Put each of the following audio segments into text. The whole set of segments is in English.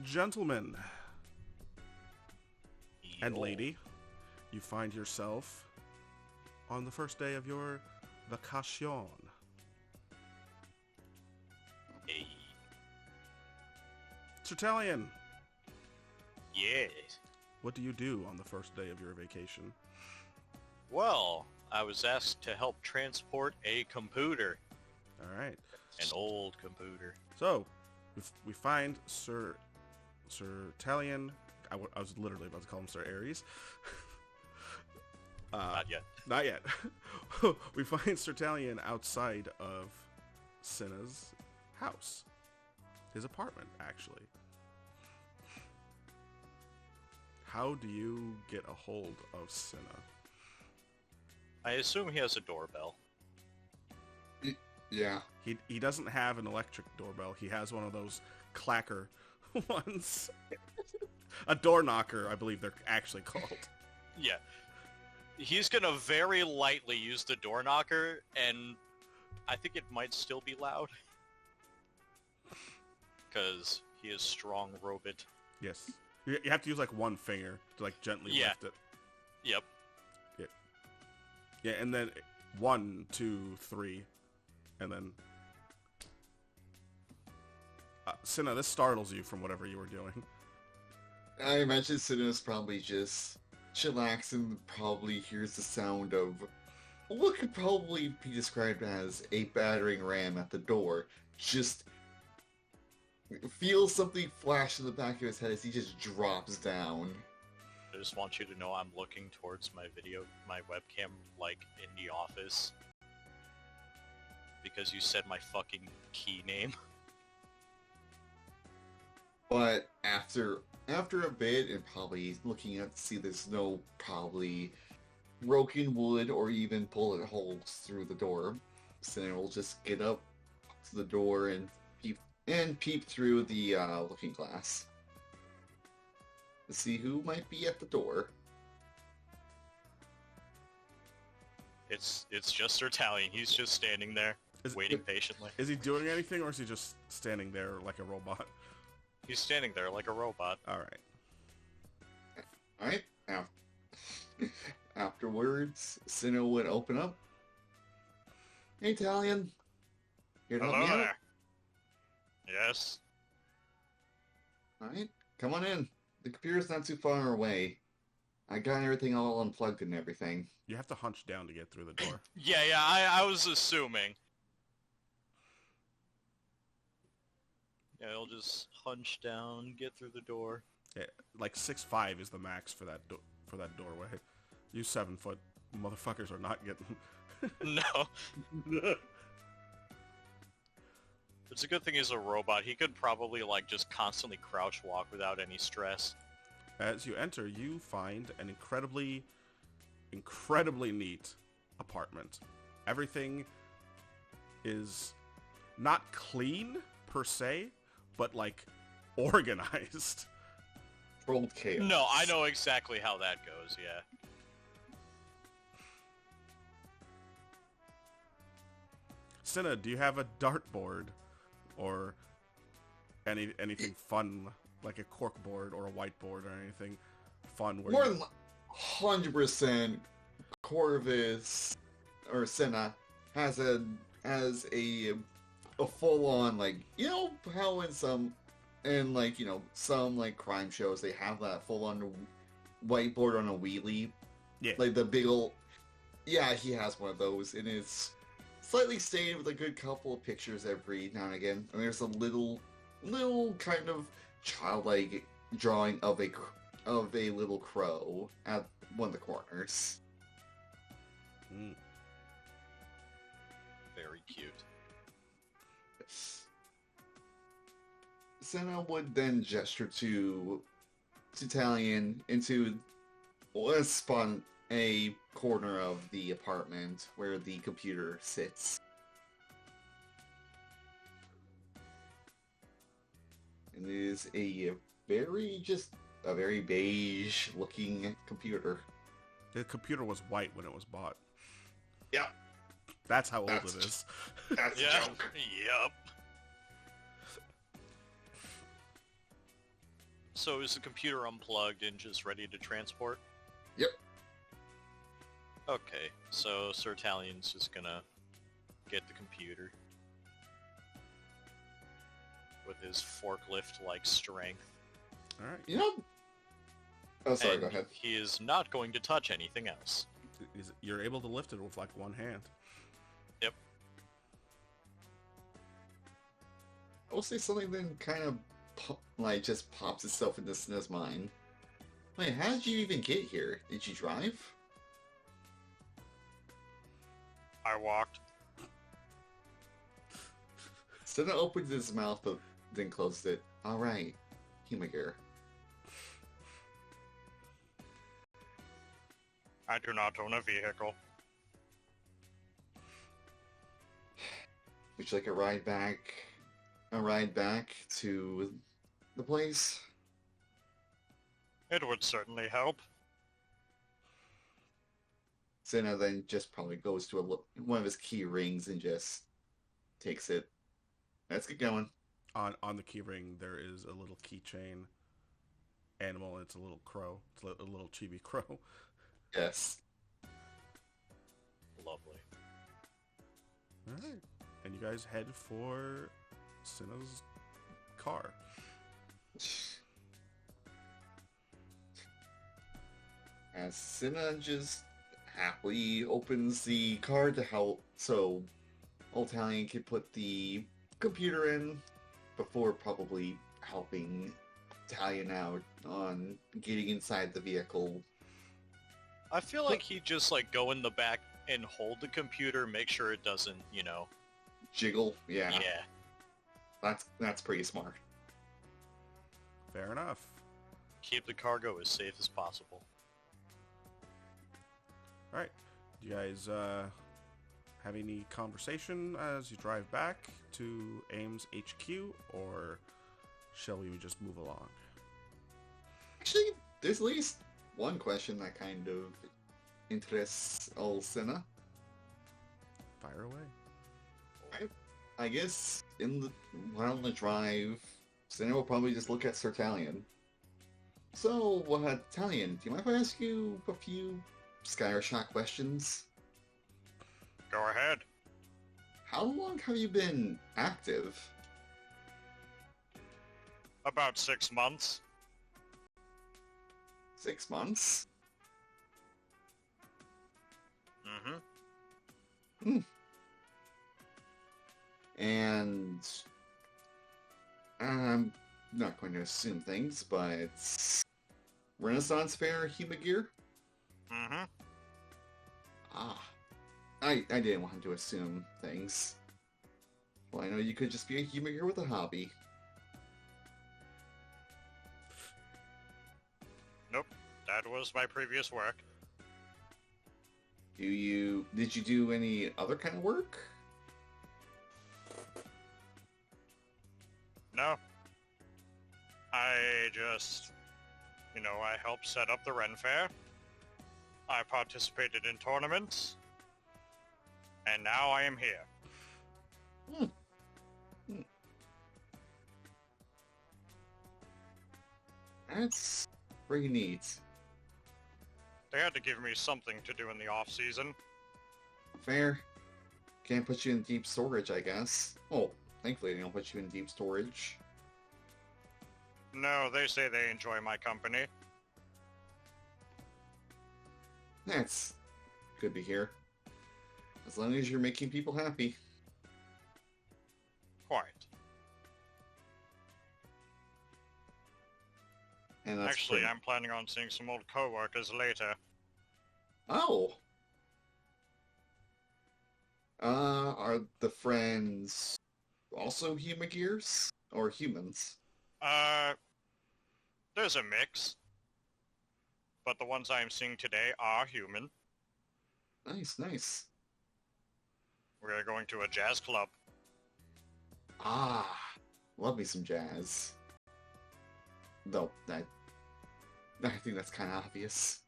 Gentlemen and Yo. lady, you find yourself on the first day of your vacation. Hey. Tertullian, Yes. what do you do on the first day of your vacation? Well, I was asked to help transport a computer. All right. An old computer. So, we find Sir Talion. I was literally about to call him Sir Ares. Not yet. Not yet. We find Sir Talion outside of Cinna's house. His apartment, actually. How do you get a hold of Cinna? I assume he has a doorbell. Yeah. He doesn't have an electric doorbell. He has one of those clacker ones. A door knocker, I believe they're actually called. Yeah. He's gonna very lightly use the door knocker, and I think it might still be loud. Because he is strong robot. Yes. You have to use like one finger to like gently lift it. Yep. Yeah, and then 1, 2, 3, and then... Cinna, this startles you from whatever you were doing. I imagine Sinnoh's probably just chillaxing and probably hears the sound of what could probably be described as a battering ram at the door. Just feels something flash in the back of his head as he just drops down. I just want you to know I'm looking towards my webcam, like, in the office. Because you said my fucking key name. But after a bit, and probably looking up to see there's no probably broken wood or even bullet holes through the door, Sinnoh will just get up to the door and peep through the looking glass to see who might be at the door. It's just Sir Talion. He's just standing there, waiting patiently. Is he doing anything, or is he just standing there like a robot? He's standing there like a robot. Alright. Alright, now afterwards, Sinnoh would open up. Hey, Talion. Here to help Hello me out? there. Yes. Alright, come on in. The computer's not too far away. I got everything all unplugged and everything. You have to hunch down to get through the door. Yeah, I was assuming. Yeah, he'll just hunch down, get through the door. Yeah, like 6'5" is the max for that doorway. You 7-foot motherfuckers are not getting... No. It's a good thing he's a robot. He could probably, like, just constantly crouch walk without any stress. As you enter, you find an incredibly neat apartment. Everything is not clean, per se, but, like, organized. Controlled chaos. No, I know exactly how that goes, yeah. Cinna, do you have a dartboard? Or anything fun, like a cork board or a whiteboard or anything fun? Where More than 100% Corvus or Senna has a full on, like, you know how in some crime shows they have that full on whiteboard on a wheelie? Yeah. Like the big old... Yeah, he has one of those, and it's slightly stained with a good couple of pictures every now and again. And there's a little kind of childlike drawing of a little crow at one of the corners. Mm. Very cute. Senna would then gesture to Talion into a spot a corner of the apartment where the computer sits. And it is a very beige looking computer. the computer was white when it was bought. Yeah. That's how old it is. That's a Yeah. joke. Yep. So is the computer unplugged and just ready to transport? Yep. Okay, so Sir Italian's just gonna get the computer with his forklift-like strength. All right. You know... Oh, sorry, And go ahead. he is not going to touch anything else. You're able to lift it with like one hand. Yep. I will say something then kind of, like, just pops itself into Cinna's mind. Wait, how did you even get here? Did you drive? I walked. Cinna opened his mouth, but then closed it. Alright, Humagear. I do not own a vehicle. Would you like a ride back? A ride back to the place? It would certainly help. Cinna then just probably goes to one of his key rings and just takes it. Let's get going. On the key ring, there is a little keychain animal. And it's a little crow. It's a little chibi crow. Yes. Lovely. All right. And you guys head for Cinna's car. As Cinna just happily opens the car to help, so Old Italian can put the computer in before probably helping Italian out on getting inside the vehicle. I feel like he'd just like go in the back and hold the computer, make sure it doesn't, you know. Jiggle, yeah. Yeah. That's pretty smart. Fair enough. Keep the cargo as safe as possible. All right. Do you guys have any conversation as you drive back to A.I.M.S HQ, or shall we just move along? Actually, there's at least one question that kind of interests old Cinna. Fire away. I guess while on the drive, Cinna will probably just look at Sir Talion. So, Talion, do you mind if I ask you a few Scattershot questions? Go ahead. How long have you been active? About 6 months. 6 months? Mm-hmm. And I'm not going to assume things, but Renaissance Fair Humagear? Mm-hmm. Ah. I didn't want to assume things. Well, I know you could just be a Humagear with a hobby. Nope. That was my previous work. Did you do any other kind of work? No. I just, I helped set up the Ren Fair. I participated in tournaments. And now I am here. That's pretty neat. They had to give me something to do in the off-season. Fair. Can't put you in deep storage, I guess. Oh, thankfully they don't put you in deep storage. No, they say they enjoy my company. That's good to hear. As long as you're making people happy. Quite. And that's Actually, I'm planning on seeing some old co-workers later. Oh! Are the friends also Humagears? Or humans? There's a mix. But the ones I'm seeing today are human. Nice, nice. We're going to a jazz club. Ah, love me some jazz. Though, I think that's kind of obvious.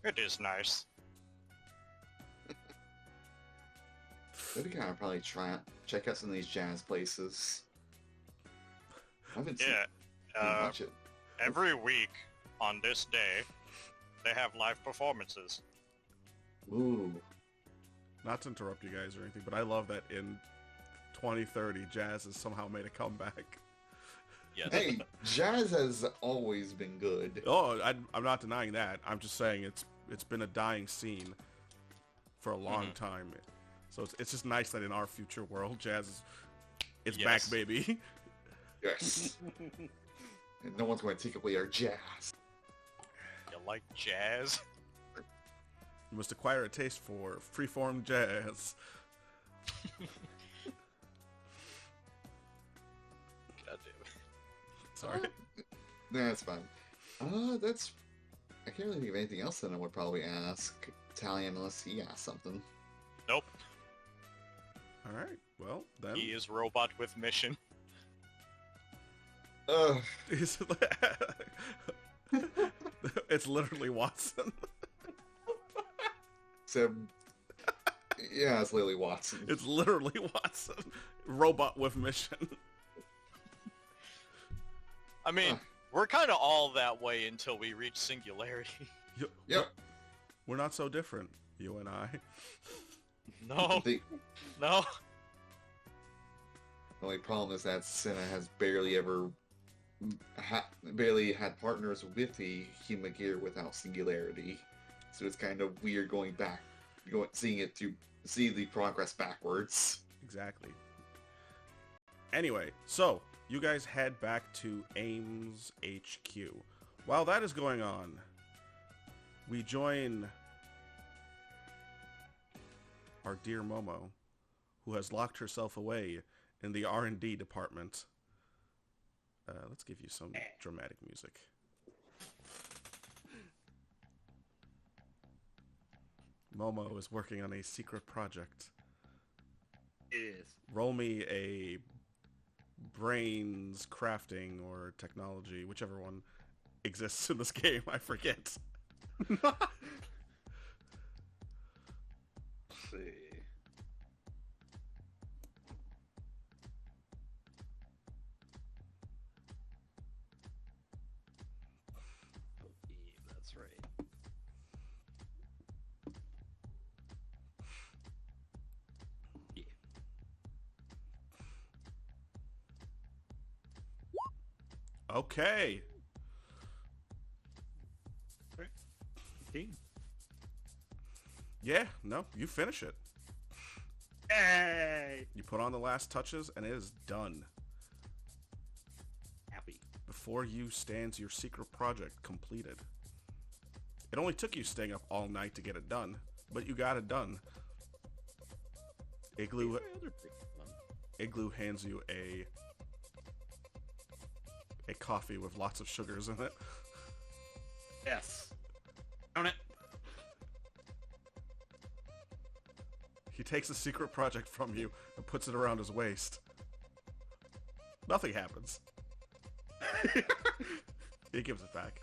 It is nice. Maybe gotta probably check out some of these jazz places. I haven't seen Yeah. much of. Every week on this day, they have live performances. Ooh. Not to interrupt you guys or anything, but I love that in 2030, jazz has somehow made a comeback. Yes. Hey, jazz has always been good. Oh, I'm not denying that. I'm just saying it's been a dying scene for a long time. So it's just nice that in our future world, jazz is back, baby. Yes. And no one's going to take away our jazz. You like jazz? You must acquire a taste for freeform jazz. God damn it. Sorry. That's fine. That's... I can't really think of anything else that I would probably ask Italian unless he asked something. Nope. All right. Well, then. He is robot with mission. It's literally Watson. So, yeah, it's Lily Watson. It's literally Watson. Robot with mission. I mean, we're kind of all that way until we reach singularity. Yep. We're not so different, you and I. No. No. The only problem is that Senna has barely ever barely had partners with the human gear without singularity. So it's kind of weird seeing it to see the progress backwards. Exactly. Anyway, so you guys head back to A.I.M.S HQ. While that is going on, we join our dear Momo, who has locked herself away in the R&D department. Let's give you some dramatic music. Momo is working on a secret project. Yes. Roll me a brains crafting or technology, whichever one exists in this game. I forget. Let's see. That's right. Yeah. Okay. Right. 15. Yeah, no, you finish it. Hey! You put on the last touches, and it is done. Happy. Before you stands your secret project completed. It only took you staying up all night to get it done, but you got it done. Igloo hands you a coffee with lots of sugars in it. Yes. Own it. He takes a secret project from you and puts it around his waist. Nothing happens. He gives it back.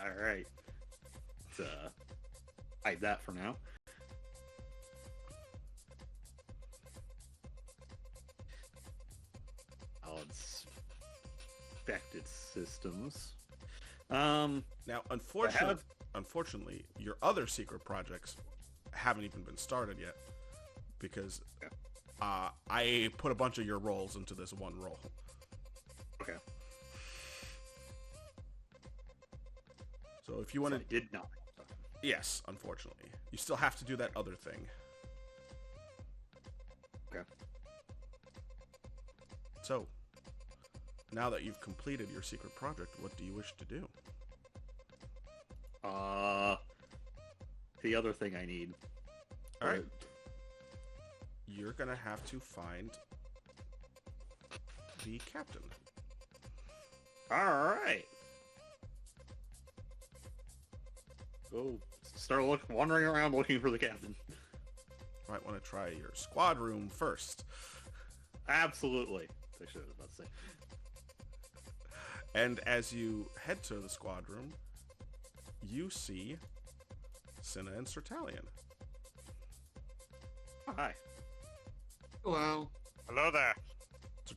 Alright. Let's hide that for now. I'll inspect its systems. Now, unfortunately, your other secret projects haven't even been started yet because I put a bunch of your roles into this one role. Okay. So if you want to... I did not. Yes, unfortunately. You still have to do that other thing. Okay. So, now that you've completed your secret project, what do you wish to do? The other thing I need. Alright. You're gonna have to find the captain. Alright. Go start wandering around looking for the captain. Might want to try your squad room first. Absolutely. Actually, I was about to say. And as you head to the squad room, you see Cinna and Sertalion. Oh, hi. Wow. Hello there.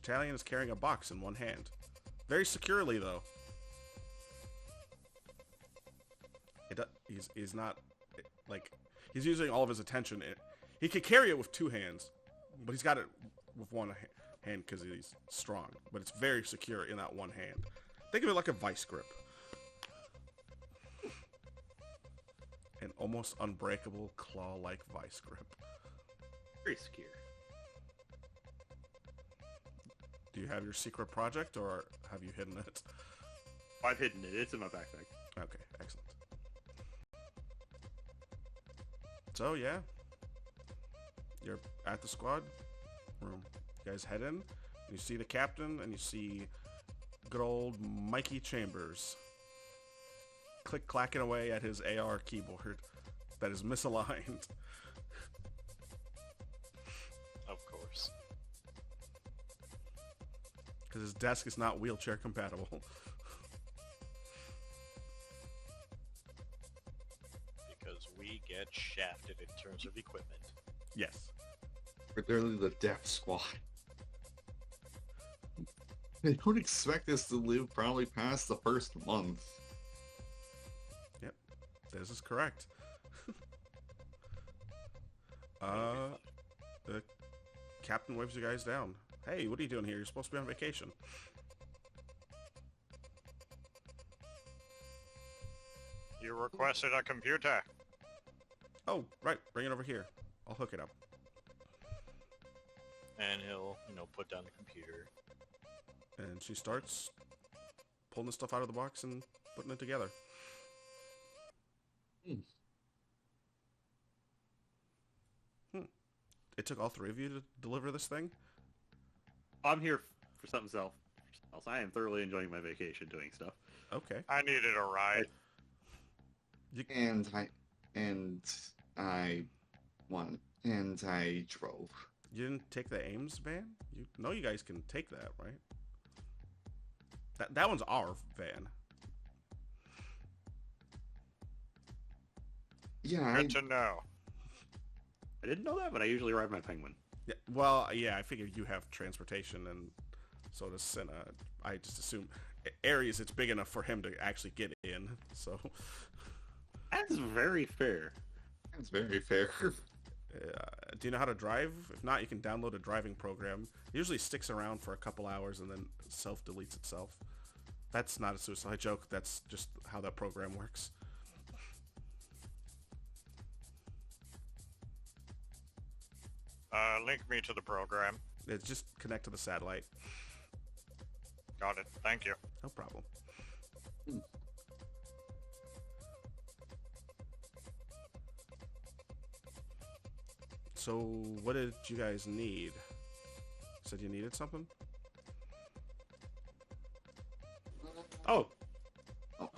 battalion is carrying a box in one hand. Very securely, though. He's not, like, he's using all of his attention. He could carry it with two hands, but he's got it with one hand because he's strong. But it's very secure in that one hand. Think of it like a vice grip. An almost unbreakable claw-like vice grip. Very secure. Do you have your secret project, or have you hidden it? I've hidden it. It's in my backpack. Okay, excellent. So, yeah. You're at the squad room. You guys head in, you see the captain, and you see good old Mikey Chambers click-clacking away at his AR keyboard that is misaligned. Of course. Because his desk is not wheelchair compatible. Because we get shafted in terms of equipment. Yes. We're literally the death squad. They don't expect us to live probably past the first month. Yep. This is correct. The captain waves you guys down. Hey, what are you doing here? You're supposed to be on vacation. You requested a computer. Oh, right. Bring it over here. I'll hook it up. And he'll, put down the computer. And she starts pulling the stuff out of the box and putting it together. It took all three of you to deliver this thing? I'm here for something else. I am thoroughly enjoying my vacation doing stuff. Okay. I needed a ride. And I drove. You didn't take the A.I.M.S van? You know you guys can take that, right? That one's our van. Yeah, Good to know. I didn't know that, but I usually ride my Penguin. Yeah, well, yeah, I figured you have transportation, and so does Senna. I just assume Ares, it's big enough for him to actually get in, so... That's very fair. That's very fair. Do you know how to drive? If not, you can download a driving program. It usually sticks around for a couple hours and then self-deletes itself. That's not a suicide joke. That's just how that program works. Link me to the program. It's just connect to the satellite. Got it. Thank you. No problem. So, what did you guys need? Said you needed something? Oh.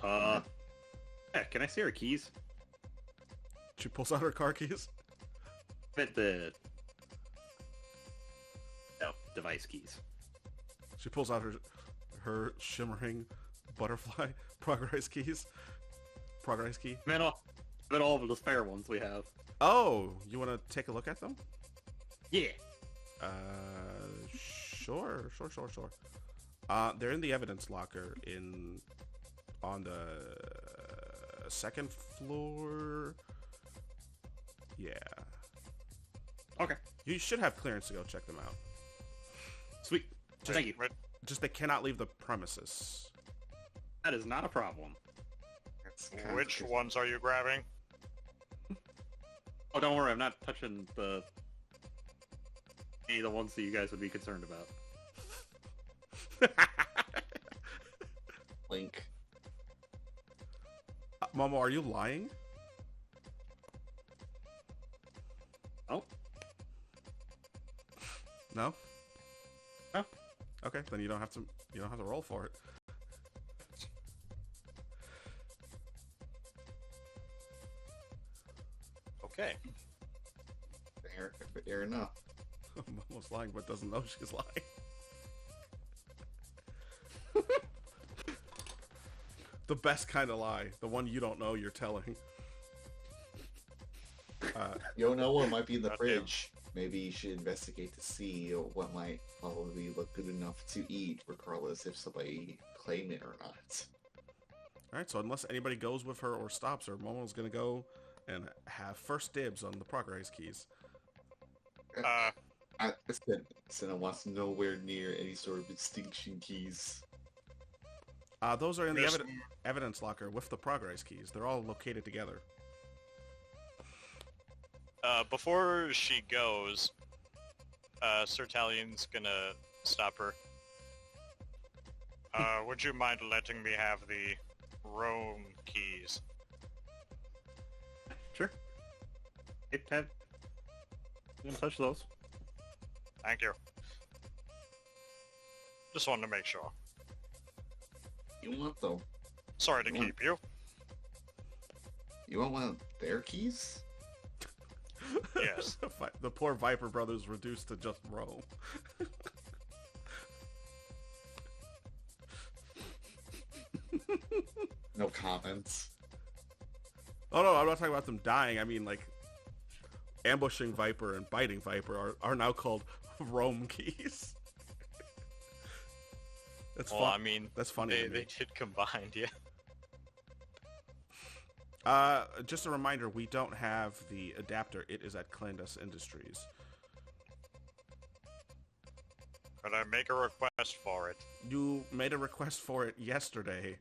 Yeah, can I see her keys? She pulls out her car keys. At the... Oh, device keys. She pulls out her shimmering butterfly progress keys. Progress key. I meant all of the spare ones we have. Oh, you want to take a look at them? Yeah. Sure. They're in the evidence locker on the second floor. Yeah. Okay. You should have clearance to go check them out. Sweet. Thank you. Just they cannot leave the premises. That is not a problem. Which ones are you grabbing? Oh, don't worry. I'm not touching the ones that you guys would be concerned about. Link. Momo, are you lying? Oh. No? No. Okay, then you don't have to roll for it. Okay. Fair enough. Momo's lying but doesn't know she's lying. The best kind of lie. The one you don't know you're telling. You don't know what might be in the Goddamn. fridge. maybe you should investigate to see what might probably look good enough to eat, regardless if somebody claim it or not. Alright, so unless anybody goes with her or stops her, Momo's gonna go and have first dibs on the progress keys. Uh, Senna wants nowhere near any sort of extinction keys. Those are in the Yes. evidence locker with the progress keys. They're all located together. Before she goes, Sir Talion's gonna stop her. Would you mind letting me have the Rome keys? Sure. Hey, Ted. You gonna touch those? Thank you. Just wanted to make sure. You want the Sorry to keep you. You want one of their keys? Yes. The poor Viper brothers reduced to just Rome. No comments. Oh no, I'm not talking about them dying. I mean, like, ambushing Viper and biting Viper are now called Rome keys. That's Well, I mean, that's funny. They did combined, yeah. Just a reminder, we don't have the adapter. It is at Clandus Industries. Could I make a request for it? You made a request for it yesterday,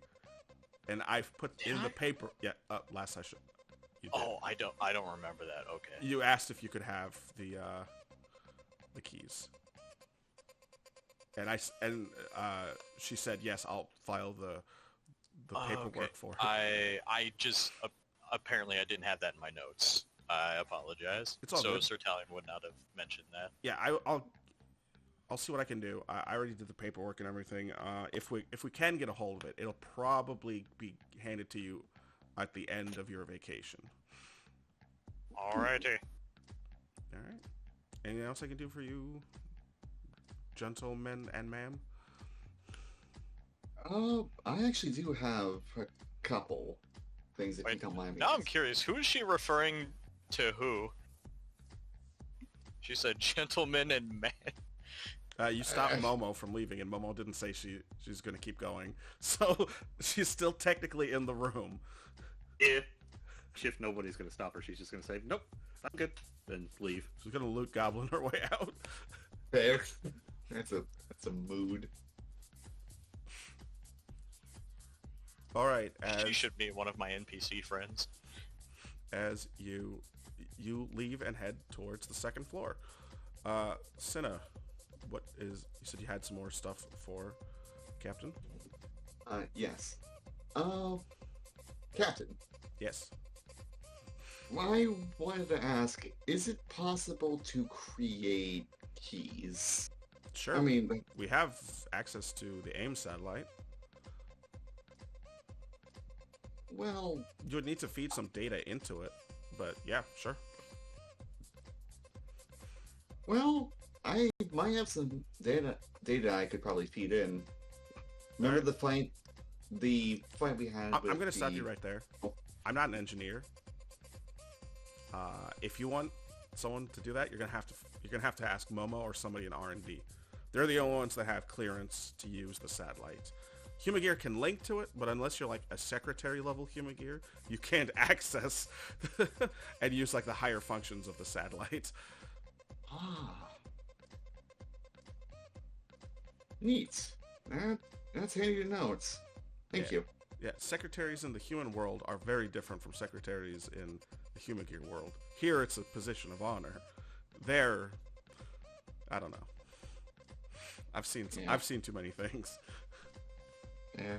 and I've put Did in I? the paper. Yeah, last session. You did. Oh, I don't remember that. Okay. You asked if you could have the keys, and she said yes. I'll file the paperwork Okay. for her. I just apparently I didn't have that in my notes. I apologize. It's all so good. Sir Talion would not have mentioned that. Yeah, I'll see what I can do. I already did the paperwork and everything. If we can get a hold of it, it'll probably be handed to you at the end of your vacation. Alrighty. All right. Anything else I can do for you, gentlemen and ma'am? I actually do have a couple things if you Wait, don't mind me. now I'm curious. Who is she referring to? Who? She said gentleman and man. You stopped Momo from leaving, and Momo didn't say she's going to keep going. So she's still technically in the room. If nobody's gonna stop her, she's just gonna say, "Nope, I'm good," then leave. She's going to loot goblin her way out. Fair. That's a mood. All right. She should be one of my NPC friends. As you leave and head towards the second floor. Cinna, you said you had some more stuff for Captain? Yes. Captain, Yes. I wanted to ask, is it possible to create keys? Sure. I mean, we have access to the A.I.M.S satellite. well, You would need to feed some data into it, but yeah, sure. I might have some data I could probably feed in. Remember the fight we had I'm with going to stop the- you right there. Oh. I'm not an engineer. If you want someone to do that, you're gonna have to ask Momo or somebody in R&D. They're the only ones that have clearance to use the satellite. Humagear can link to it, but unless you're like a secretary level Humagear, you can't access and use like the higher functions of the satellite. Ah. Neat. That's handy to know. Thank you. Yeah, secretaries in the human world are very different from secretaries in the Humagear world. Here, it's a position of honor. There, I don't know. I've seen too many things. Yeah.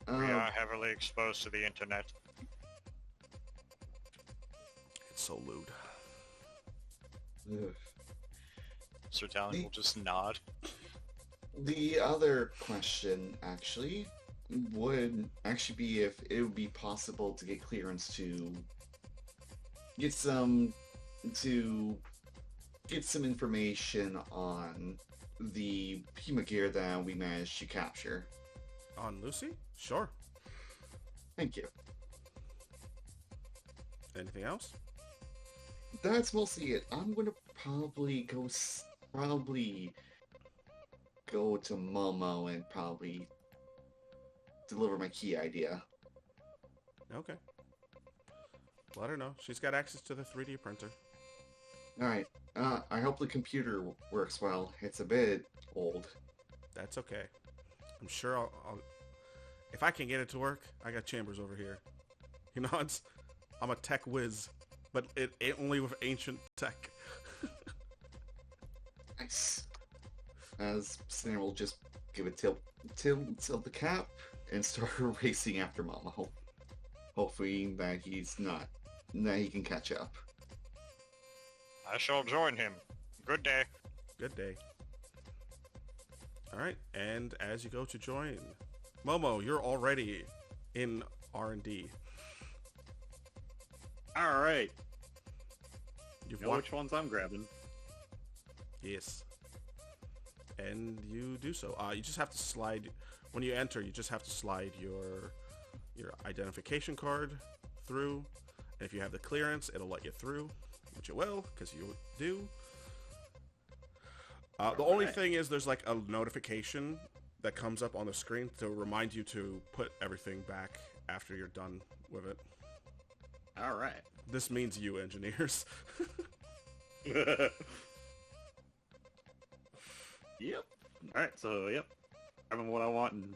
We are heavily exposed to the internet. It's so lewd. Ugh. Sir Talion will just nod. The other question, actually, would actually be if it would be possible to get clearance to get some information on the Puma gear that we managed to capture. On Lucy? Sure. Thank you. Anything else? that's mostly it. I'm gonna probably go to Momo and probably deliver my key idea. Okay. Let her know. She's got access to the 3D printer. Alright. I hope the computer works well. It's a bit old. That's okay. I'm sure I'll if I can get it to work, I got Chambers over here. You know, I'm a tech whiz, but it only with ancient tech. Nice. As Sam will just give it tilt the cap and start racing after Momo. Hopefully that he can catch up. I shall join him. Good day. Good day. All right, and as you go to join, Momo, you're already in R&D. All right. You know which ones I'm grabbing. Yes. And you do so. You just have to slide when you enter. You just have to slide your identification card through. And if you have the clearance, it'll let you through, which it will, because you do. The only thing is there's like a notification that comes up on the screen to remind you to put everything back after you're done with it. All right. This means you engineers. Yep. All right. So yep, grabbing what I want and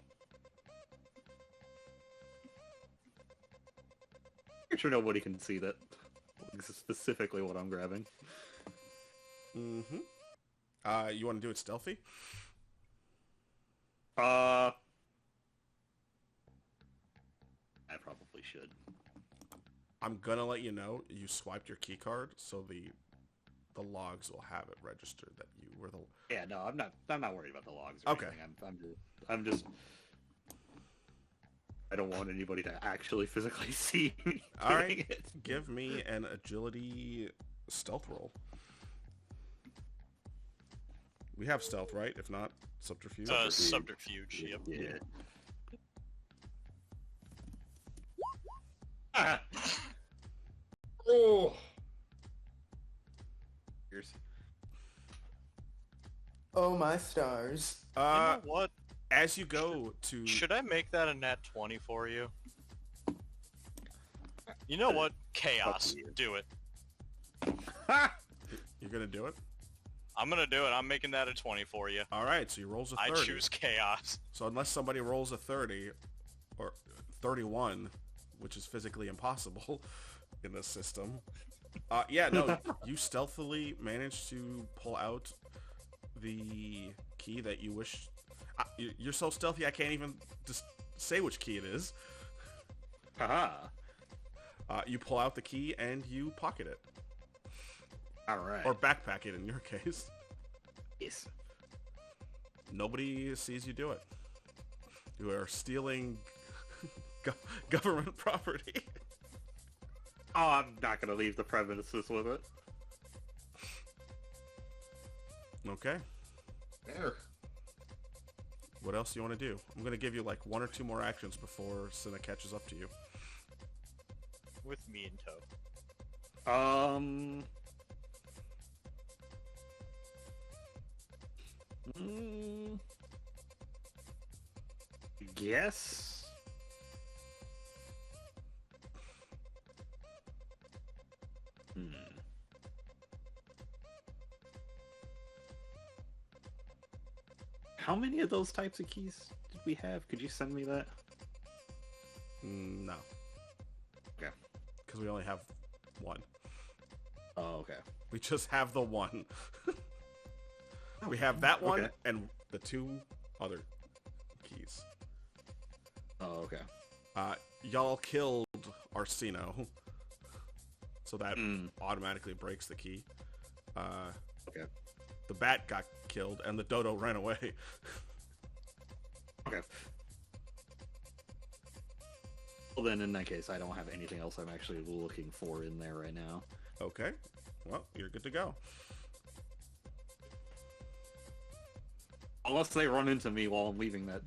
I'm sure nobody can see that specifically what I'm grabbing. Mm-hmm. You want to do it stealthy? I probably should. I'm gonna let you know you swiped your key card, so the logs will have it registered that you were the. Yeah, no, I'm not worried about the logs. Or Okay. Anything. I'm just. I don't want anybody to actually physically see me. All right. It. Give me an agility stealth roll. We have stealth, right? If not, subterfuge. Subterfuge. Yep. Yeah. Ah! Oh! Here's. Oh my stars. You know what? As you go to... Should I make that a nat 20 for you? You know what? Chaos. Do it. You're gonna do it? I'm gonna do it. I'm making that a 20 for you. All right, so you rolls a 30. I choose chaos. So unless somebody rolls a 30 or 31, which is physically impossible in this system. Yeah, no, you stealthily managed to pull out the key that you wish. You're so stealthy I can't even just say which key it is. Haha. You pull out the key and you pocket it. All right. Or backpack it in your case. Yes. Nobody sees you do it. You are stealing government property. Oh, I'm not gonna leave the premises with it. Okay. There. What else do you want to do? I'm going to give you like 1 or 2 more actions before Cinna catches up to you. With me in tow. Guess. How many of those types of keys did we have? Could you send me that? No. Okay. Because we only have 1. Oh, okay. We just have the 1. We have that one Okay. and the 2 other keys. Oh, okay. Y'all killed Arsino. So that Mm. automatically breaks the key. Okay. The bat got killed and the dodo ran away. Okay. Well, then in that case, I don't have anything else I'm actually looking for in there right now. Okay. Well, you're good to go. Unless they run into me while I'm leaving that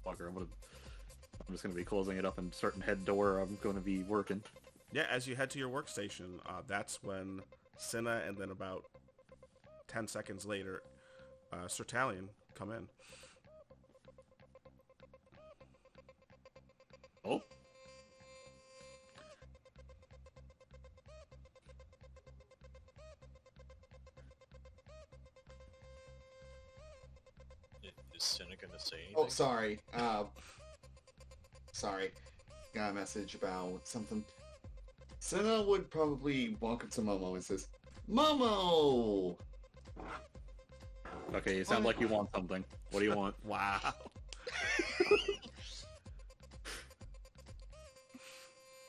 fucker, I'm just gonna be closing it up and starting head door. I'm gonna be working. Yeah, as you head to your workstation, that's when Cinna and then about 10 seconds later, Sir Talion come in. Oh, Is Cinna gonna say anything? Oh, sorry. Sorry. Got a message about something. Senna would probably walk up to Momo and says, Momo! okay, you sound like you want something. What do you want? Wow.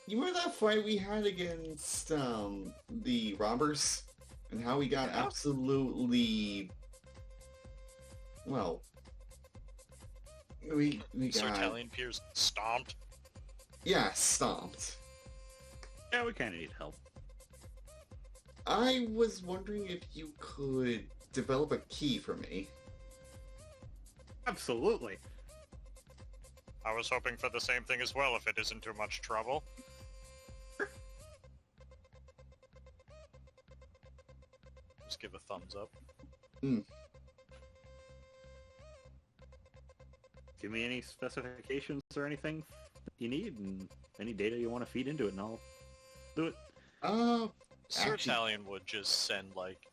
You remember that fight we had against the robbers? And how we got absolutely... Well... We Sir got... Talion Pierce stomped. Yeah, stomped. Yeah, we kind of need help. I was wondering if you could develop a key for me. Absolutely. I was hoping for the same thing as well if it isn't too much trouble. Just give a thumbs up. Give me any specifications or anything you need, and any data you want to feed into it, and I'll do it. Sir Actually- Talion would just send, like,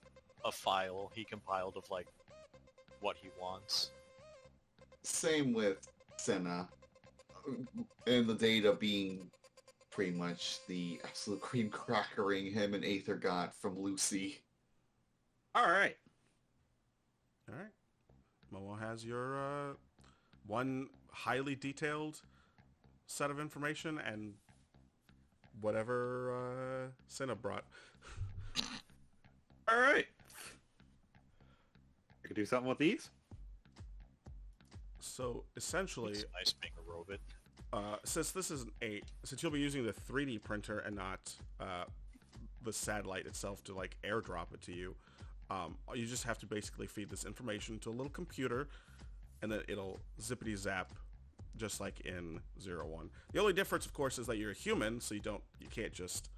a file he compiled of, like, what he wants. Same with Senna. And the data being pretty much the absolute cream crackering him and Aether got from Lucy. All right. All right. Momo has your one highly detailed set of information and whatever Cinna brought. All right. I could do something with these. So essentially, It's nice being a robot. since this is since you'll be using the 3D printer and not the satellite itself to like airdrop it to you, you just have to basically feed this information to a little computer, and then it'll zippity zap, just like in 01. The only difference, of course, is that you're a human, so you can't just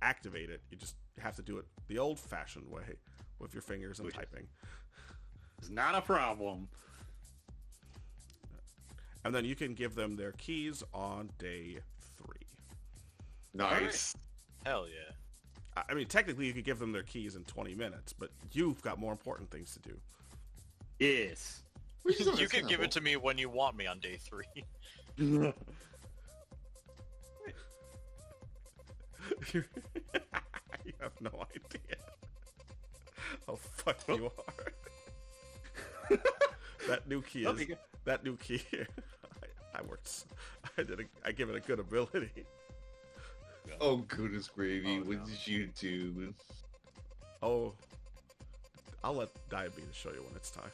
activate it. You just have to do it the old-fashioned way with your fingers and typing. It's not a problem. And then you can give them their keys on day 3. Nice. Hell yeah. I mean, technically, you could give them their keys in 20 minutes, but you've got more important things to do. Yes. Which is You can give understandable. it to me when you want me on day 3. You have no idea how fucked you are. That new key is... That new key... I give it a good ability. Oh, goodness gravy, Oh, what no. did you do? Oh, I'll let Diabetes show you when it's time.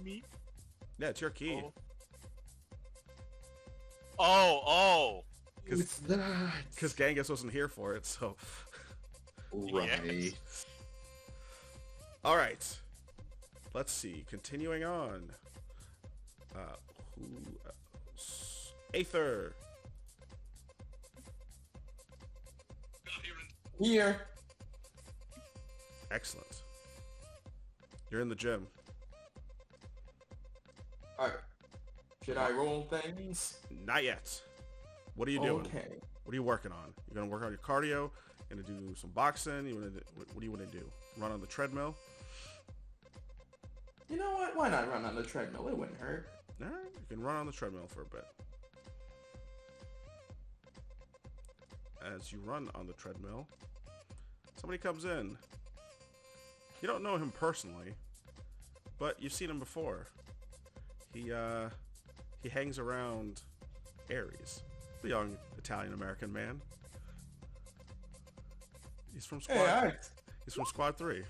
Me? Yeah, it's your key. Oh. What's that? Because Genghis wasn't here for it, so... Right. Yes. Alright. Let's see. Continuing on. Who else? Aether. Here. Excellent. You're in the gym. Alright. Should I roll things? Not yet. What are you doing? Okay. What are you working on? You're gonna work on your cardio. You're gonna do some boxing. What do you want to do? Run on the treadmill. You know what? Why not run on the treadmill? It wouldn't hurt. All right, you can run on the treadmill for a bit. As you run on the treadmill, somebody comes in. You don't know him personally, but you've seen him before. He hangs around Ares, the young Italian-American man. He's from Squad. Hey, He's from Squad 3.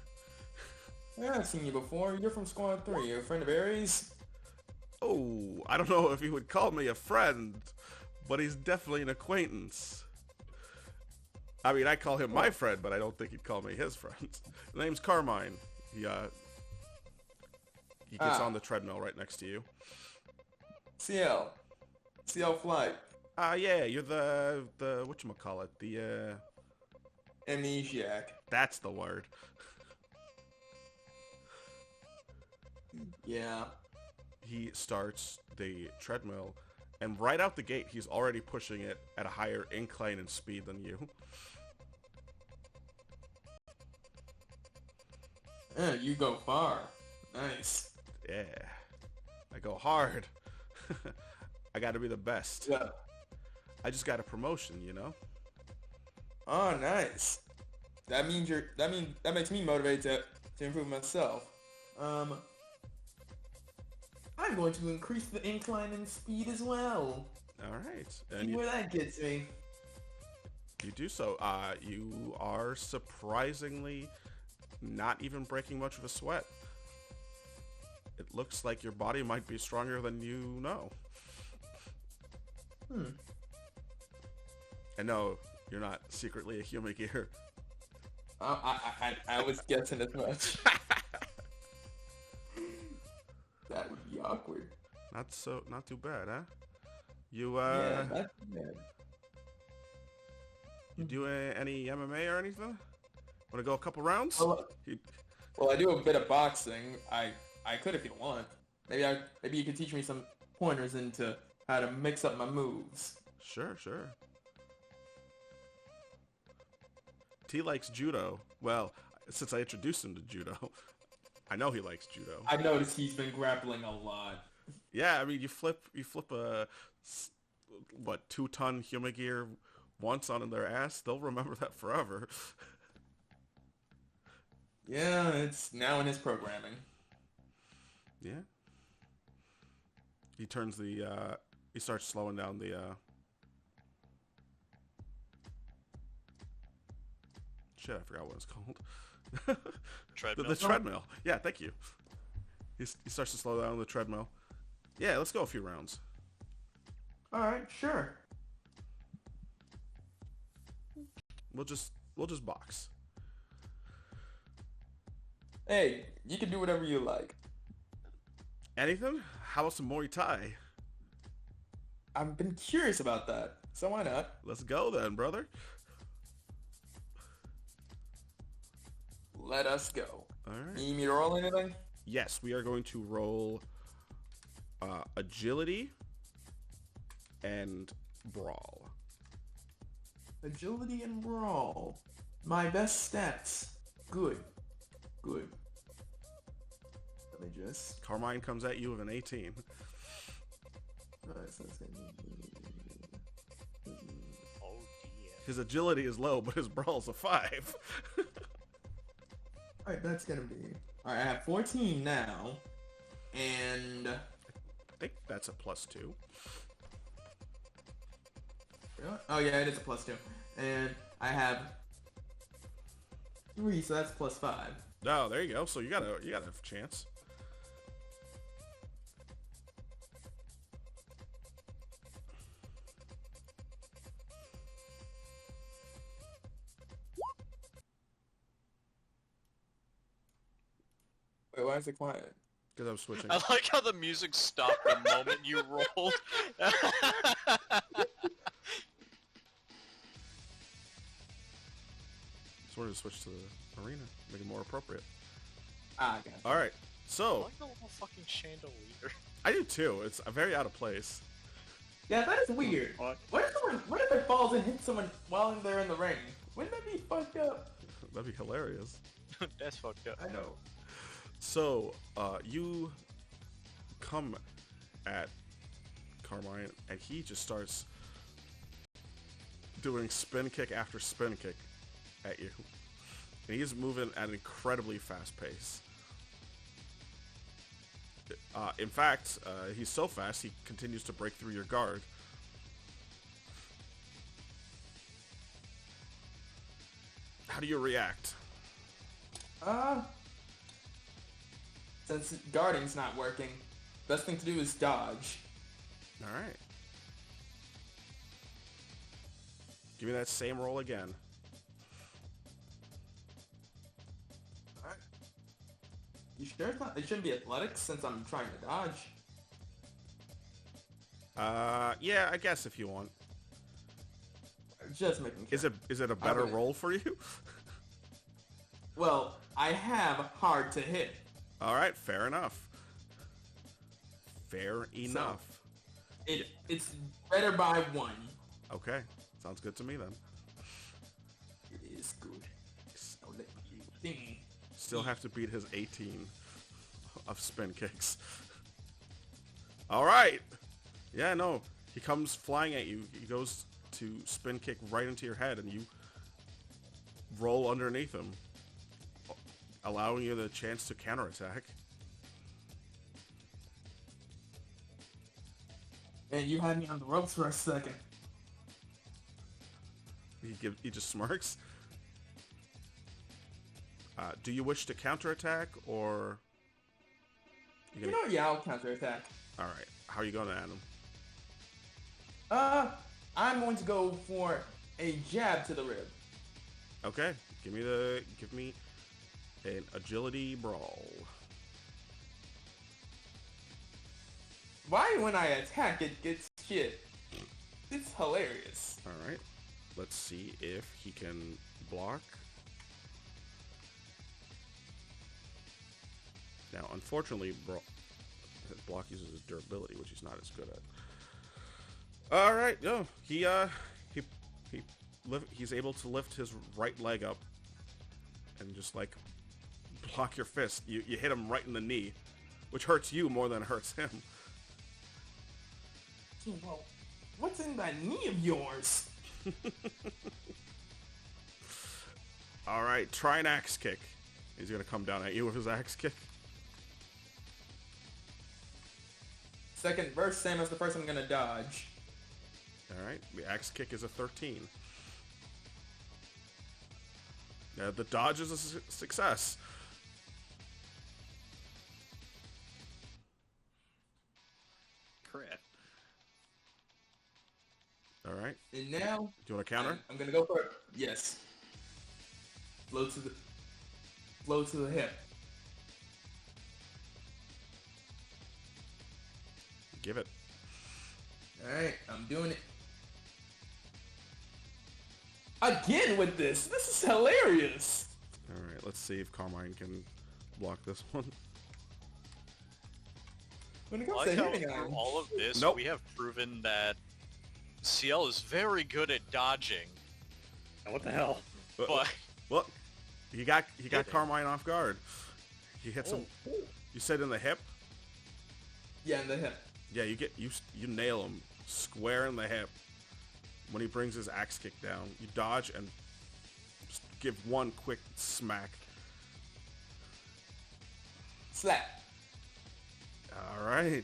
I've seen you before. You're from Squad 3. You're a friend of Ares? Oh, I don't know if he would call me a friend, but he's definitely an acquaintance. I mean, I call him my friend, but I don't think he'd call me his friend. His name's Carmine. He gets on the treadmill right next to you. CL. CL flight. Yeah, you're the whatchamacallit, the Amnesiac. that's the word. Yeah. He starts the treadmill, and right out the gate, he's already pushing it at a higher incline and speed than you. Yeah, you go far. Nice. Yeah, I go hard. I gotta be the best. Yeah. I just got a promotion, you know? Oh, nice. That means that makes me motivated to improve myself. I'm going to increase the incline and speed as well. Alright. See And where that gets me. you do so. You are surprisingly not even breaking much of a sweat. It looks like your body might be stronger than you know. And no, you're not secretly a human gear. I was guessing as much. That would be awkward. Not too bad, huh? You Yeah, that's bad. you do any MMA or anything? Want to go a couple rounds? Well, I do a bit of boxing. I could if you want. Maybe you could teach me some pointers into how to mix up my moves. Sure. T likes judo. Well, since I introduced him to judo, I know he likes judo. I noticed he's been grappling a lot. Yeah, I mean, you flip a 2-ton human gear once on their ass, they'll remember that forever. Yeah, it's now in his programming. Yeah. He turns he starts slowing down the shit, I forgot what it's called. Treadmill. The treadmill. Yeah, thank you. He starts to slow down the treadmill. Yeah, let's go a few rounds. Alright, sure. We'll just box. Hey, you can do whatever you like. Anything? How about some Muay Thai? I've been curious about that, so why not? Let's go then, brother. Let us go. Alright. Need me to roll anything? Yes, we are going to roll agility and brawl. Agility and brawl. My best stats. Good. Let me just... Carmine comes at you with an 18. Alright, so that's gonna be... Oh dear. His agility is low, but his brawl's a 5. Alright, that's gonna be... Alright, I have 14 now. And... I think that's a +2. Oh yeah, it is a +2. And I have 3, so that's +5. Oh, there you go. So you got a chance. Wait, why is it quiet? Because I'm switching. I like how the music stopped the moment you rolled. Just wanted to switch to the arena, make it more appropriate. Ah, I got it. All right. I So like the little fucking chandelier. I do too. It's very out of place. Yeah, that is weird. What if it falls and hits someone while they're in the ring? Wouldn't that be fucked up? That'd be hilarious. That's fucked up. I know. So you come at Carmine, and he just starts doing spin kick after spin kick at you. And he's moving at an incredibly fast pace. In fact, he's so fast, he continues to break through your guard. How do you react? Since guarding's not working, best thing to do is dodge. Alright. Give me that same roll again. Alright. You sure it shouldn't be athletics since I'm trying to dodge? Yeah, I guess if you want. Just making sure. Is it a better roll for you? Well, I have hard to hit. All right, fair enough. Fair enough. It's better by 1. Okay, sounds good to me then. It is good. So let me Still have to beat his 18 of spin kicks. All right. Yeah, no. He comes flying at you. He goes to spin kick right into your head, and you roll underneath him, allowing you the chance to counterattack. And you had me on the ropes for a second. He just smirks. Do you wish to counterattack, or... Yeah, I'll counterattack. All right. How are you going to Adam? I'm going to go for a jab to the rib. Okay. Give me an agility brawl. Why when I attack it gets shit? It's hilarious. All right. Let's see if he can block. Now, unfortunately, block uses his durability, which he's not as good at. All right, no, he's able to lift his right leg up and just like block your fist. You hit him right in the knee, which hurts you more than it hurts him. Well, what's in that knee of yours? All right, try an axe kick. He's gonna come down at you with his axe kick. Second verse, same as the first. I'm gonna dodge. All right, the axe kick is a 13. The dodge is a success. Crit. All right. And now, Do you want to counter? I'm gonna go for it. Yes. Blow to the hip. Give it. Alright, I'm doing it. Again with this! This is hilarious! Alright, let's see if Carmine can block this one. When it comes I to like how hitting through iron, all of this, Nope. we have proven that CL is very good at dodging, What the hell? but Well, he got Carmine off guard. He hits him. You said in the hip? yeah, in the hip. Yeah, you nail him square in the hip. When he brings his axe kick down, you dodge and just give one quick smack. Slap. All right.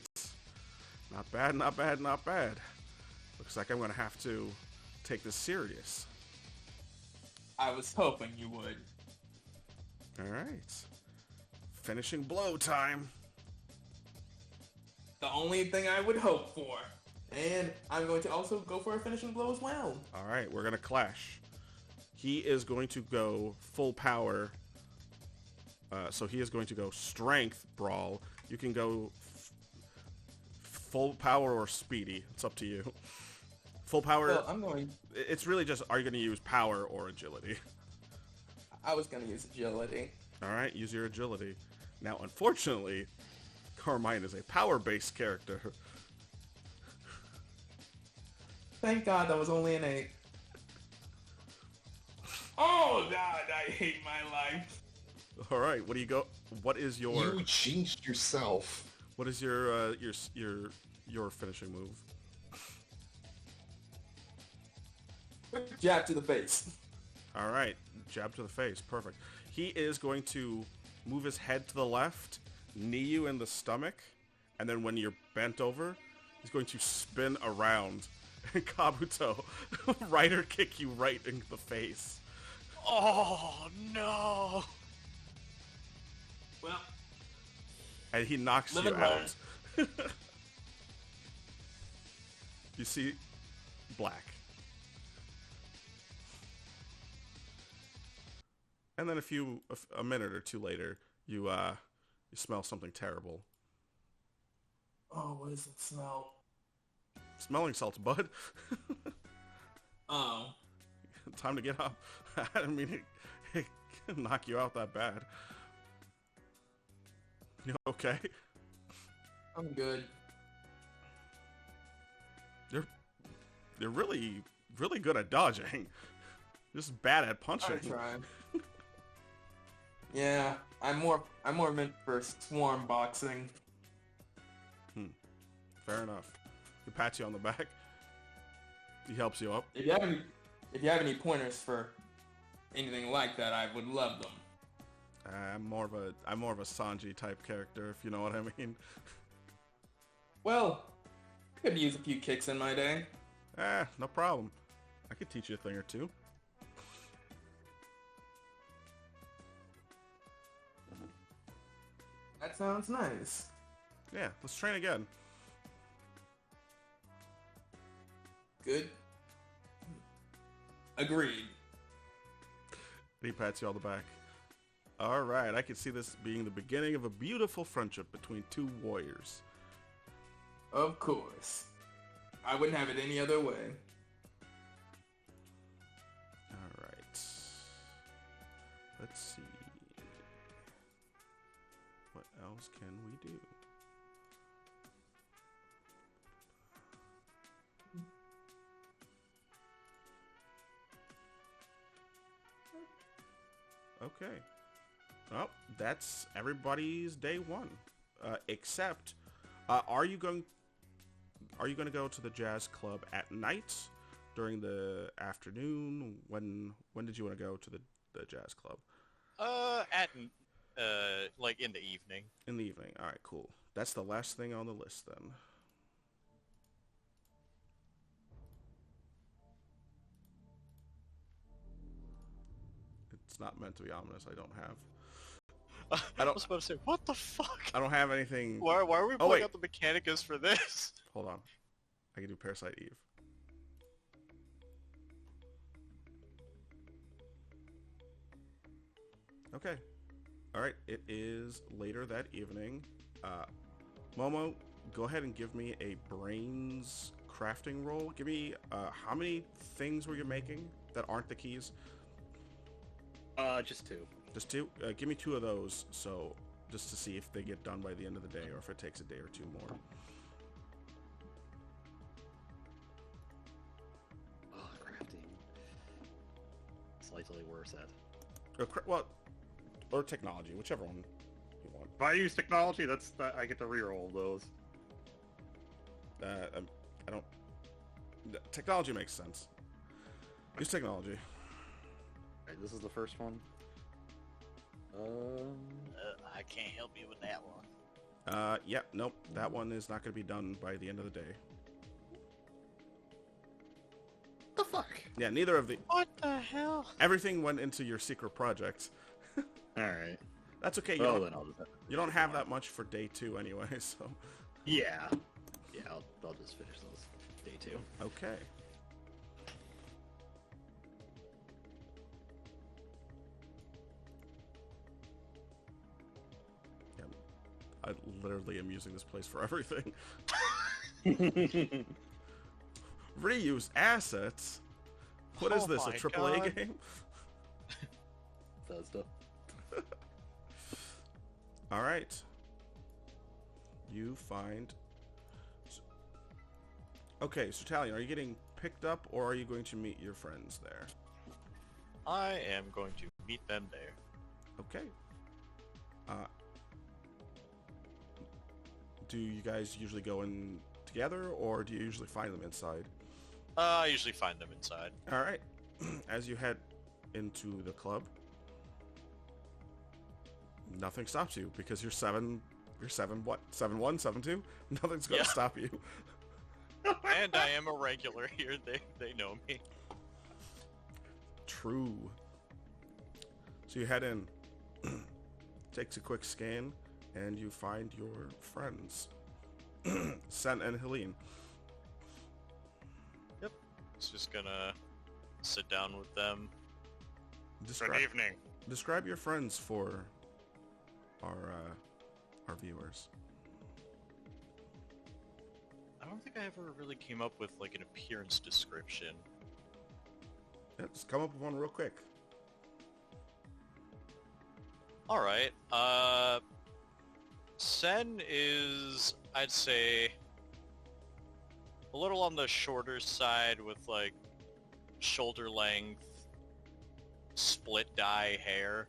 Not bad, not bad, not bad. Looks like I'm going to have to take this serious. I was hoping you would. All right. Finishing blow time. The only thing I would hope for. And I'm going to also go for a finishing blow as well. All right, we're going to clash. He is going to go full power. So he is going to go strength brawl. You can go full power or speedy. It's up to you. Full power. Well, I'm going... It's really just, are you going to use power or agility? I was going to use agility. All right, use your agility. Now, unfortunately, Carmine is a power-based character. Thank God that was only an 8. Oh God, I hate my life. All right, what do you go? What is your? You changed yourself. What is your finishing move? Jab to the face. All right, jab to the face. Perfect. He is going to move his head to the left, knee you in the stomach, and then when you're bent over, he's going to spin around and Kabuto rider kick you right in the face. oh no! Well, And he knocks Live you and out. You see black. And then a minute or two later, you smell something terrible. oh, what does it smell? smelling salts, bud. Oh, Time to get up. I didn't mean it knock you out that bad. You okay? I'm good. You're really, really good at dodging. Just bad at punching. I'm trying. Yeah, I'm more meant for swarm boxing. Fair enough. He pats you on the back. He helps you up. If you have any pointers for anything like that, I would love them. I'm more of a Sanji type character, if you know what I mean. Well, I could use a few kicks in my day. No problem. I could teach you a thing or two. That sounds nice. Yeah, let's train again. Good. Agreed. He pats you on the back. All right, I can see this being the beginning of a beautiful friendship between two warriors. Of course. I wouldn't have it any other way. All right. Let's see. What else can we do? Okay. Well, that's everybody's day one, except are you going to go to the jazz club at night, during the afternoon? When did you want to go to the jazz club? Like in the evening. In the evening. All right, cool. That's the last thing on the list then. It's not meant to be ominous. I don't have. I was about to say, what the fuck? I don't have anything. Why are we Oh, pulling wait. out the Mechanicus for this? Hold on. I can do Parasite Eve. Okay. All right. It is later that evening. Momo, go ahead and give me a brains crafting roll. Give me how many things were you making that aren't the keys? Just two. Just two? Give me two of those, so just to see if they get done by the end of the day or if it takes a day or two more. Oh, crafting. Slightly worse at. Or technology, whichever one you want. If I use technology, I get to reroll those. I don't... Technology makes sense. Use technology. Alright, this is the first one. I can't help you with that one. Yeah, nope. That one is not going to be done by the end of the day. The fuck? Yeah, neither of the... What the hell? Everything went into your secret project. Alright. That's okay. Well, then I'll just... You don't have that much for day two anyway, so... Yeah. Yeah, I'll just finish those day two. Okay. Yeah, I literally am using this place for everything. Reuse assets? What is Oh this, a my AAA God. game? Bethesda. All right. You find... Okay, so Talion, are you getting picked up or are you going to meet your friends there? I am going to meet them there. Okay. Do you guys usually go in together or do you usually find them inside? I usually find them inside. All right. As you head into the club, nothing stops you because you're what? 7'1", 7'2"? Nothing's going to Yeah. stop you. And I am a regular here. They know me. True. So you head in, takes a quick scan, and you find your friends, Sen and Helene. Yep. It's just gonna sit down with them. Describe, evening. describe your friends for our viewers. I don't think I ever really came up with like an appearance description. Yeah, just come up with one real quick. All right. Sen is, I'd say, a little on the shorter side with like shoulder length, split dye hair.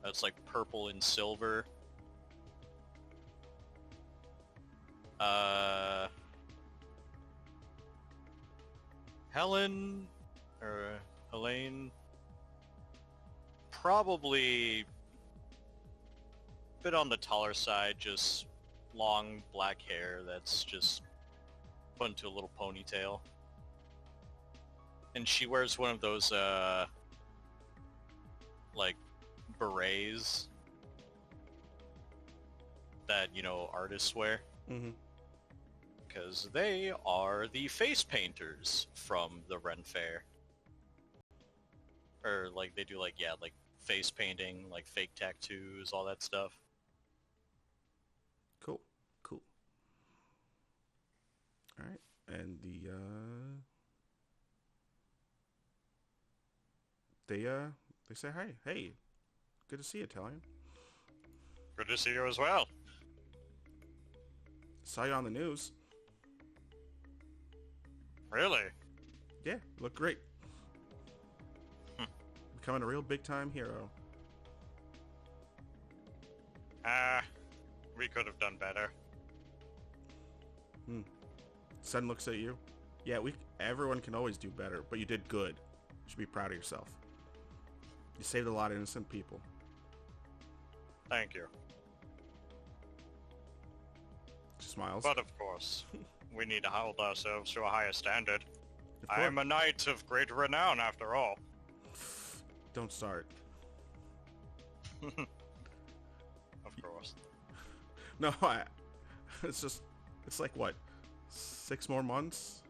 That's like purple and silver. Helene, probably a bit on the taller side, just long black hair that's just put into a little ponytail. And she wears one of those, like, berets that, you know, artists wear. Mm-hmm. Because they are the face painters from the Ren Fair. Or, like, they do, like, yeah, like, face painting, like, fake tattoos, all that stuff. Cool. All right. And they say hi. Hey, good to see you, Italian. Good to see you as well. Saw you on the news. Really? Yeah, look great. Becoming a real big-time hero. We could have done better. Sen looks at you. Yeah, everyone can always do better, but you did good. You should be proud of yourself. You saved a lot of innocent people. Thank you. She smiles. But of course, we need to hold ourselves to a higher standard. Of I course. am a knight of great renown, after all. Don't start. Of course. No, it's like what? 6 more months?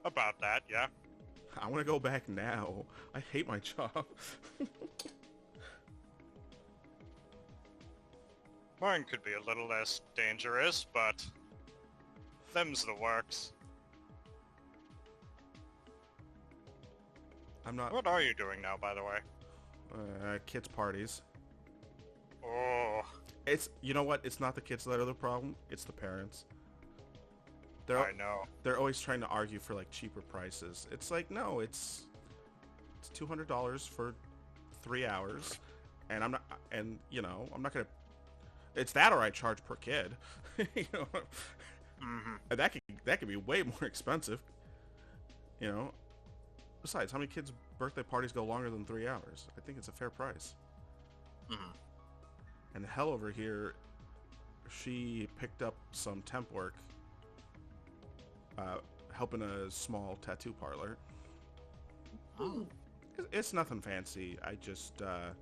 About that, yeah. I want to go back now. I hate my job. Mine could be a little less dangerous, but them's the works. I'm not. What are you doing now, by the way? Kids' parties. Oh, You know what? It's not the kids that are the problem. It's the parents. I know. They're always trying to argue for like cheaper prices. It's like, no, it's $200 for 3 hours, and I'm not gonna. It's that or I charge per kid. You know, and that could be way more expensive. You know. Besides, how many kids' birthday parties go longer than 3 hours? I think it's a fair price. And the hell over here, she picked up some temp work, helping a small tattoo parlor. It's nothing fancy. I just I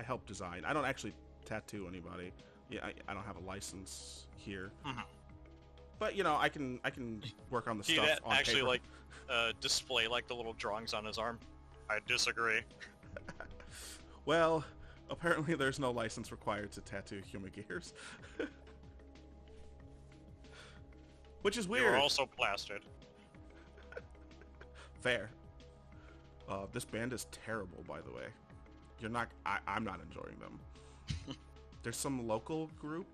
help design. I don't actually tattoo anybody. Yeah, I don't have a license here. But you know, I can work on the Do stuff that on actually paper. like display like the little drawings on his arm? I disagree. Well, apparently there's no license required to tattoo human gears. Which is weird. You're also plastered. Fair. This band is terrible, by the way. I'm not enjoying them. There's some local group.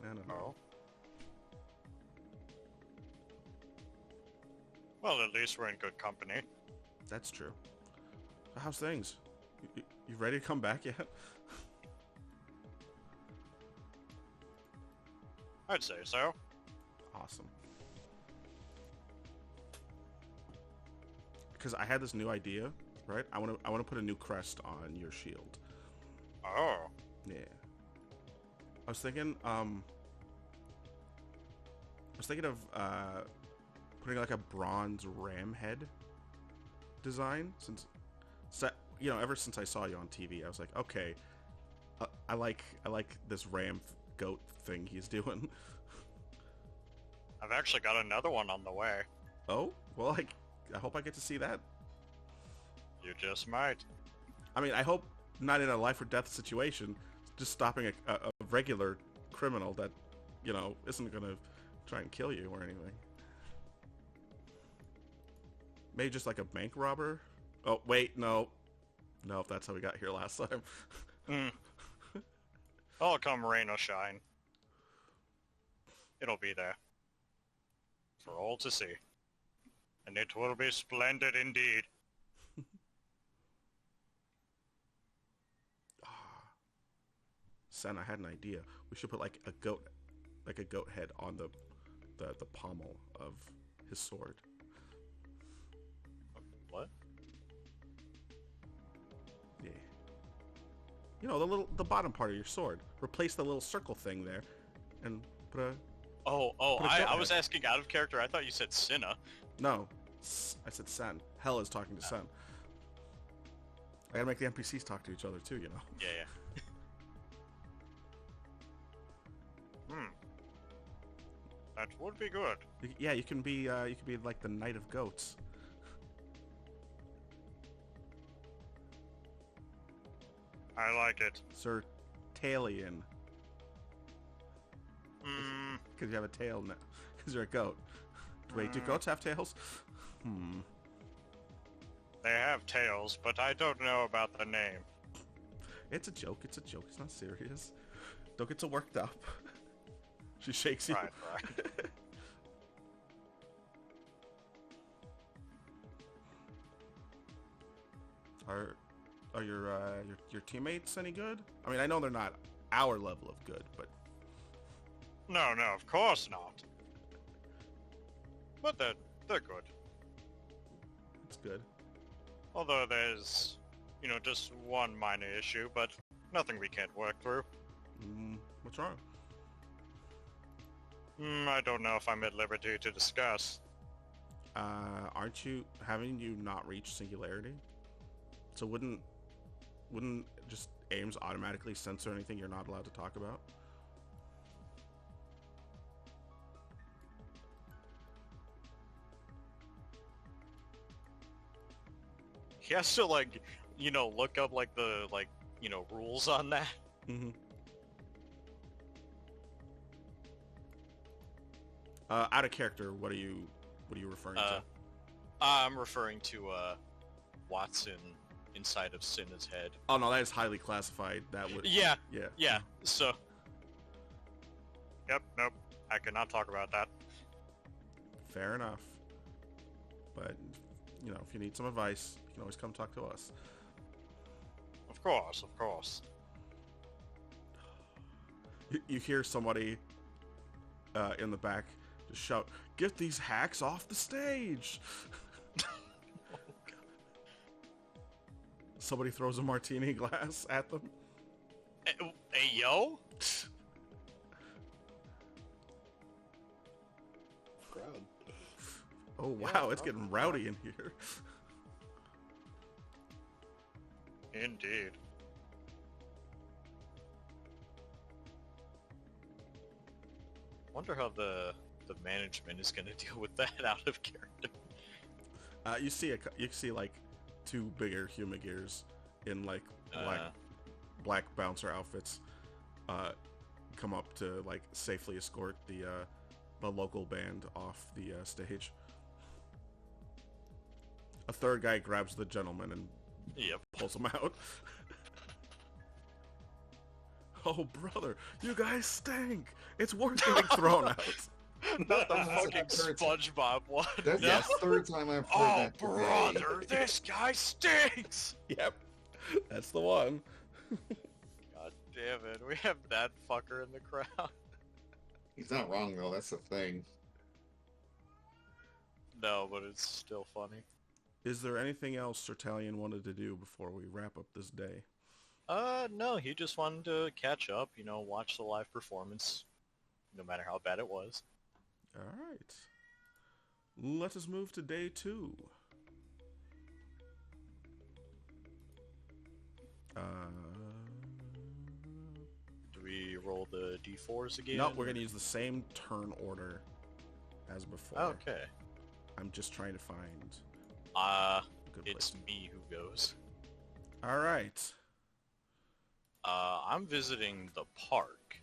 I don't know. Oh. Well, at least we're in good company. That's true. So how's things? You ready to come back yet? I'd say so. Awesome. Because I had this new idea, right? I want to put a new crest on your shield. Oh. Yeah. I was thinking of putting like a bronze ram head design ever since I saw you on TV, I was like, okay, I like this ram goat thing he's doing. I've actually got another one on the way. Oh, well, I hope I get to see that. You just might. I mean, I hope not in a life or death situation. just stopping a regular criminal that, isn't gonna try and kill you or anything. Maybe just like a bank robber. Oh wait, no, if that's how we got here last time. Oh, come rain or shine, it'll be there for all to see, and it will be splendid indeed. Sen, I had an idea. We should put like a goat head on the pommel of his sword. What? Yeah. The bottom part of your sword. Replace the little circle thing there, and put a. I was asking out of character. I thought you said Cinna. No, I said Sen. Hell is talking to Sen. I gotta make the NPCs talk to each other too, Yeah. That would be good. Yeah, you can be like the Knight of Goats. I like it. Sir Tailian. Because you have a tail now. Because you're a goat. Wait, do goats have tails? They have tails, but I don't know about the name. It's a joke. It's not serious. Don't get so worked up. She shakes you. Right. Are your teammates any good? I mean, I know they're not our level of good, but No, of course not. But they're good. it's good. Although there's, just one minor issue, but nothing we can't work through. What's wrong? I don't know if I'm at liberty to discuss. Haven't you not reached singularity? So wouldn't just A.I.M.S automatically censor anything you're not allowed to talk about? He has to look up the rules on that. Mm-hmm. Out of character, what are you referring to? I'm referring to Watson inside of Cinna's head. Oh no, that is highly classified. That would. Yeah. Yeah. So. Yep. Nope. I cannot talk about that. Fair enough. But if you need some advice, you can always come talk to us. Of course. You hear somebody in the back just shout, "Get these hacks off the stage!" Somebody throws a martini glass at them. Hey, yo! Crowd. Oh wow, it's getting rowdy in here. Indeed. Wonder how the management is going to deal with that out of character. You see like two bigger Humagears in like black bouncer outfits come up to like safely escort the local band off the stage. A third guy grabs the gentleman and pulls him out. Oh brother, you guys stink! It's worth getting thrown out. Not the fucking SpongeBob one. That's the third time I've heard that today. Brother, this guy stinks! Yep, that's the one. God damn it, we have that fucker in the crowd. He's not wrong though, that's the thing. No, but it's still funny. Is there anything else Sertalion wanted to do before we wrap up this day? No, he just wanted to catch up, watch the live performance, no matter how bad it was. Alright. Let us move to day 2. Do we roll the d4s again? No, we're going to use the same turn order as before. Okay. I'm just trying to find a good it's place. me who goes. Alright. I'm visiting the park.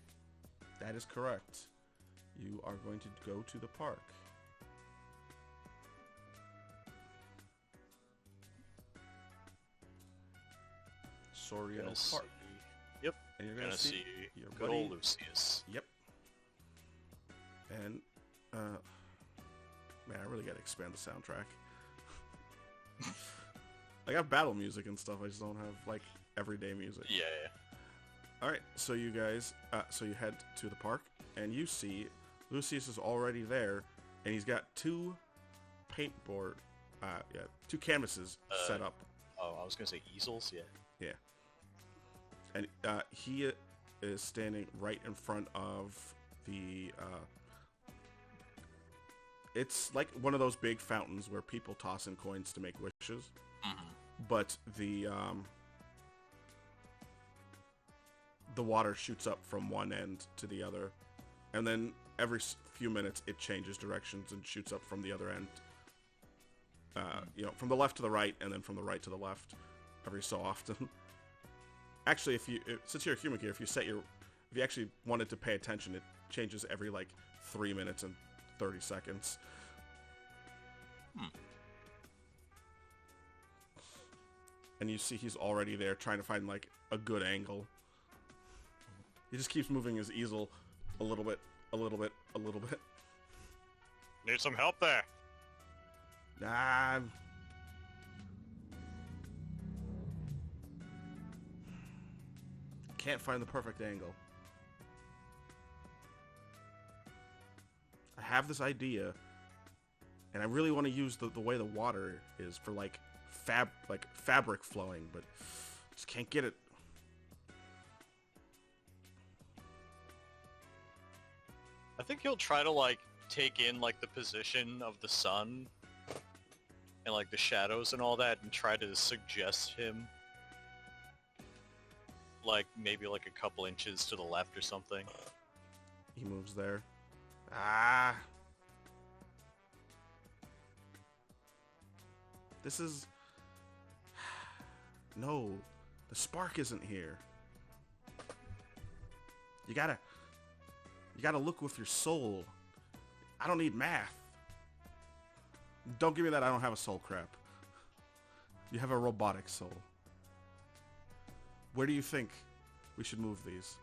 That is correct. You are going to go to the park. Soriano Gonna Park. see- Yep. And you're Gonna see your good buddy. old Lucius. Yep. And, man, I really gotta expand the soundtrack. I got battle music and stuff, I just don't have, like, everyday music. Yeah. Alright, so you guys, so you head to the park, and you see Lucius is already there, and he's got two two canvases set up. Oh, I was gonna say easels. Yeah. Yeah. And he is standing right in front of the, it's like one of those big fountains where people toss in coins to make wishes. Mm-hmm. But the water shoots up from one end to the other, and then every few minutes it changes directions and shoots up from the other end. From the left to the right, and then from the right to the left, every so often. Actually, since you're a human gear, if you actually wanted to pay attention, it changes every like 3 minutes and 30 seconds. And you see he's already there trying to find like a good angle. He just keeps moving his easel a little bit, a little bit, a little bit. Need some help there. Nah. Can't find the perfect angle. I have this idea, and I really want to use the way the water is for like fabric flowing, but just can't get it. I think he'll try to like take in like the position of the sun and like the shadows and all that, and try to suggest him like maybe like a couple inches to the left or something. He moves there. Ah. This is... No. The spark isn't here. You gotta look with your soul. I don't need math. Don't give me that I don't have a soul crap. You have a robotic soul. Where do you think we should move these?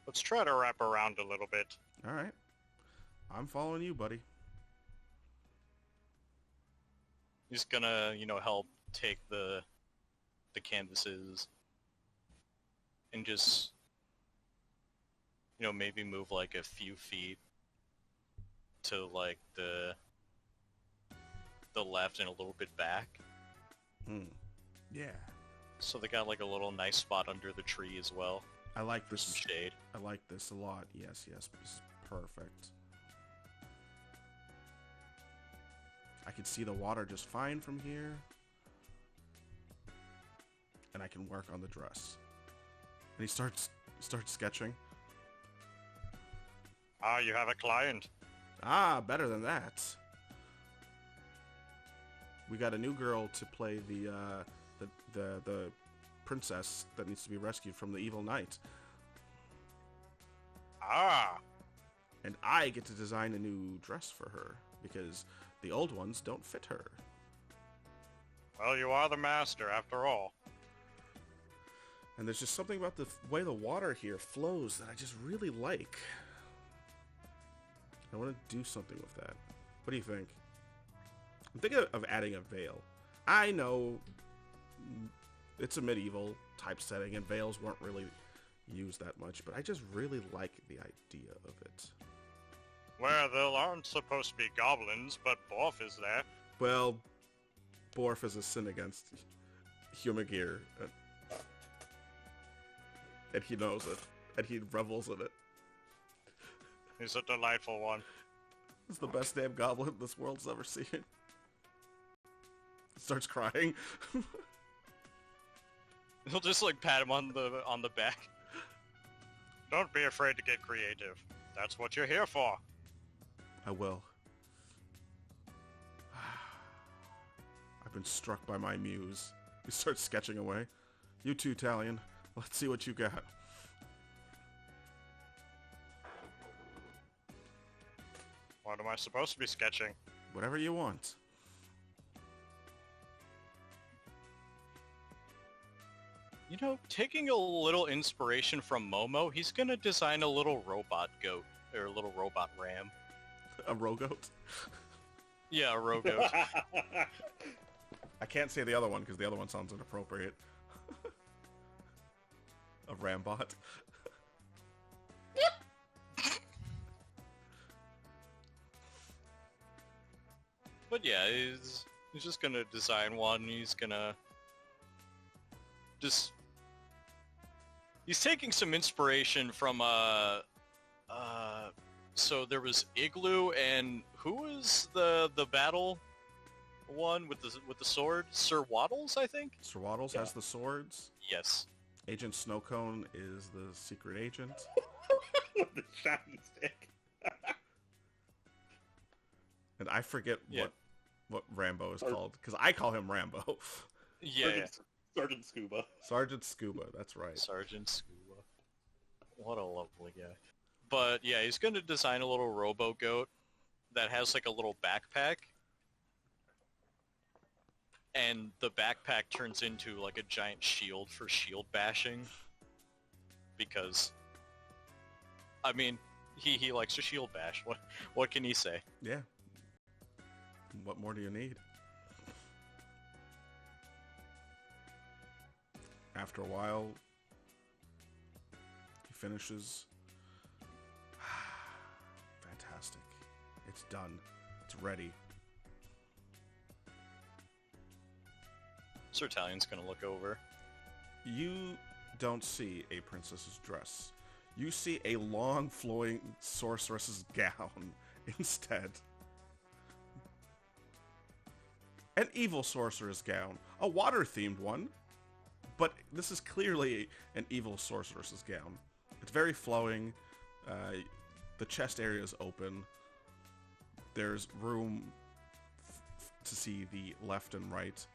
Let's try to wrap around a little bit. All right. I'm following you, buddy. He's gonna, help take the canvases and just, maybe move like a few feet to like the left and a little bit back. Yeah. So they got like a little nice spot under the tree as well. I like for this. some shade. I like this a lot. Yes, this is perfect. I can see the water just fine from here. And I can work on the dress. And he starts sketching. Ah, you have a client. Ah, better than that. We got a new girl to play the princess that needs to be rescued from the evil knight. Ah. And I get to design a new dress for her because the old ones don't fit her. Well, you are the master after all. And there's just something about the way the water here flows that I just really like. I want to do something with that. What do you think? I'm thinking of adding a veil. I know it's a medieval type setting and veils weren't really used that much, but I just really like the idea of it. Well, there aren't supposed to be goblins, but Borf is there. Well, Borf is a sin against Humagir, and he knows it, and he revels in it. He's a delightful one. He's the best damn goblin this world's ever seen. Starts crying. He'll just like pat him on the back. Don't be afraid to get creative. That's what you're here for. I will. I've been struck by my muse. He starts sketching away. You too, Talion. Let's see what you got. What am I supposed to be sketching? Whatever you want. You know, taking a little inspiration from Momo, he's gonna design a little robot goat, or a little robot ram. A rogoat? Yeah, a rogoat. I can't say the other one because the other one sounds inappropriate. A rambot. But yeah, he's just gonna design one. He's gonna just he's taking some inspiration from so there was Igloo, and who was the battle one with the sword? Sir Waddles, I think. Sir Waddles has the swords. Yes. Agent Snowcone is the secret agent. With the shiny stick. And I forget Yeah. what Rambo is called, because I call him Rambo. Yeah. Sergeant Scuba. Sergeant Scuba, that's right. Sergeant Scuba. What a lovely guy. But yeah, he's going to design a little robo goat that has like a little backpack. And the backpack turns into like a giant shield for shield bashing. Because, I mean, he likes to shield bash. What can he say? Yeah. What more do you need? After a while, he finishes. Fantastic. It's done. It's ready. Sir Talion's gonna look over. You don't see a princess's dress. You see a long flowing sorceress's gown instead. An evil sorceress gown. A water-themed one. But this is clearly an evil sorceress's gown. It's very flowing. The chest area is open. There's room to see the left and right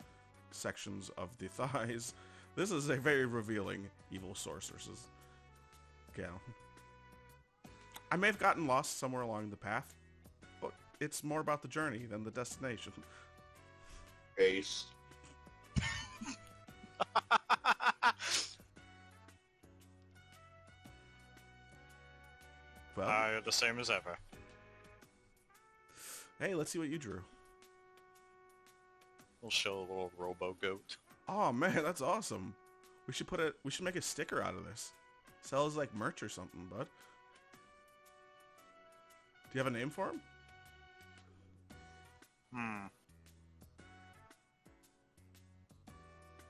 sections of the thighs. This is a very revealing evil sorceress's gown. I may have gotten lost somewhere along the path, but it's more about the journey than the destination. Ace. Well, You're the same as ever. hey, let's see what you drew. We'll show a little robo goat. Oh man, that's awesome. We should make a sticker out of this. Sell as like merch or something, bud. Do you have a name for him?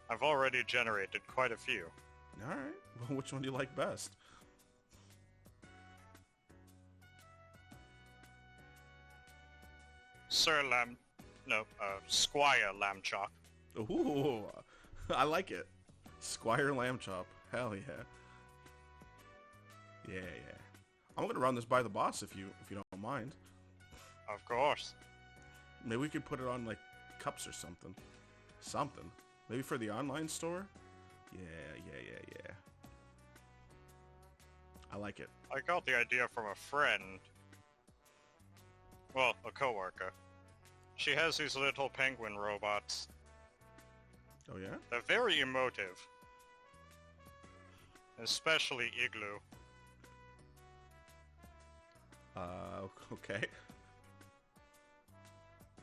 I've already generated quite a few. Alright. Well, which one do you like best? Squire Lamb Chop. Ooh, I like it. Squire Lamb Chop. Hell yeah. Yeah. I'm gonna run this by the boss if you don't mind. Of course. Maybe we could put it on like cups or something. Something. Maybe for the online store? Yeah. I like it. I got the idea from a friend. Well, a coworker. She has these little penguin robots. Oh yeah? They're very emotive. Especially Igloo. Okay.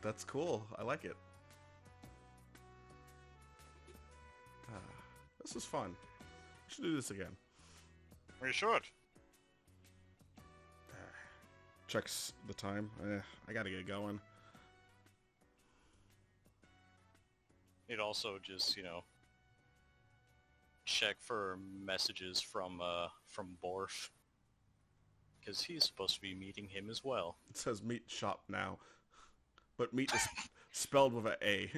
That's cool. I like it. This is fun. We should do this again. We should. Checks the time. I gotta get going. You'd also just, check for messages from Borf. Because he's supposed to be meeting him as well. It says meet shop now. But meet is spelled with an A.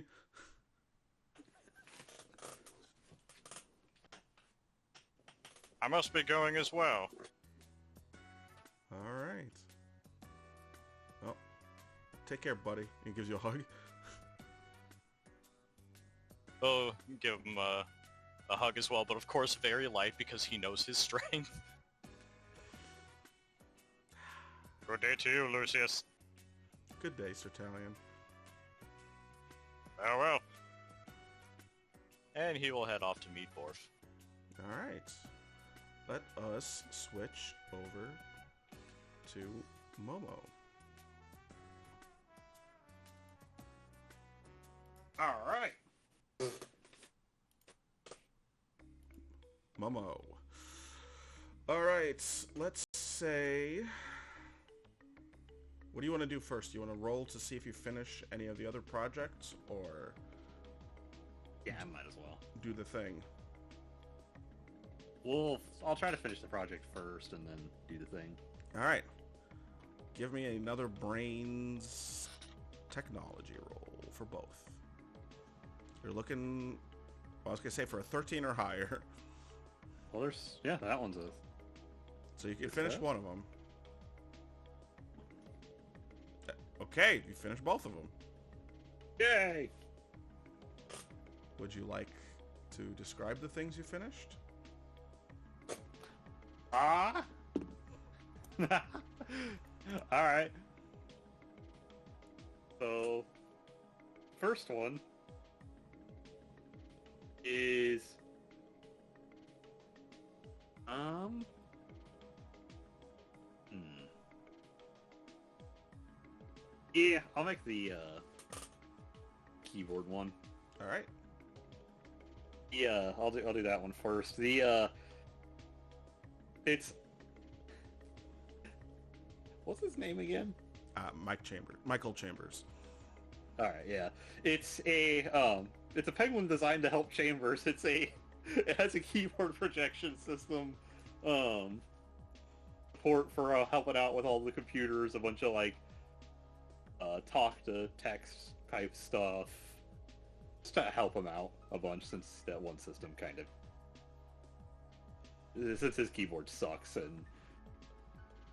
I must be going as well. Alright. Take care, buddy. He gives you a hug. Oh, give him a hug as well, but of course very light because he knows his strength. Good day to you, Lucius. Good day, Sir Talion. Farewell. And he will head off to meet Borf. Alright. Let us switch over to Momo. Alright. Momo. Alright, let's say... What do you want to do first? Do you want to roll to see if you finish any of the other projects, or... Yeah, I might as well. do the thing? Well, I'll try to finish the project first and then do the thing. Alright. Give me another brains technology roll for both. You're looking... Well, I was going to say for a 13 or higher. Well, there's... Yeah, that one's a... So you can finish one of them. Okay, you finished both of them. Yay! Would you like to describe the things you finished? Alright. So, first one is... Yeah, I'll make the keyboard one. Alright. Yeah, I'll do that one first. The it's what's his name again? Michael Chambers. All right, yeah. It's a penguin designed to help Chambers. It has a keyboard projection system, port for helping out with all the computers, a bunch of like talk to text type stuff, just to help him out a bunch since that one system since his keyboard sucks, and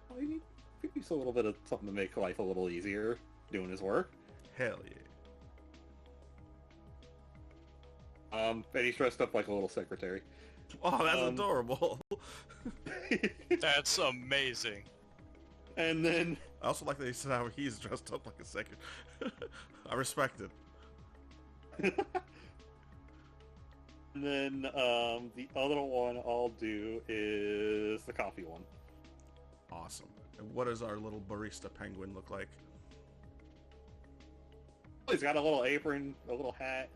well, he could use a little bit of something to make life a little easier doing his work. Hell yeah. And he's dressed up like a little secretary. Oh, that's adorable. That's amazing. And then... I also like that he said how he's dressed up like a second. I respect it. And then the other one I'll do is the coffee one. Awesome. And what does our little barista penguin look like? He's got a little apron, a little hat.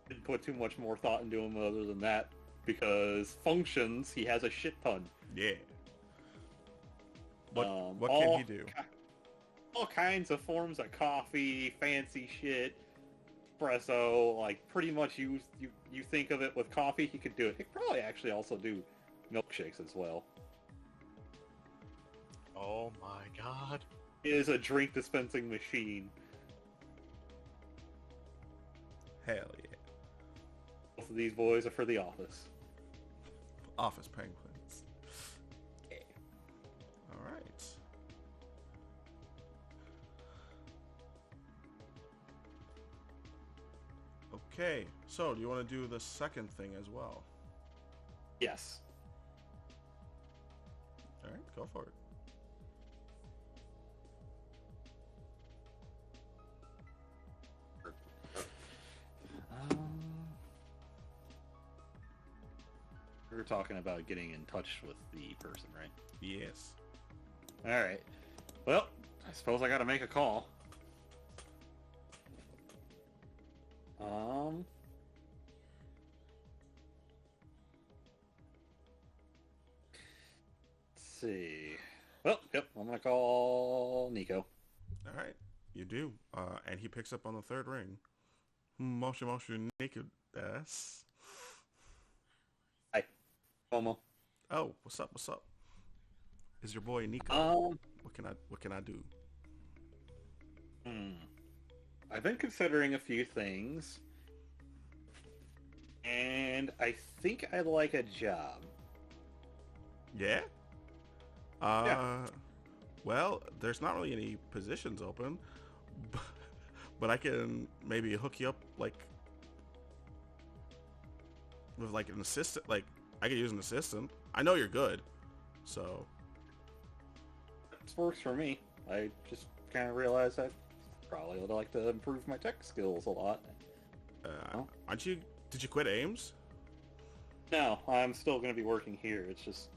Didn't put too much more thought into him other than that, because functions, he has a shit ton. Yeah. What can he do? All kinds of forms of coffee, fancy shit, espresso, like pretty much you think of it with coffee, he could do it. He could probably actually also do milkshakes as well. Oh my god. It is a drink dispensing machine. Hell yeah. Both of these boys are for the office. Office penguins. Alright. Okay, so do you want to do the second thing as well? Yes. Alright, go for it. We were talking about getting in touch with the person, right? Yes. Alright. Well, I suppose I gotta make a call. Let's see. Well, yep, I'm gonna call Nico. Alright, you do. And he picks up on the third ring. Moshi Nico des. Hi. Momo. Oh, what's up? Is your boy Nico? What can I do? I've been considering a few things, and I think I'd like a job. Yeah? Yeah. Well, there's not really any positions open, but I can maybe hook you up like with like an assistant. Like I could use an assistant. I know you're good, so This works for me. I just kind of realized I probably would like to improve my tech skills a lot. aren't you? Did you quit A.I.M.S? No, I'm still going to be working here. It's just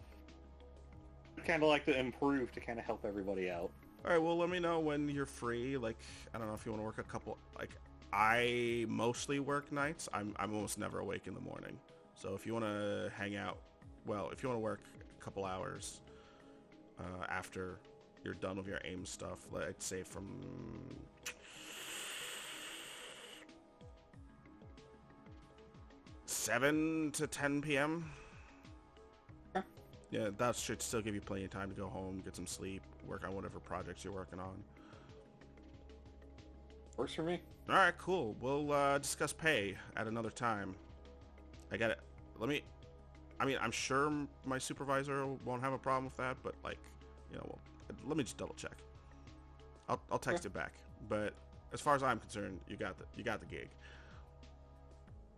I kind of like to improve to kind of help everybody out. All right. Well, let me know when you're free. Like I don't know if you want to work a couple. Like I mostly work nights. I'm almost never awake in the morning. So if you want to hang out, well, if you want to work a couple hours after you're done with your A.I.M.S stuff, let's say from 7 to 10 p.m. Okay. Yeah, that should still give you plenty of time to go home, get some sleep, work on whatever projects you're working on. Works for me. All right, cool. We'll discuss pay at another time. I got it. I mean, I'm sure my supervisor won't have a problem with that, but like, you know, well, let me just double check. I'll text it back. But as far as I'm concerned, you got the gig.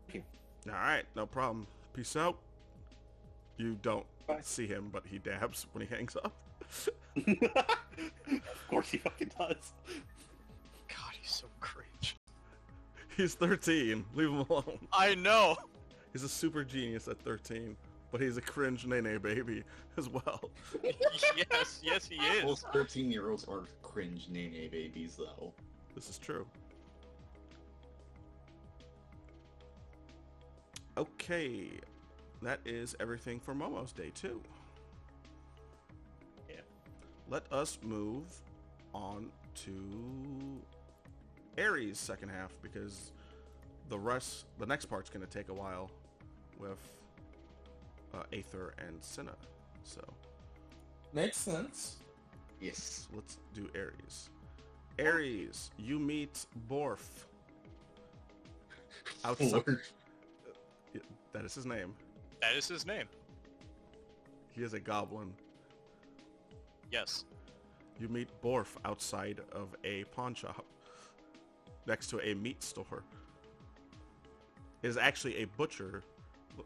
Thank you. All right, no problem. Peace out. You don't Bye. see him, but he dabs when he hangs up. Of course he fucking does. God, he's so cringe. He's 13. Leave him alone. I know. He's a super genius at 13, but he's a cringe nene baby as well. yes, he is. Most 13-year-olds are cringe nene babies, though. This is true. Okay, that is everything for Momo's Day 2. Yeah. Let us move on to Aries' second half, because the next part's going to take a while with Aether and Cinna. So Makes sense. Yes. let's do Aries. Aries, you meet Borf. Outside. That is his name. That is his name. He is a goblin. Yes. You meet Borf outside of a pawn shop next to a meat store. It is actually a butcher,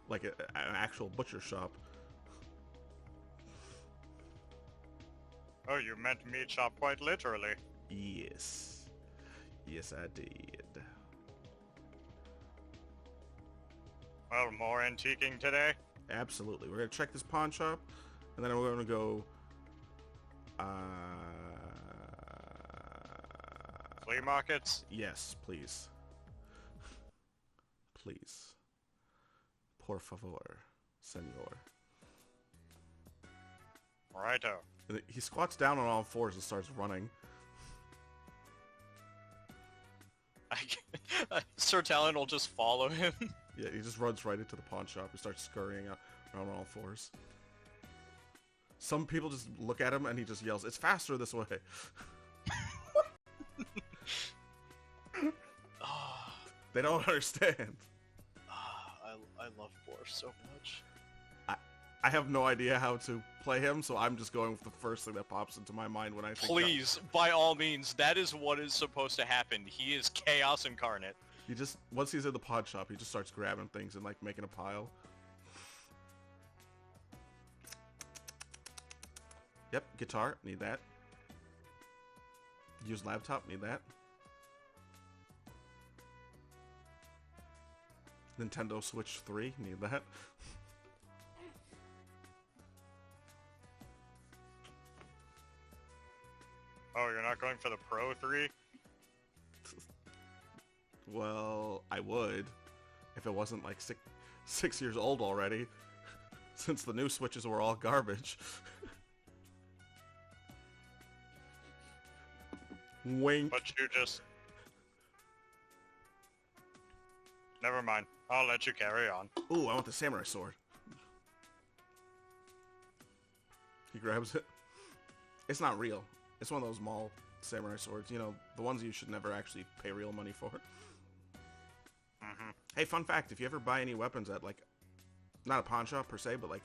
like an actual butcher shop. Oh, you meant meat shop quite literally. Yes. Yes, I did. Well, more antiquing today? Absolutely. We're going to check this pawn shop, and then we're going to go... Flea markets? Yes, please. Please. Por favor, senor. Righto. And he squats down on all fours and starts running. Sir Talon will just follow him. Yeah, he just runs right into the pawn shop and starts scurrying around on all fours. Some people just look at him and he just yells, "It's faster this way." They don't understand. I love Borf so much. I have no idea how to play him, so I'm just going with the first thing that pops into my mind when I think. Please, by all means, that is what is supposed to happen. He is chaos incarnate. He just, once he's in the pawn shop, he just starts grabbing things and like making a pile. Yep, guitar, need that. Use laptop, need that. Nintendo Switch 3, need that. Oh, you're not going for the Pro 3? Well, I would, if it wasn't like six years old already, since the new Switches were all garbage. Wink. But you just... Never mind. I'll let you carry on. Ooh, I want the samurai sword. He grabs it. It's not real. It's one of those mall samurai swords. You know, the ones you should never actually pay real money for. Mm-hmm. Hey, fun fact, if you ever buy any weapons at, like, not a pawn shop per se, but, like,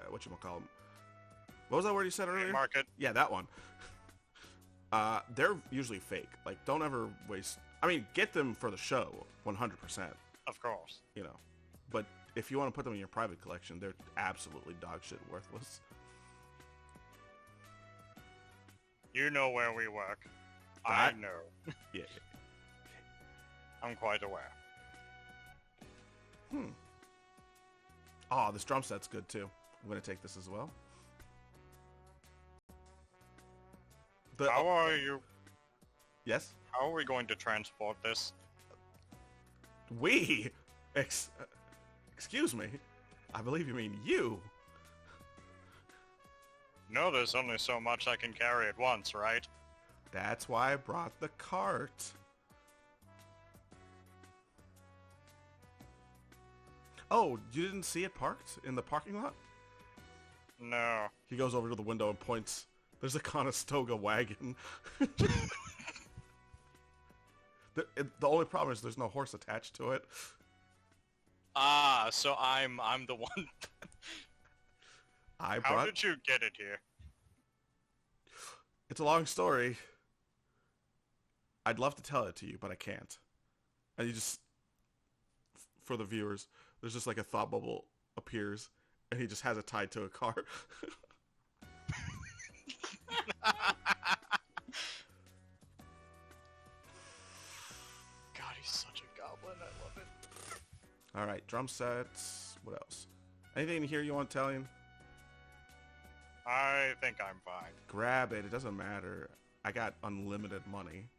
whatchamacallit, What was that word you said earlier? Market. Yeah, that one. They're usually fake. Like, don't ever waste... I mean, get them for the show, 100%. Of course. You know. But if you want to put them in your private collection, they're absolutely dog shit worthless. You know where we work. I know. Yeah. I'm quite aware. Oh, this drum set's good, too. I'm going to take this as well. How are you? Yes? How are we going to transport this? We? Excuse me. I believe you mean you. No, there's only so much I can carry at once, right? That's why I brought the cart. Oh, you didn't see it parked in the parking lot? No. He goes over to the window and points. There's a Conestoga wagon. The only problem is there's no horse attached to it. Ah, so I'm the one. How did you get it here? It's a long story. I'd love to tell it to you, but I can't. And you just, for the viewers, there's just like a thought bubble appears, and he just has it tied to a car. God, he's such a goblin. I love it. All right, drum sets. What else? Anything in here you want Italian? I think I'm fine. Grab it. It doesn't matter. I got unlimited money.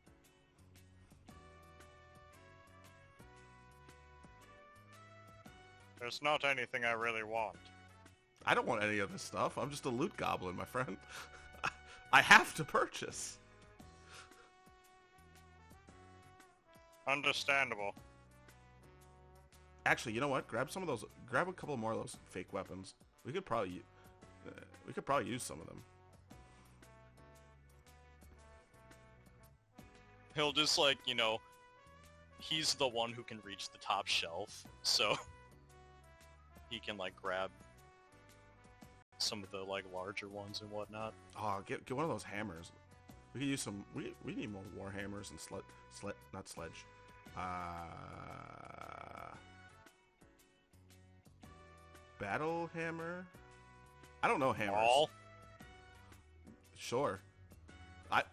There's not anything I really want. I don't want any of this stuff. I'm just a loot goblin, my friend. I have to purchase. Understandable. Actually, you know what? Grab some of those. Grab a couple more of those fake weapons. We could probably use some of them. He'll just like, you know, he's the one who can reach the top shelf, so he can like grab some of the like larger ones and whatnot. Oh, get one of those hammers. We could use some. We need more war hammers and not sledge. Battle hammer. I don't know hammers. All? Sure. I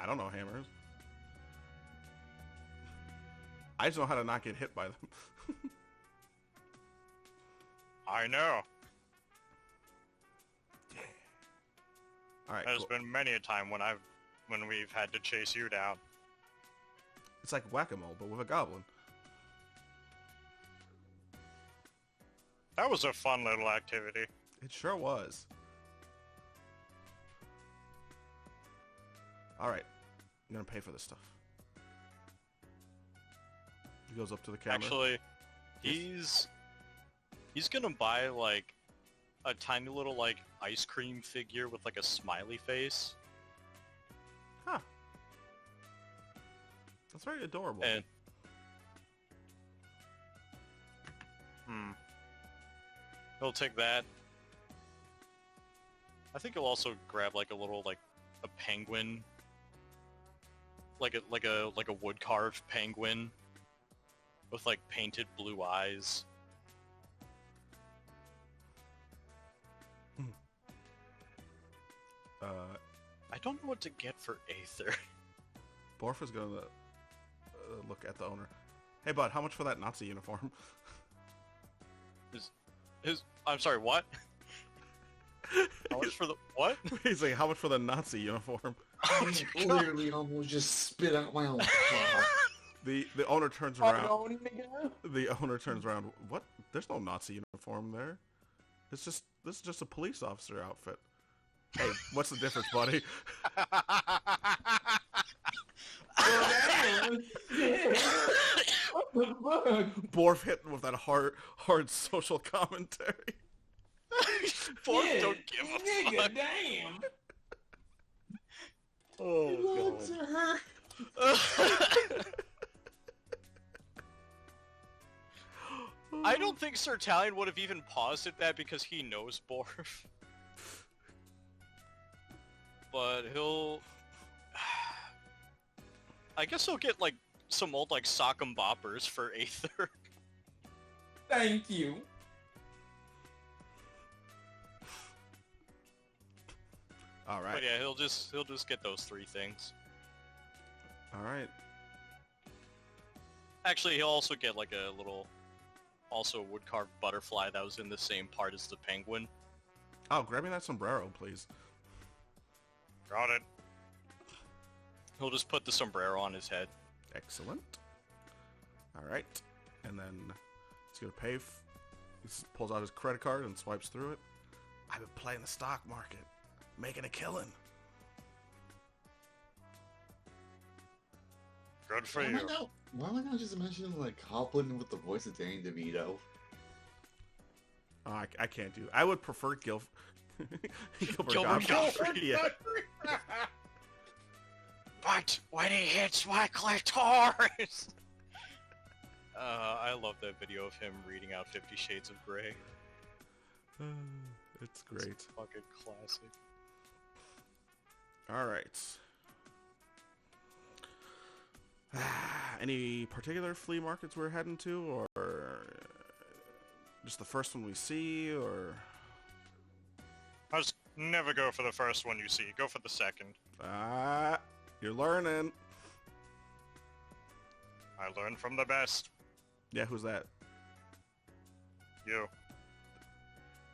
don't know hammers. I just know how to not get hit by them. I know. Yeah. All right. There's Cool. been many a time when we've had to chase you down. It's like whack-a-mole, but with a goblin. That was a fun little activity. It sure was. All right. I'm gonna pay for this stuff. He goes up to the camera. Actually, he's gonna buy like a tiny little like ice cream figure with like a smiley face. Huh. That's very adorable. And he'll take that. I think he'll also grab like a little like a penguin, like a wood carved penguin with like painted blue eyes. I don't know what to get for Aether. Borf is gonna look at the owner. Hey, bud, how much for that Nazi uniform? I'm sorry, what? How much for the what? He's like, how much for the Nazi uniform? I literally almost just spit out my own claw. The owner turns around. The owner turns around. What? There's no Nazi uniform there. This is just a police officer outfit. Hey, what's the difference, buddy? What the fuck? Borf hitting with that hard social commentary. Borf Yeah, don't give a nigga, fuck. damn. Oh, God. I don't think Sir Talion would have even paused at that because he knows Borf. but he'll... I guess he'll get, like, some old, like, sock 'em boppers for Aether. Thank you. All right. But yeah, he'll just get those 3 things. All right. Actually, he'll also get, like, a little... Also a wood-carved butterfly that was in the same part as the penguin. Oh, grab me that sombrero, please. Got it. He'll just put the sombrero on his head. Excellent. All right. And then he's going to pay. He pulls out his credit card and swipes through it. I've been playing the stock market, making a killing. Good for Why am I not just imagining like Goblin with the voice of Danny DeVito? Oh, I can't do. I would prefer Gilbert Gilbert Gottfried. Yeah. But when he hits my clitoris! I love that video of him reading out 50 Shades of Grey. It's great. It's fucking classic. All right. Any particular flea markets we're heading to, or just the first one we see, or? I just never go for the first one you see. Go for the second. You're learning. I learn from the best. Yeah, who's that? You.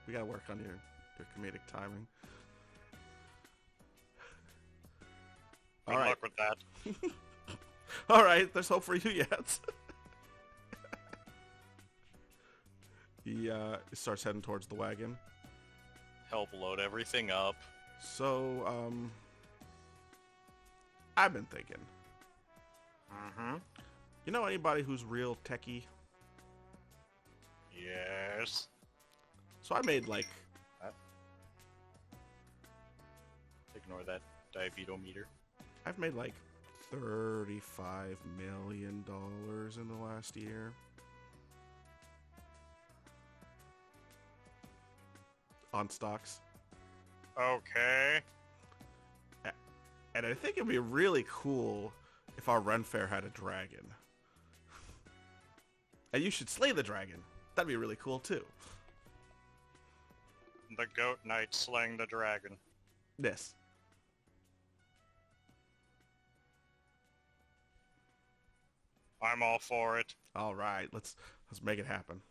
We gotta work on your comedic timing. Good luck with that. All right, there's hope for you yet. He starts heading towards the wagon. Help load everything up. So, I've been thinking. Mm-hmm. You know anybody who's real techie? Yes. So I made like... Ignore that diabedometer. I've made like $35 million in the last year. On stocks. Okay. And I think it'd be really cool if our Ren Fair had a dragon. And you should slay the dragon. That'd be really cool too. The Goat Knight slaying the dragon. This. I'm all for it. All right, let's make it happen.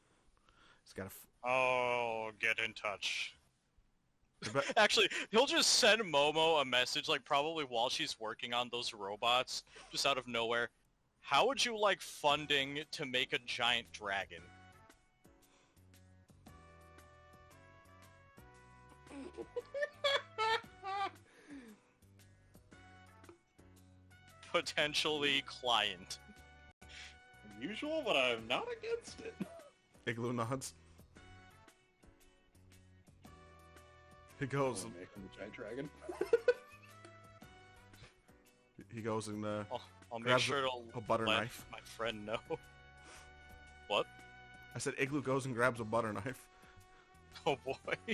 It's got to. Oh, get in touch. Actually, he'll just send Momo a message, like probably while she's working on those robots, just out of nowhere. How would you like funding to make a giant dragon? Potentially client. Unusual, but I'm not against it. Igloo nods. He goes. Make him a giant dragon. He goes and I'll make grabs sure to a butter let knife. my friend know. What? I said Igloo goes and grabs a butter knife. Oh boy. What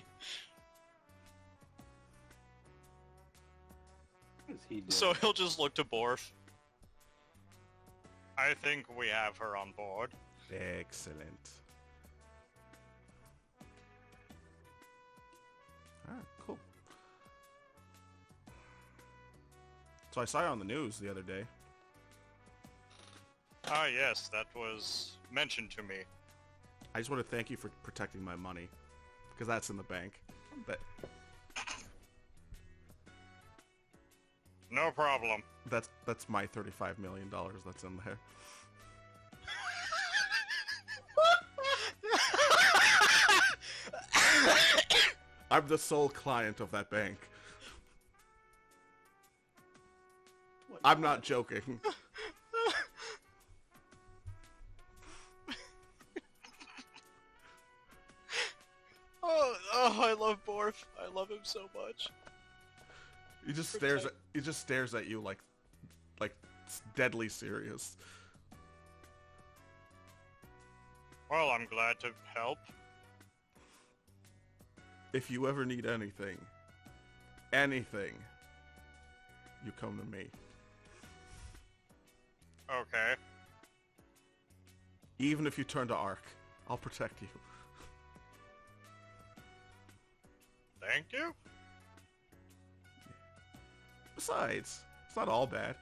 is he doing? So he'll just look to Borf. I think we have her on board. Excellent. Alright, cool. So I saw you on the news the other day. Ah yes, that was mentioned to me. I just want to thank you for protecting my money. Because that's in the bank. But No problem. that's my $35 million that's in there. I'm the sole client of that bank. I'm not joking. Oh, I love Borf. I love him so much. He just stares at you like deadly serious. Well, I'm glad to help. If you ever need anything, you come to me. Okay. Even if you turn to Ark, I'll protect you. Thank you. Besides, it's not all bad.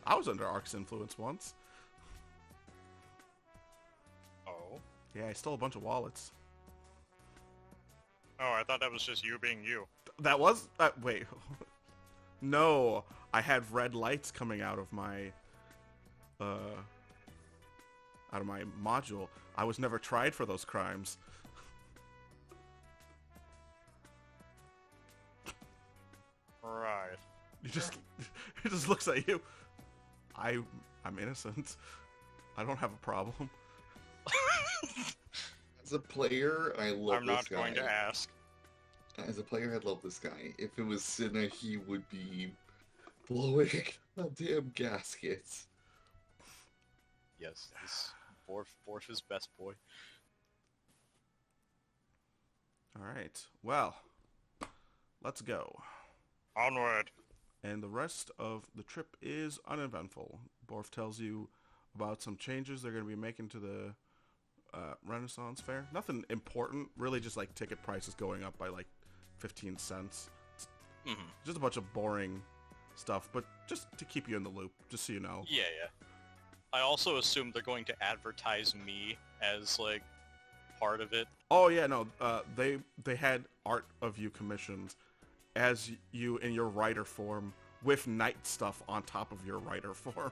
I was under Ark's influence once. Oh. Yeah, I stole a bunch of wallets. Oh, I thought that was just you being you. That was... wait. No, I had red lights coming out of my... out of my module. I was never tried for those crimes. Right. You just... It just looks at you. I'm innocent. I don't have a problem. As a player, I love I'm this not guy. going to ask. As a player, I love this guy. If it was Cinna, he would be blowing a damn gasket. Yes, this Borf is best boy. Alright, well, let's go. Onward. And the rest of the trip is uneventful. Borf tells you about some changes they're going to be making to the Renaissance Fair. Nothing important, really just like ticket prices going up by like 15 cents. Mm-hmm. Just a bunch of boring stuff, but just to keep you in the loop, just so you know. Yeah. I also assume they're going to advertise me as, like, part of it. Oh yeah, no, they had art of you commissioned as you in your writer form with knight stuff on top of your writer form.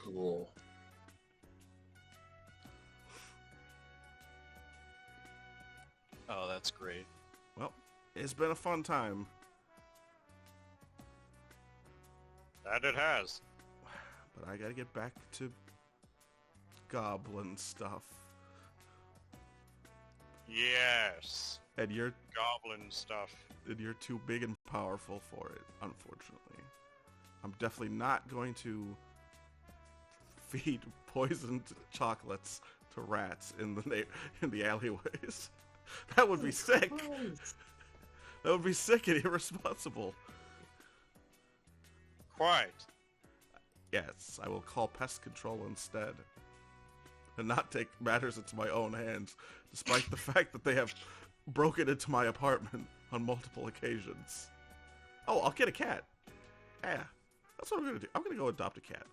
Cool. Oh, that's great. Well, it's been a fun time. That it has. But I gotta get back to goblin stuff. Yes. And you're Goblin stuff. too big and powerful for it, unfortunately. I'm definitely not going to feed poisoned chocolates to rats in the alleyways. That would be sick. That would be sick and irresponsible. Quite. Yes, I will call pest control instead. And not take matters into my own hands, despite the fact that they have broken into my apartment on multiple occasions. Oh, I'll get a cat. Yeah, that's what I'm gonna do. I'm gonna go adopt a cat.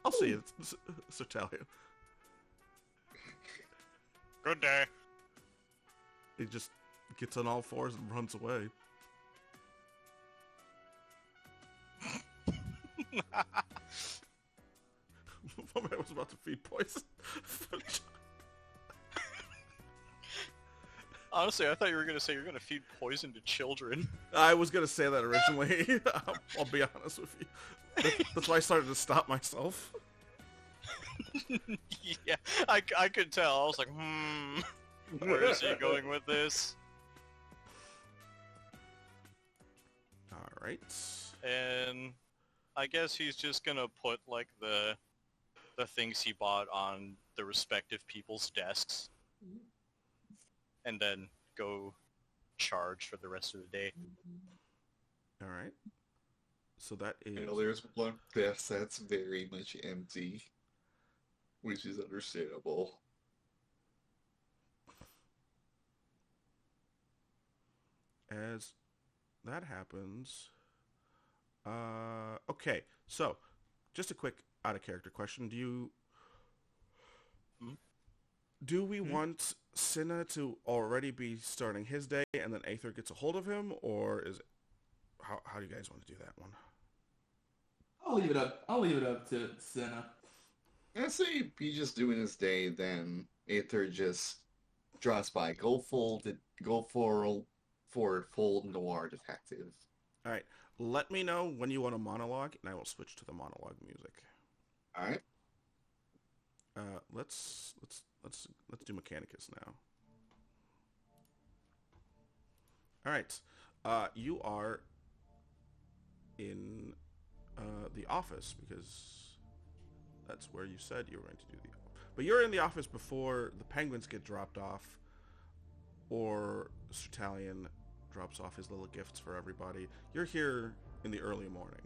I'll see you, it's Italian. Good day. He just gets on all fours and runs away. My man was about to feed poison. Honestly, I thought you were going to say you're going to feed poison to children. I was going to say that originally. I'll be honest with you. That's why I started to stop myself. Yeah, I could tell. I was like, where is he going with this? Alright. And I guess he's just going to put, like, the things he bought on the respective people's desks. And then go charge for the rest of the day. Alright. So that is... You know, there's one desk that's very much empty, which is understandable. As that happens... okay, so, just a quick out-of-character question. Do we want Cinna to already be starting his day and then Aether gets a hold of him, or is it... How do you guys want to do that one? I'll leave it up to Senna. I say he just doing his day, then Aether just drops by. Go for full noir detective. Alright, let me know when you want a monologue, and I will switch to the monologue music. Alright. Let's do Mechanicus now. Alright, you are in the office, because that's where you said you were going to do the... But you're in the office before the penguins get dropped off, or Sertalian drops off his little gifts for everybody. You're here in the early morning.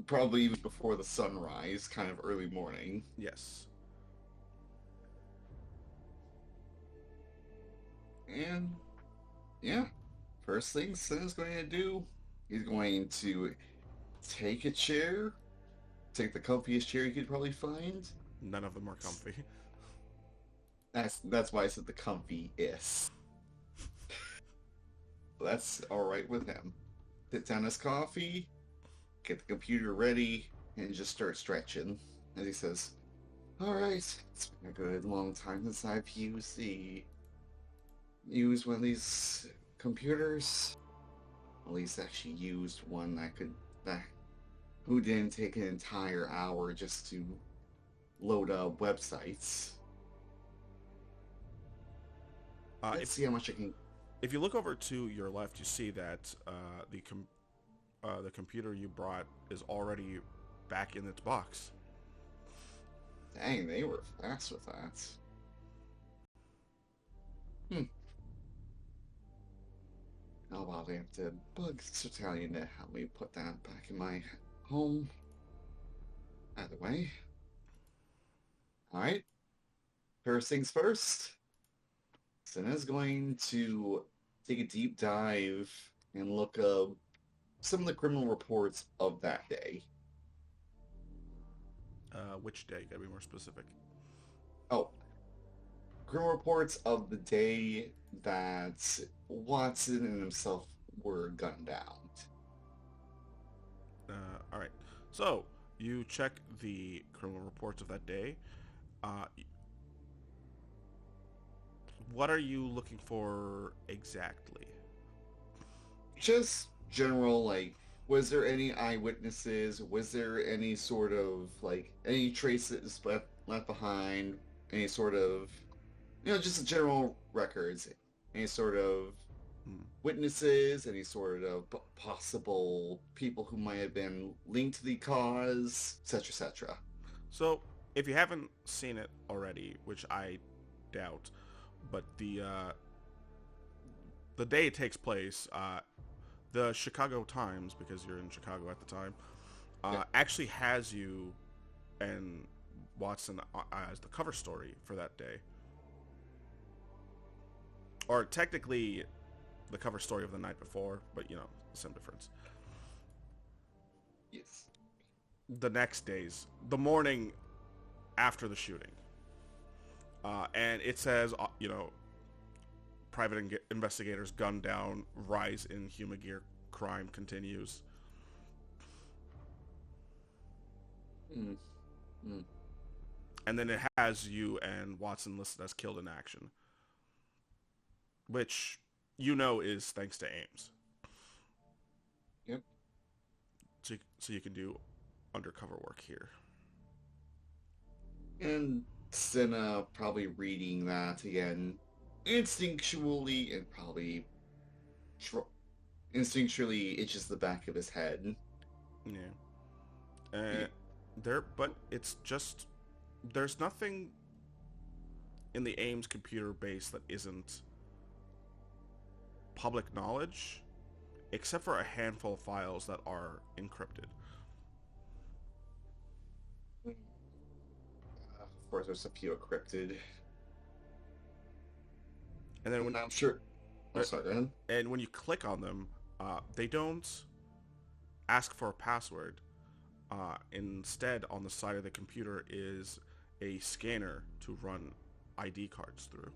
Probably before the sunrise, kind of early morning. Yes. And yeah, first thing Sin's going to do, he's going to take a chair, take the comfiest chair you could probably find. None of them are comfy. That's why I said the comfiest. That's all right with him. Sit down his coffee, get the computer ready, and just start stretching. As he says, "All right, it's been a good long time since I've used one of these computers. At least actually used one who didn't take an entire hour just to load up websites. Let's see how much I can." If you look over to your left, you see that the computer you brought is already back in its box. Dang, they were fast with that. Oh well, they have to bug Italian to help me put that back in my home. Either way. Alright. First things first. Senna's going to take a deep dive and look up some of the criminal reports of that day. Which day? Gotta be more specific. Oh. Criminal reports of the day that Watson and himself were gunned down. Alright. So, you check the criminal reports of that day. What are you looking for exactly? Just general, like, was there any eyewitnesses? Was there any sort of, like, any traces left behind? Any sort of, just general records? Any sort of witnesses? Any sort of possible people who might have been linked to the cause? Etc., etc. So, if you haven't seen it already, which I doubt, but the day it takes place, the Chicago Times, because you're in Chicago at the time, actually has you and Watson as the cover story for that day. Or technically the cover story of the night before, but same difference. Yes. The next days, the morning after the shooting. And it says, private investigators gunned down, rise in Humagear crime continues. And then it has you and Watson listed as killed in action. Which, is thanks to A.I.M.S. Yep. So you can do undercover work here. And Senna probably reading that again instinctually and probably instinctually itches the back of his head. Yeah. But it's just, there's nothing in the A.I.M.S. computer base that isn't public knowledge, except for a handful of files that are encrypted. Of course, there's a few encrypted. And then I'm sure. Oh, sorry, go ahead. And when you click on them, they don't ask for a password. Instead, on the side of the computer is a scanner to run ID cards through.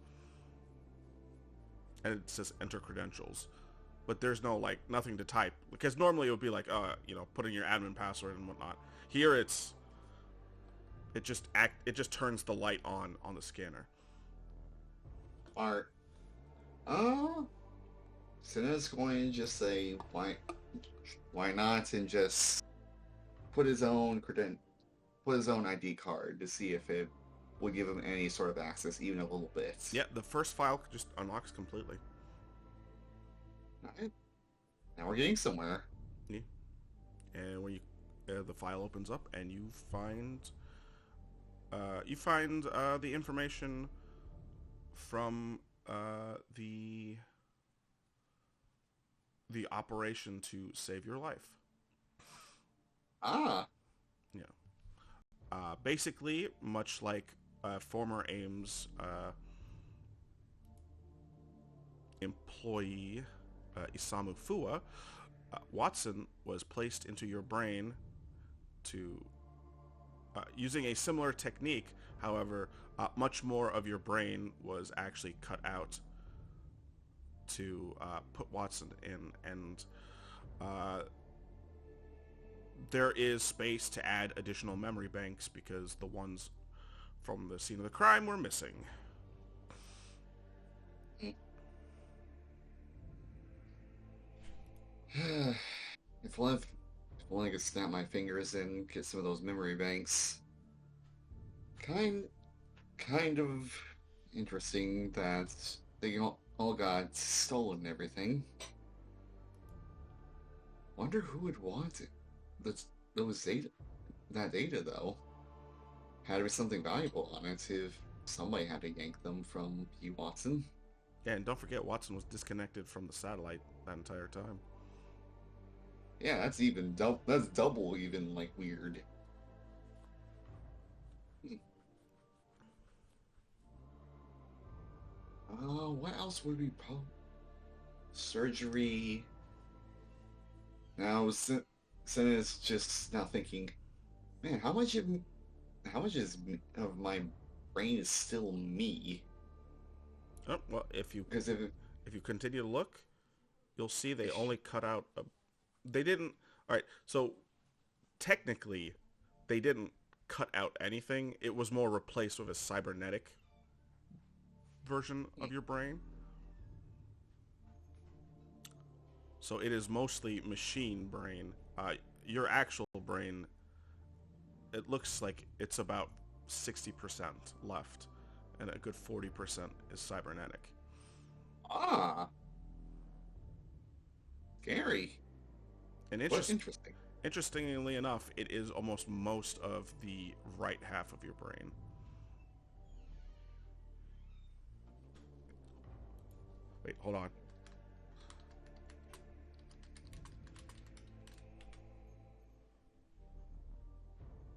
And it says enter credentials. But there's no, nothing to type. Because normally it would be put in your admin password and whatnot. Here it just turns the light on the scanner. Art. Senna's going to just say, why not, and just put his own ID card to see if it would give him any sort of access, even a little bit. Yeah, the first file just unlocks completely. Alright. Now we're getting somewhere. Yeah. And when the file opens up and you find the information from the the operation to save your life. Ah, Yeah. Basically, much like former A.I.M.S employee Isamu Fua, Watson was placed into your brain to using a similar technique. However, much more of your brain was actually cut out to put Watson in, and there is space to add additional memory banks because the ones from the scene of the crime were missing. if only I could snap my fingers and get some of those memory banks. Kind of interesting that they all got stolen and everything. Wonder who would want it. Those data, that data though, had to be something valuable on it if somebody had to yank them from P. Watson. Yeah, and don't forget Watson was disconnected from the satellite that entire time. Yeah, that's double even like weird. What else would we surgery? Now, Sena's just now thinking, man, how much of my brain is still me? Oh, well, if you Because if you continue to look, you'll see they only cut out they didn't. All right, so technically, they didn't cut out anything. It was more replaced with a cybernetic version of your brain. So it is mostly machine brain. Your actual brain, it looks like it's about 60% left, and a good 40% is cybernetic. ah, scary, And but interesting. interestingly enough, it is almost most of the right half of your brain. Wait, hold on.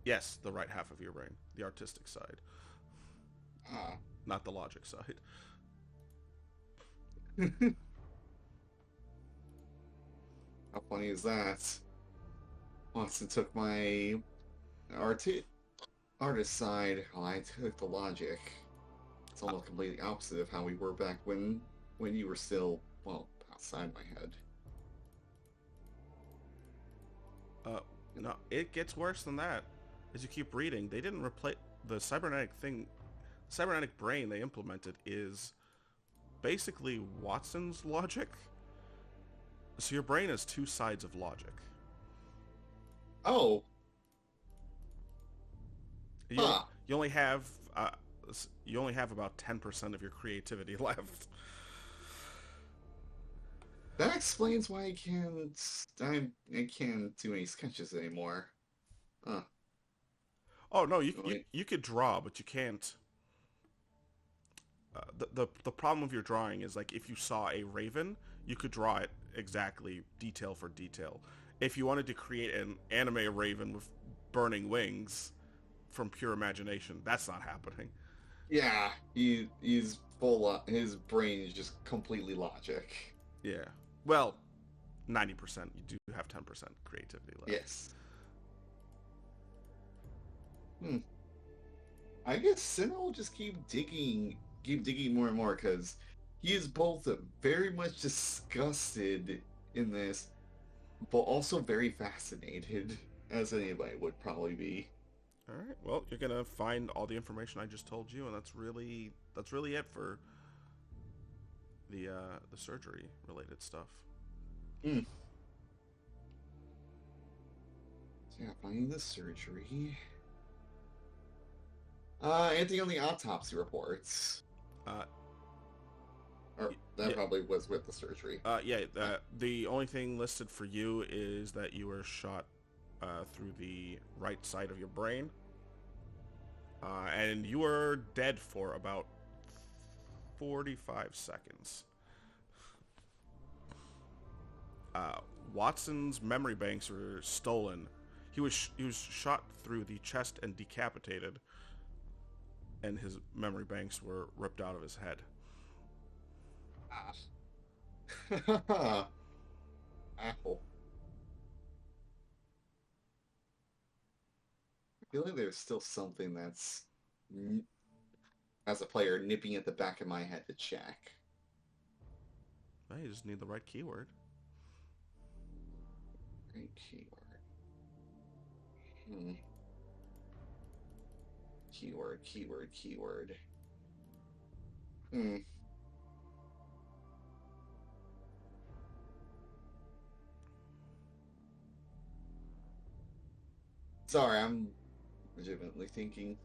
Yes, the right half of your brain. The artistic side. Ah, Not the logic side. how funny is that? Watson took my artist side, while I took the logic. It's almost completely opposite of how we were back when you were still, well, outside my head. No, it gets worse than that. As you keep reading, they didn't replace the cybernetic thing. Cybernetic brain they implemented is basically Watson's logic. So your brain has two sides of logic. Oh, You only, huh. you only have you only have about 10% of your creativity left. That explains why I can't do any sketches anymore. Huh. Oh no, you you, Wait. you could draw, but you can't. The problem with your drawing is like if you saw a raven, you could draw it exactly detail for detail. If you wanted to create an anime raven with burning wings from pure imagination, that's not happening. Yeah, his brain is just completely logic. Yeah. Well, 90%. You do have 10% creativity left. Yes. Hmm. I guess Senna will just keep digging more and more because he is both very much disgusted in this, but also very fascinated, as anybody would probably be. All right. Well, you're gonna find all the information I just told you, and that's really it for the surgery related stuff. Hmm. So yeah, finding the surgery. Anything on the autopsy reports? Uh, Or that yeah, probably was with the surgery. yeah. The only thing listed for you is that you were shot through the right side of your brain, and you were dead for about 45 seconds. Watson's memory banks were stolen. He was shot through the chest and decapitated, and his memory banks were ripped out of his head. Ah. Apple. I feel like there's still something that's, as a player, nipping at the back of my head to check. Well, you just need the right keyword. Right keyword. Hmm. Keyword. Hmm. Sorry, I'm legitimately thinking.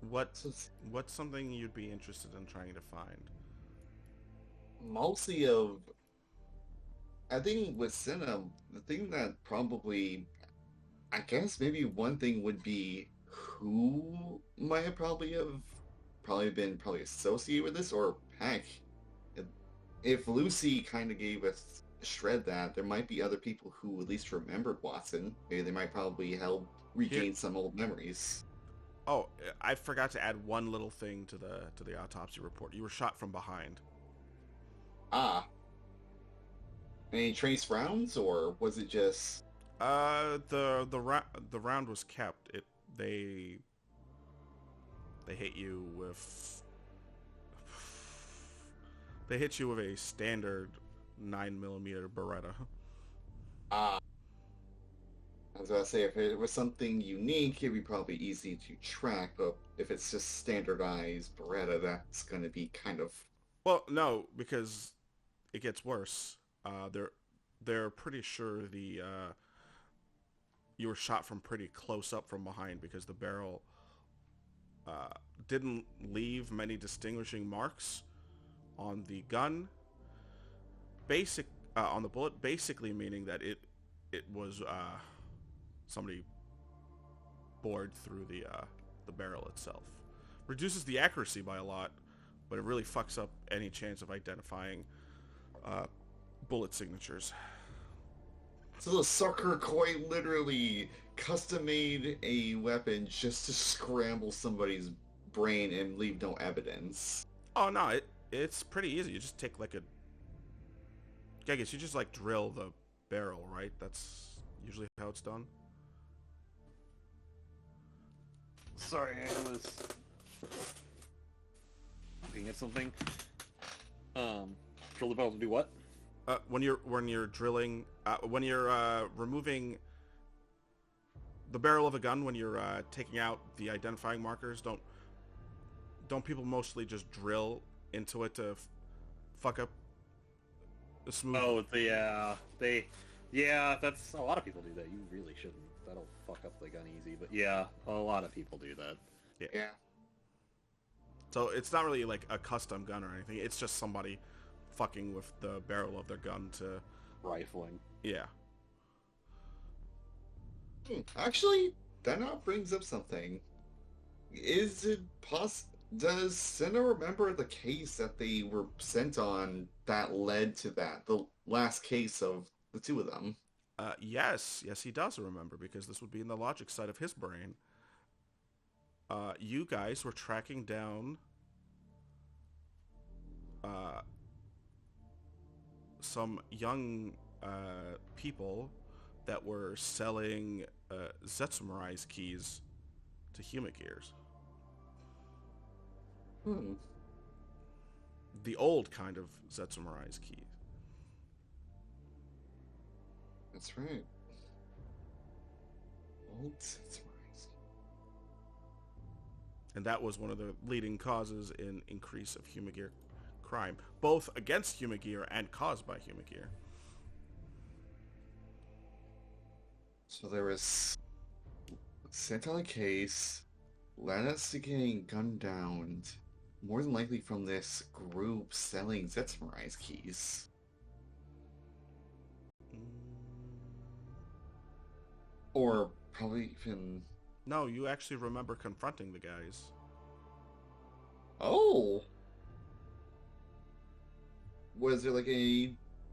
What what's something you'd be interested in trying to find? Mostly of, I think with Cinna, the thing that probably, I guess maybe one thing would be who might have probably been associated with this, or heck, if, if Lucy kind of gave us shred that, there might be other people who at least remembered Watson. Maybe they might probably help Here, regain some old memories. oh, I forgot to add one little thing to the autopsy report. You were shot from behind. Ah, any trace rounds, or was it just? The round was kept. They hit you with they hit you with a standard 9mm Beretta. Ah, I was gonna say if it was something unique, it'd be probably easy to track. But if it's just standardized Beretta, that's gonna be kind of. Well, no, because it gets worse. They're pretty sure you were shot from pretty close up from behind because the barrel uh, didn't leave many distinguishing marks on the gun. On the bullet, basically meaning that it was somebody bored through the barrel itself. Reduces the accuracy by a lot, but it really fucks up any chance of identifying bullet signatures. So the sucker quite literally custom made a weapon just to scramble somebody's brain and leave no evidence. Oh no, it's pretty easy. You just take like a, I guess you just like drill the barrel, right? That's usually how it's done. Sorry, I was looking at something. Drill the barrel to do what? When you're drilling, when you're removing the barrel of a gun, when you're taking out the identifying markers, don't people mostly just drill into it to fuck up the smooth? Oh, yeah, that's a lot of people do that. You really shouldn't. That'll fuck up the gun easy. But yeah, a lot of people do that. Yeah. So it's not really like a custom gun or anything. It's just somebody fucking with the barrel of their gun to Rifling. yeah. Actually, that now brings up something. Is it Does Senna remember the case that they were sent on that led to that? The last case of the two of them? Yes, he does remember because this would be in the logic side of his brain. You guys were tracking down some young people that were selling Zetsumarais keys to Humagears. Hmm. The old kind of Zetsumarais keys. That's right. Old Zetsumarais. And that was one of the leading causes in increase of Humagear crime, both against Humagear and caused by Humagear. So there was sent on a case, led us to getting gunned down, more than likely from this group selling Zetsumarais keys. Or probably even No, you actually remember confronting the guys. Oh, was there like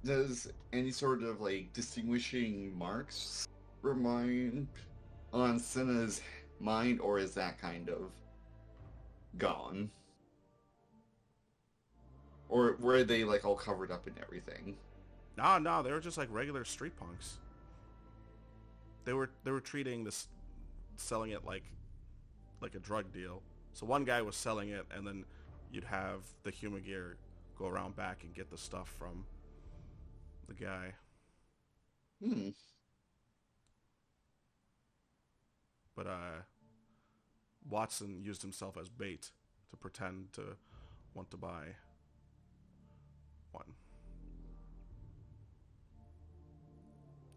does any sort of like distinguishing marks remind on Senna's mind, or is that kind of gone? Or were they like all covered up in everything? Nah, no, they were just like regular street punks. They were treating this, selling it like a drug deal. So one guy was selling it, and then you'd have the human gear go around back and get the stuff from the guy. Hmm. But Watson used himself as bait to pretend to want to buy one.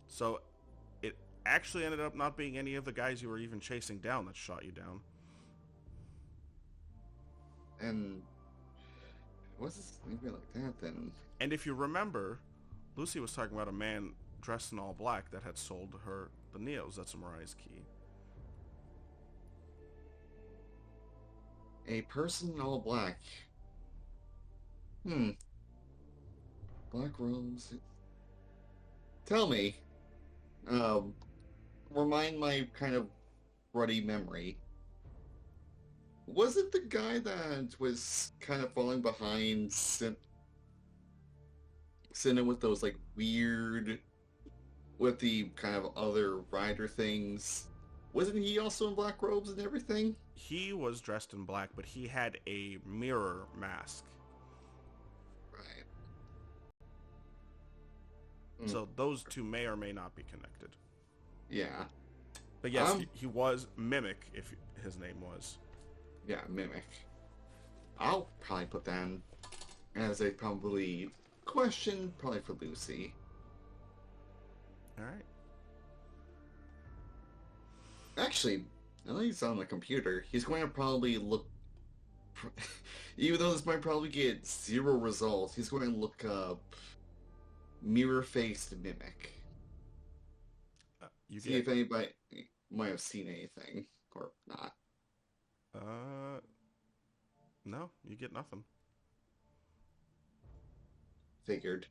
So it actually ended up not being any of the guys you were even chasing down that shot you down. And what's this maybe like that then? And if you remember, Lucy was talking about a man dressed in all black that had sold her the Neo Zetsumarai's key. A person in all black. Hmm. Black robes. Tell me. Um. Remind my kind of ruddy memory. Was it the guy that was kind of falling behind Cinna with those like weird, with the kind of other rider things? Wasn't he also in black robes and everything? He was dressed in black, but he had a mirror mask. Right. So those two may or may not be connected. Yeah. But yes, he was Mimic, if his name was. Yeah, Mimic. I'll probably put that in as a probably question, probably for Lucy. All right. Actually, now that he's on the computer, he's going to probably look. Even though this might probably get 0 results, he's going to look up mirror-faced Mimic. See if anybody might have seen anything or not. No, you get nothing. Figured.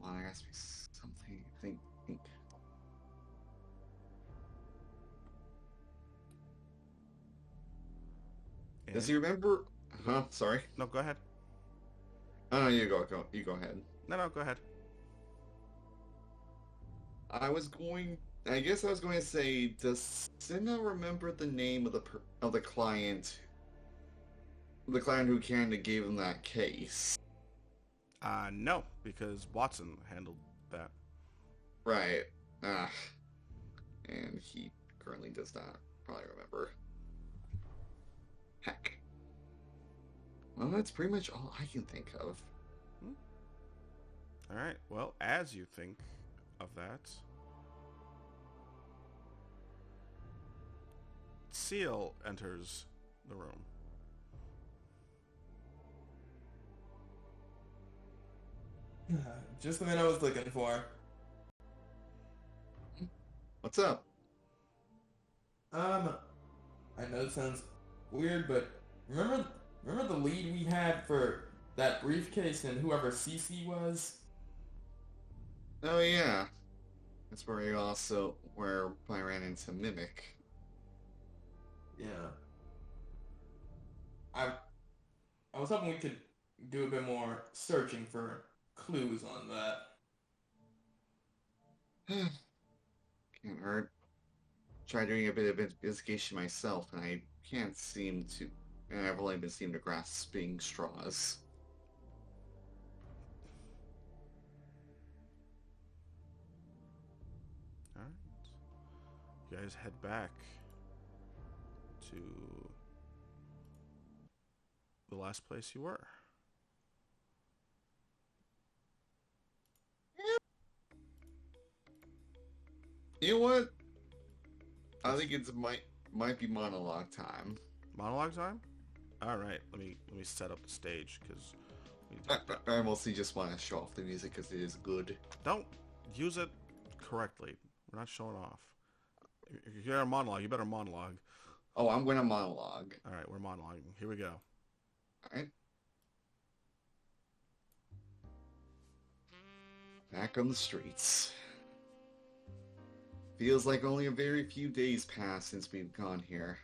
Well, there has to be something. Think. Does he remember? Huh? Sorry. No, go ahead. Oh, no, you go ahead. No, go ahead. I guess I was going to say, does Cinna remember the name of the client who kind of gave him that case? No, because Watson handled that. Right. And he currently does not probably remember. Heck. Well, that's pretty much all I can think of. All right. Well, as you think of that, Seal enters the room. Just the man I was looking for. What's up? I know it sounds weird, but remember the lead we had for that briefcase and whoever CC was? Oh yeah, that's where I ran into Mimic. Yeah. I was hoping we could do a bit more searching for clues on that. Can't hurt. Tried doing a bit of investigation myself, and I can't seem to. And I've only been seeming to grasping straws. All right. You guys head back to the last place you were. You know what? I think it's might be monologue time. Monologue time? All right, let me set up the stage because I mostly just want to show off the music because it is good. don't use it correctly. We're not showing off. If you're a monologue, you better monologue. Oh, I'm going to monologue. All right, we're monologuing. Here we go. Alright. Back on the streets. Feels like only a very few days passed since we've gone here.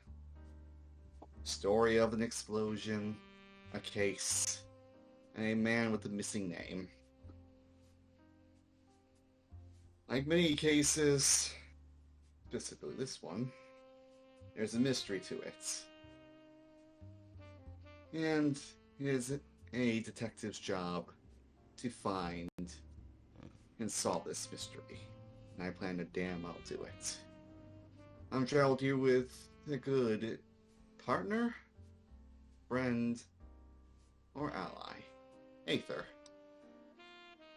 Story of an explosion, a case, and a man with a missing name. Like many cases, specifically this one, there's a mystery to it. And it is a detective's job to find and solve this mystery. And I plan to damn well do it. I'm traveled here with a good partner, friend, or ally. Aether.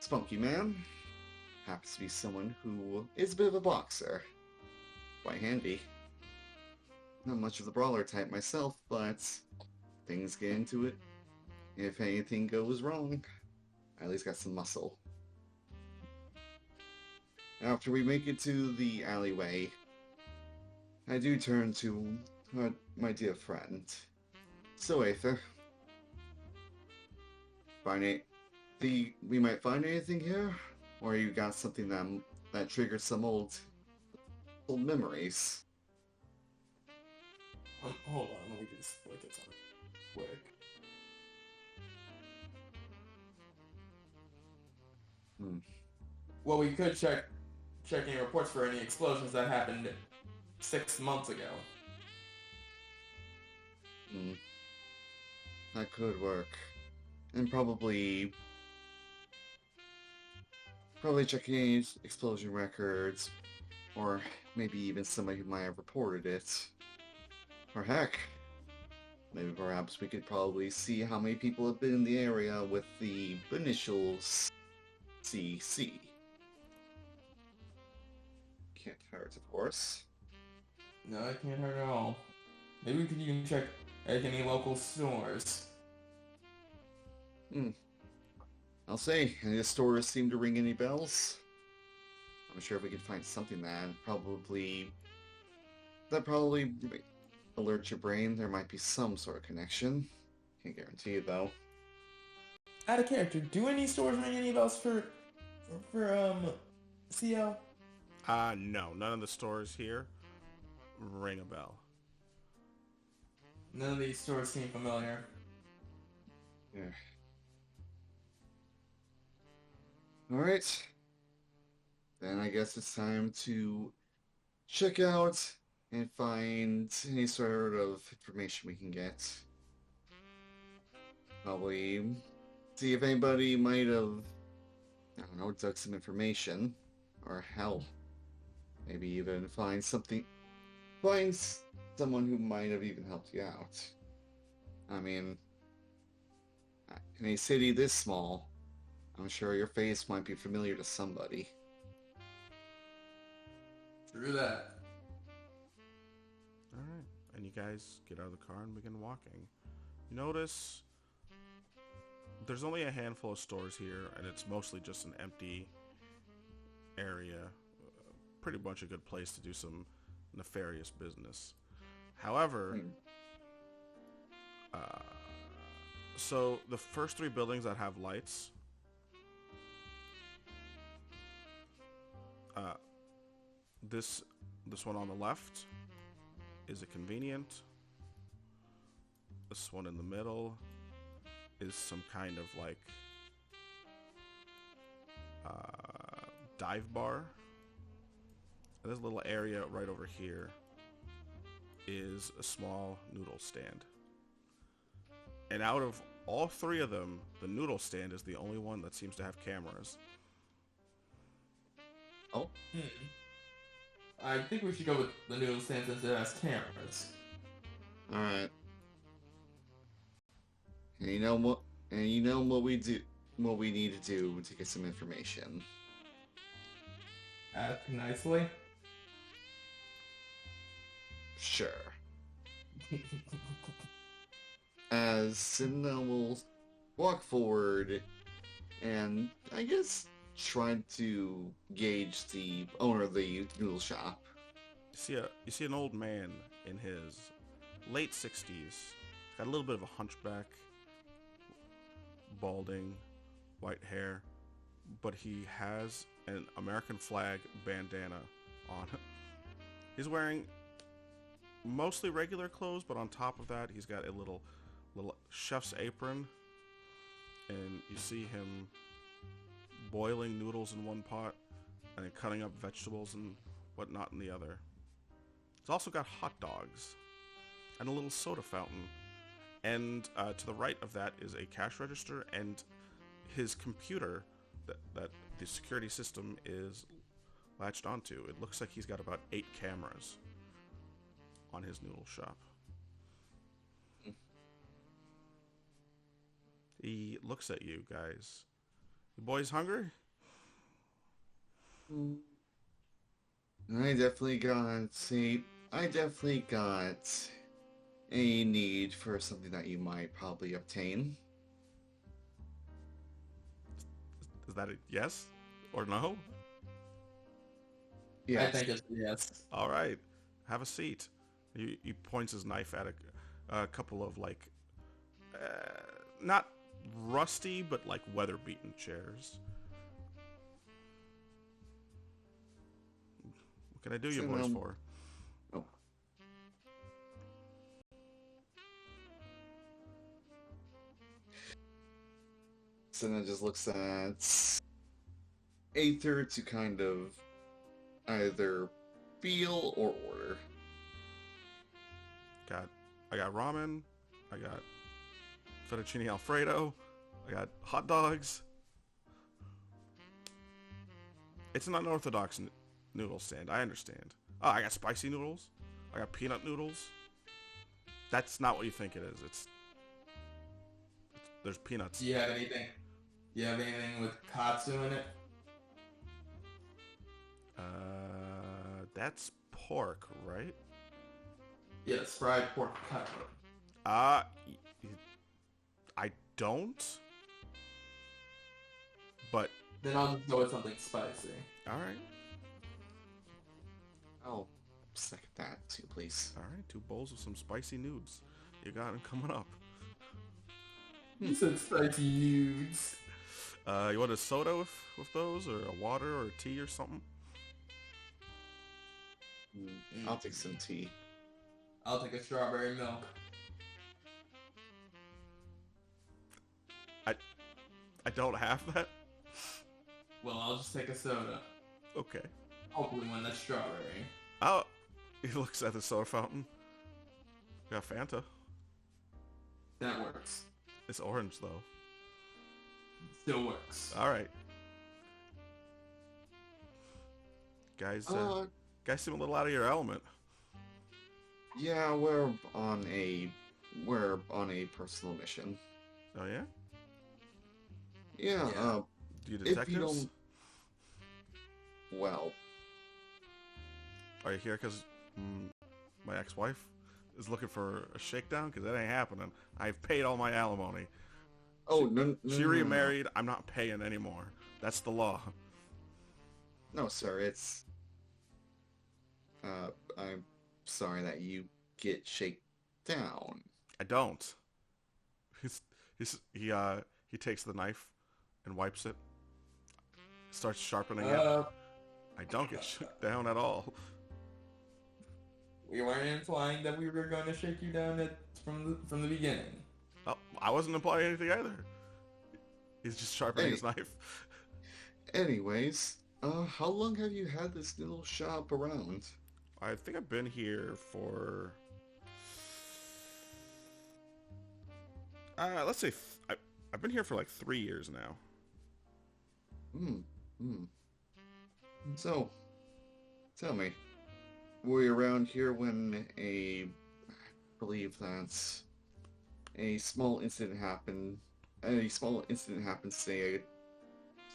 Spunky man. Happens to be someone who is a bit of a boxer. Quite handy. Not much of the brawler type myself, but things get into it. If anything goes wrong, I at least got some muscle. After we make it to the alleyway, I do turn to my dear friend. So, Aether, we might find anything here, or you got something that triggered some old memories. Hold on, let me just look at something quick. Well, we could check any reports for any explosions that happened 6 months ago. That could work. And probably checking any explosion records, or maybe even somebody who might have reported it. Or heck, maybe perhaps we could probably see how many people have been in the area with the initials CC. Can't hurt, of course. No, it can't hurt at all. Maybe we could even check at any local stores. I'll say, any of the stores seem to ring any bells? I'm sure if we could find something that probably alert your brain, there might be some sort of connection. Can't guarantee it though. Out of character, do any stores ring any bells for CL? No, none of the stores here ring a bell. None of these stores seem familiar. Yeah. Alright. Then I guess it's time to check out and find any sort of information we can get. Probably see if anybody might have, I don't know, dug some information. Or hell, maybe even find someone who might have even helped you out. I mean, in a city this small, I'm sure your face might be familiar to somebody. True that. Alright, and you guys get out of the car and begin walking. You notice there's only a handful of stores here, and it's mostly just an empty area. Pretty much a good place to do some nefarious business. However, so the first 3 buildings that have lights, this one on the left is a convenient. This one in the middle is some kind of like dive bar. And this little area right over here is a small noodle stand. And out of all 3 of them, the noodle stand is the only one that seems to have cameras. Oh. I think we should go with the noodle stand since it has cameras. Alright. And you know what we need to do to get some information. Ask nicely. Sure. as Cinna will walk forward and, I guess, try to gauge the owner of the noodle shop. You see an old man in his late 60s. Got a little bit of a hunchback, balding, white hair, but he has an American flag bandana on. He's wearing mostly regular clothes, but on top of that, he's got a little chef's apron, and you see him boiling noodles in one pot and then cutting up vegetables and whatnot in the other. He's also got hot dogs and a little soda fountain. And to the right of that is a cash register and his computer that the security system is latched onto. It looks like he's got about 8 cameras on his noodle shop. He looks at you guys. You boys hungry? I definitely got a need for something that you might probably obtain. Is that a yes or no? Yes. I think it's a yes. All right, have a seat. He points his knife at a couple of like, not rusty but like weather-beaten chairs. What can I do you boys for? Oh. So then it just looks at Aether to kind of either feel or order. I got ramen. I got fettuccine alfredo. I got hot dogs. It's an unorthodox noodle stand. I understand. Oh, I got spicy noodles. I got peanut noodles. That's not what you think it is. There's peanuts. Do you have anything? With katsu in it? That's pork, right? Yes, fried pork cutlet. I don't. But Then I'll just go with something spicy. all right, I'll second that too, please. all right. 2 bowls of some spicy nudes. You got them coming up. You said spicy nudes. You want a soda with those, or a water, or a tea, or something? I'll take some tea. I'll take a strawberry milk. I don't have that. Well, I'll just take a soda. Okay. Hopefully one that's strawberry. Oh, he looks at the soda fountain. Got Fanta. That works. It's orange though. Still works. All right. Guys seem a little out of your element. Yeah, we're on a personal mission. Oh yeah? Yeah, Yeah. Do you if you detectives? don't, well, Are you here because my ex-wife is looking for a shakedown? Because that ain't happening. I've paid all my alimony. oh, no, She remarried. I'm not paying anymore. That's the law. No, sir, it's, I'm sorry that you get shaken down. I don't. He takes the knife and wipes it. Starts sharpening it. I don't get shook down at all. We weren't implying that we were going to shake you down from the beginning. Oh, I wasn't implying anything either. He's just sharpening his knife. Anyways, how long have you had this little shop around? I think I've been here for... let's say... I've been here for like 3 years now. So, tell me, were you around here when I believe that's a small incident happened, say,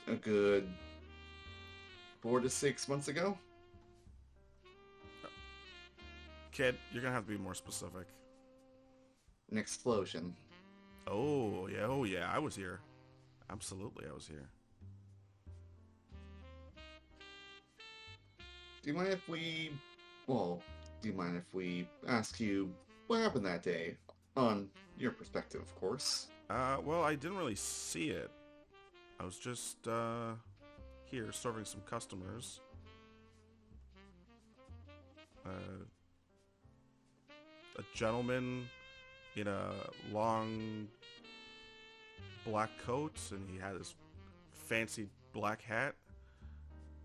a good 4 to 6 months ago? Kid, you're gonna have to be more specific. An explosion. Oh yeah, I was here. Absolutely, I was here. Do you mind if we... Well, do you mind if we ask you what happened that day? On your perspective, of course. Well, I didn't really see it. I was just, here serving some customers. A gentleman in a long black coat, and he had his fancy black hat,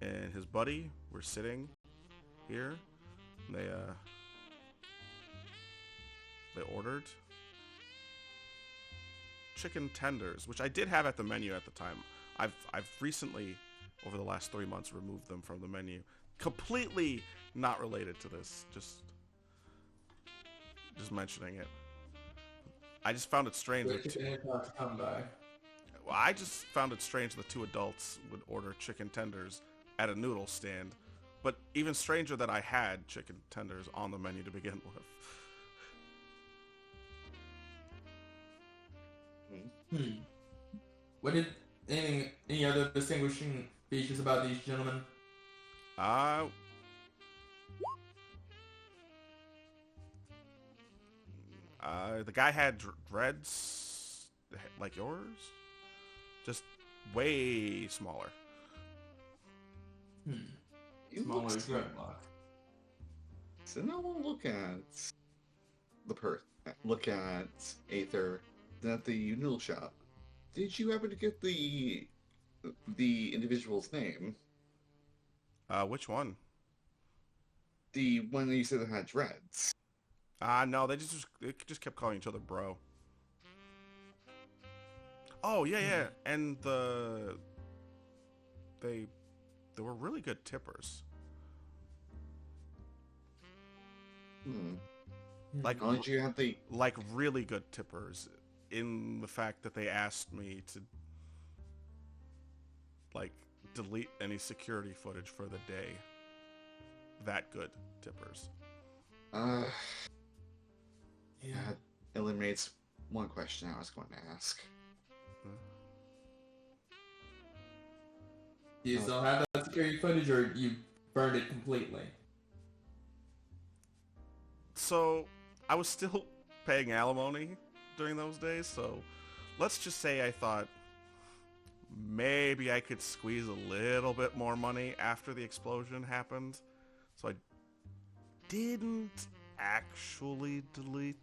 and his buddy were sitting here. And they ordered chicken tenders, which I did have at the menu at the time. I've recently, over the last 3 months, removed them from the menu. Completely not related to this. Just mentioning it. I just found it strange. I just found it strange that two adults would order chicken tenders at a noodle stand. But even stranger that I had chicken tenders on the menu to begin with. What did any other distinguishing features about these gentlemen? The guy had dreads like yours, just way smaller. Smaller dreadlock. So now we'll look at look at Aether at the noodle shop. Did you happen to get the individual's name? Which one? The one that you said that had dreads. No, they just kept calling each other bro. Oh yeah, and they were really good tippers. Like, how did you have like really good tippers, in the fact that they asked me to like delete any security footage for the day. That good tippers. Yeah, that eliminates one question I was going to ask. Do you still have that security footage, or you burned it completely? So, I was still paying alimony during those days, so let's just say I thought maybe I could squeeze a little bit more money after the explosion happened. So I didn't actually delete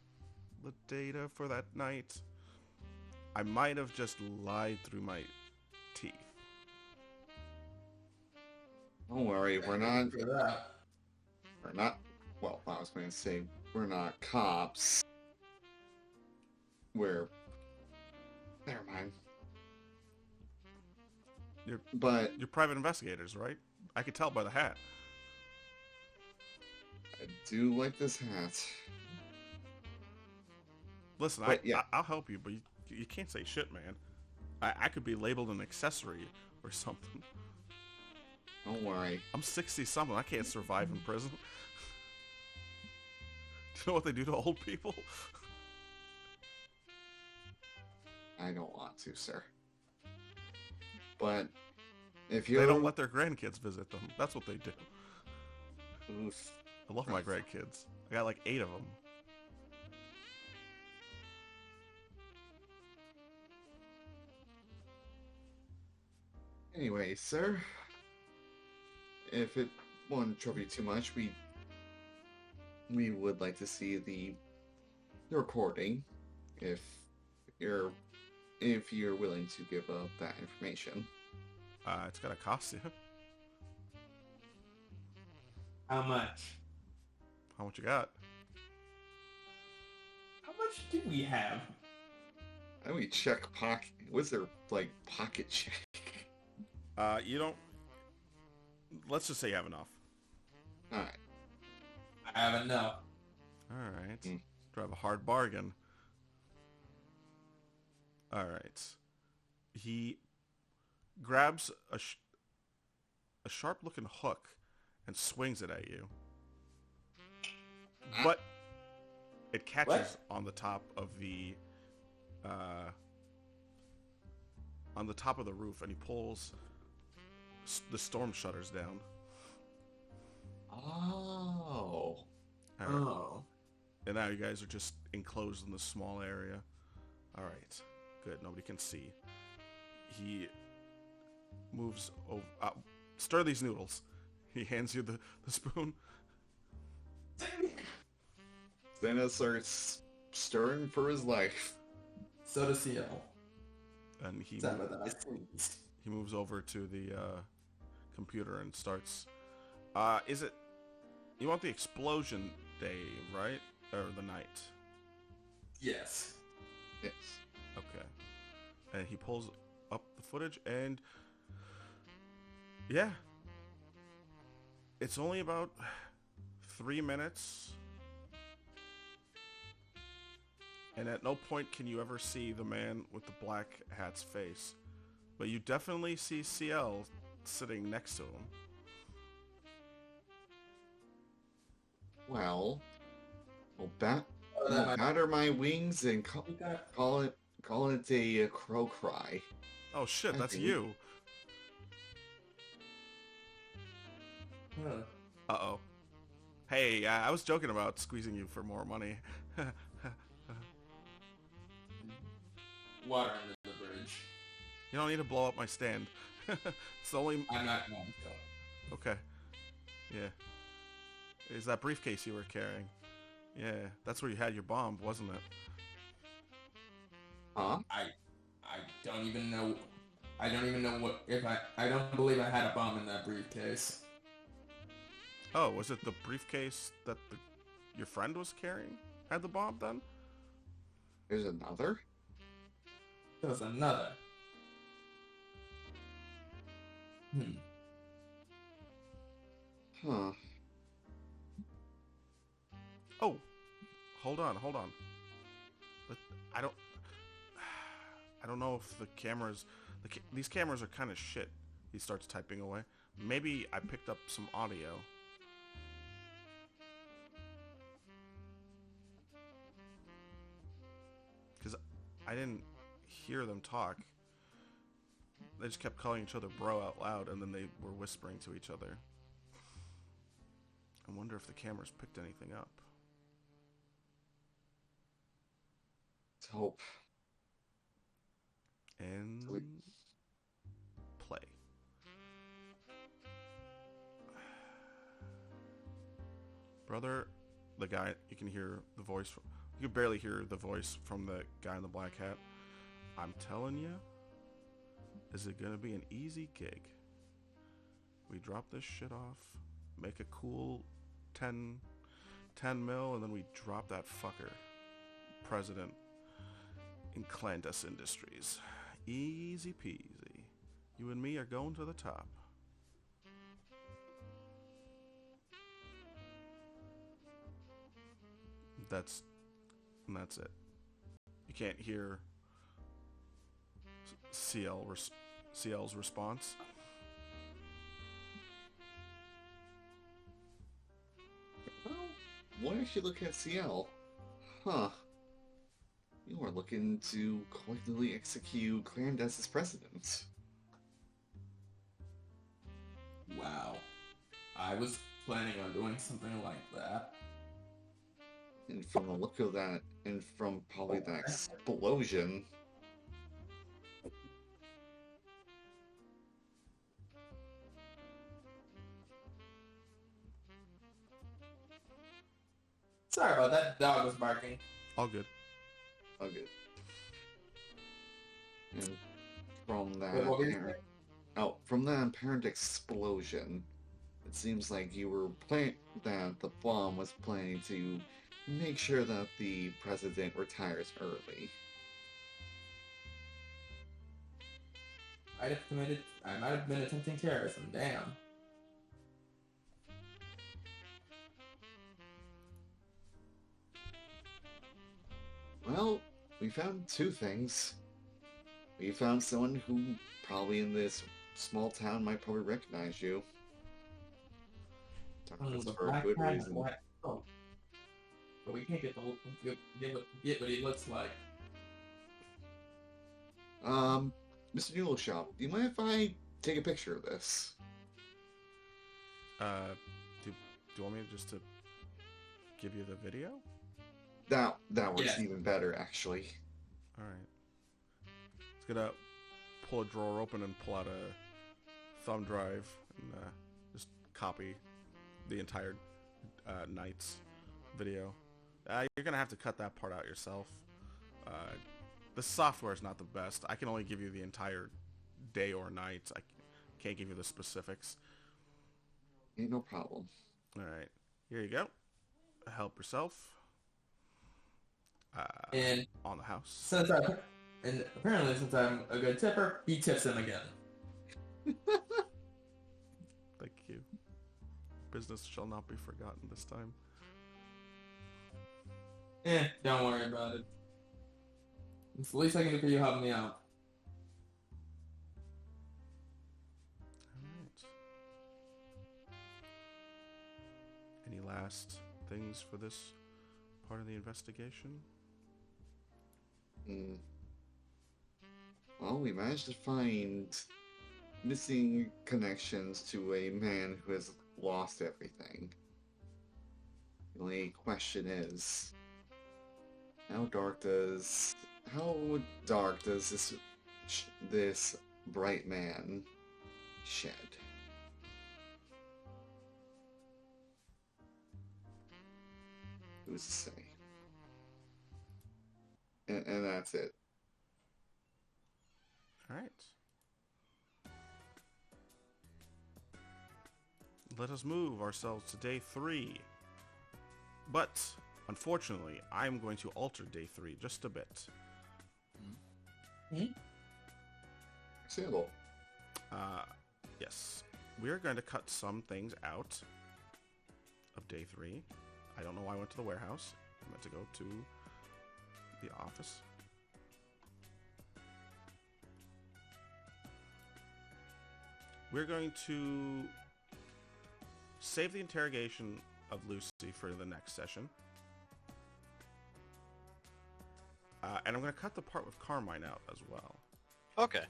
the data for that night. I might have just lied through my teeth. Don't worry, we're not. For that. We're not. Well, I was going to say we're not cops. We're. Never mind. You're private investigators, right? I could tell by the hat. I do like this hat. Listen, I'll help you, but you can't say shit, man. I could be labeled an accessory or something. Don't worry. I'm 60-something. I can't survive in prison. Do you know what they do to old people? I don't want to, sir. But if you They don't let their grandkids visit them. That's what they do. Oof. I love my grandkids. I got like 8 of them. Anyway, sir, if it won't trouble you too much, we would like to see the recording, if you're willing to give up that information. It's gonna cost you. How much? How much you got? How much do we have? How do we check pocket? What's their pocket check? You don't. Let's just say you have enough. All right. I have enough. All right. Drive a hard bargain. All right. He grabs a sharp-looking hook and swings it at you. But it catches on the top of the uh, on the top of the roof, and he pulls the storm shutters down. Oh. All right. Oh. And now you guys are just enclosed in this small area. All right, good. Nobody can see. He moves over. Stir these noodles. He hands you the spoon. Xena starts stirring for his life. So does CL. And he moves over to the computer and starts. Is it? You want the explosion day, right? Or the night? Yes. Yes. Okay. And he pulls up the footage, and yeah, it's only about 3 minutes, and at no point can you ever see the man with the black hat's face, but you definitely see CL sitting next to him. Well, batter my wings and call it a crow cry. Oh shit, that's you. Huh. Uh-oh. Hey, I was joking about squeezing you for more money. Water under the bridge. You don't need to blow up my stand. It's the only... I'm not going to. Okay. Yeah. Is that briefcase you were carrying? Yeah, that's where you had your bomb, wasn't it? Huh? I don't even know. I don't even know what if I don't believe I had a bomb in that briefcase. Oh, was it the briefcase that your friend was carrying? Had the bomb then? There's another? There was another. Huh. Oh, hold on. But I don't know if the cameras... these cameras are kind of shit. He starts typing away. Maybe I picked up some audio. Because I didn't hear them talk. They just kept calling each other bro out loud, and then they were whispering to each other. I wonder if the cameras picked anything up. Let's hope. And play. Brother, the guy, you can hear the voice. You can barely hear the voice from the guy in the black hat. I'm telling you, is it gonna be an easy gig? We drop this shit off, make a cool 10 mil, and then we drop that fucker, president, in Clandus Industries. Easy peasy. You and me are going to the top. That's it. You can't hear CL's response. Well, why don't you look at CL? Huh. You are looking to coldly execute Clandus as president. Wow. I was planning on doing something like that. And from the look of that, and from probably that explosion... Sorry about that. Dog was barking. All good. Okay. And from that Wait, what were you saying? from that apparent explosion, it seems like you were that the bomb was planning to make sure that the president retires early. I might have been attempting terrorism. Damn. Well, we found two things. We found someone who probably in this small town might probably recognize you. That's The for a black good hat, reason. black But we can't get the whole get what he looks like. Mr. Noodle Shop, do you mind if I take a picture of this? Do you want me just to give you the video? That works Yes. even better, actually. All right. It's gonna pull a drawer open and pull out a thumb drive and just copy the entire night's video. You're gonna have to cut that part out yourself. The software is not the best. I can only give you the entire day or night. I can't give you the specifics. Ain't no problem. All right, here you go. Help yourself. And On the house. and apparently since I'm a good tipper, he tips him again. Thank you. Business shall not be forgotten this time. Don't worry about it. It's the least I can do for you helping me out. Alright. Any last things for this part of the investigation? Well, we managed to find missing connections to a man who has lost everything. The only question is, how dark does this bright man shed? Who's to say? And that's it. Alright. Let us move ourselves to day 3. But, unfortunately, I'm going to alter day 3 just a bit. Example. Yes. We're going to cut some things out of day 3. I don't know why I went to the warehouse. I meant to go to the office. We're going to save the interrogation of Lucy for the next session. And I'm going to cut the part with Carmine out as well. Okay.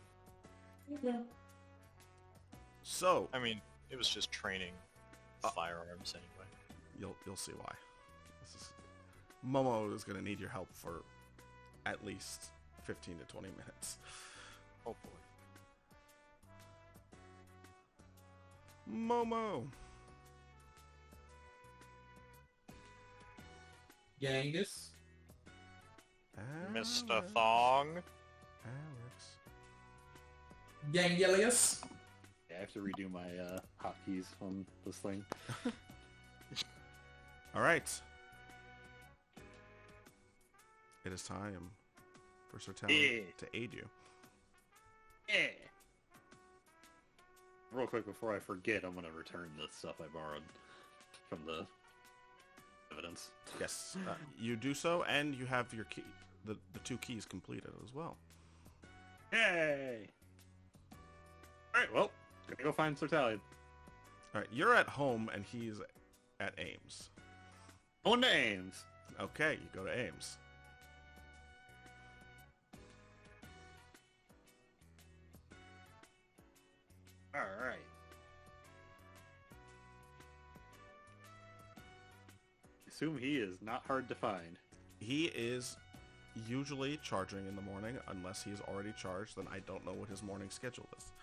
Yeah. So, I mean, it was just training firearms anyway. you'll see why. Momo is going to need your help for at least 15 to 20 minutes. Oh boy. Momo! Genghis. Mr. Thong. Alex. Gangilius. Yeah, I have to redo my hotkeys on this thing. Alright. It is time for Sir Talon to aid you. Yeah. Real quick before I forget, I'm gonna return the stuff I borrowed from the evidence. Yes, you do so, and you have your key, the 2 keys completed as well. Yay! Alright, well, gonna go find Sir Talion. Alright, you're at home, and he's at A.I.M.S. Going to A.I.M.S. Okay, you go to A.I.M.S. Alright. Assume he is not hard to find. He is usually charging in the morning. Unless he's already charged, then I don't know what his morning schedule is.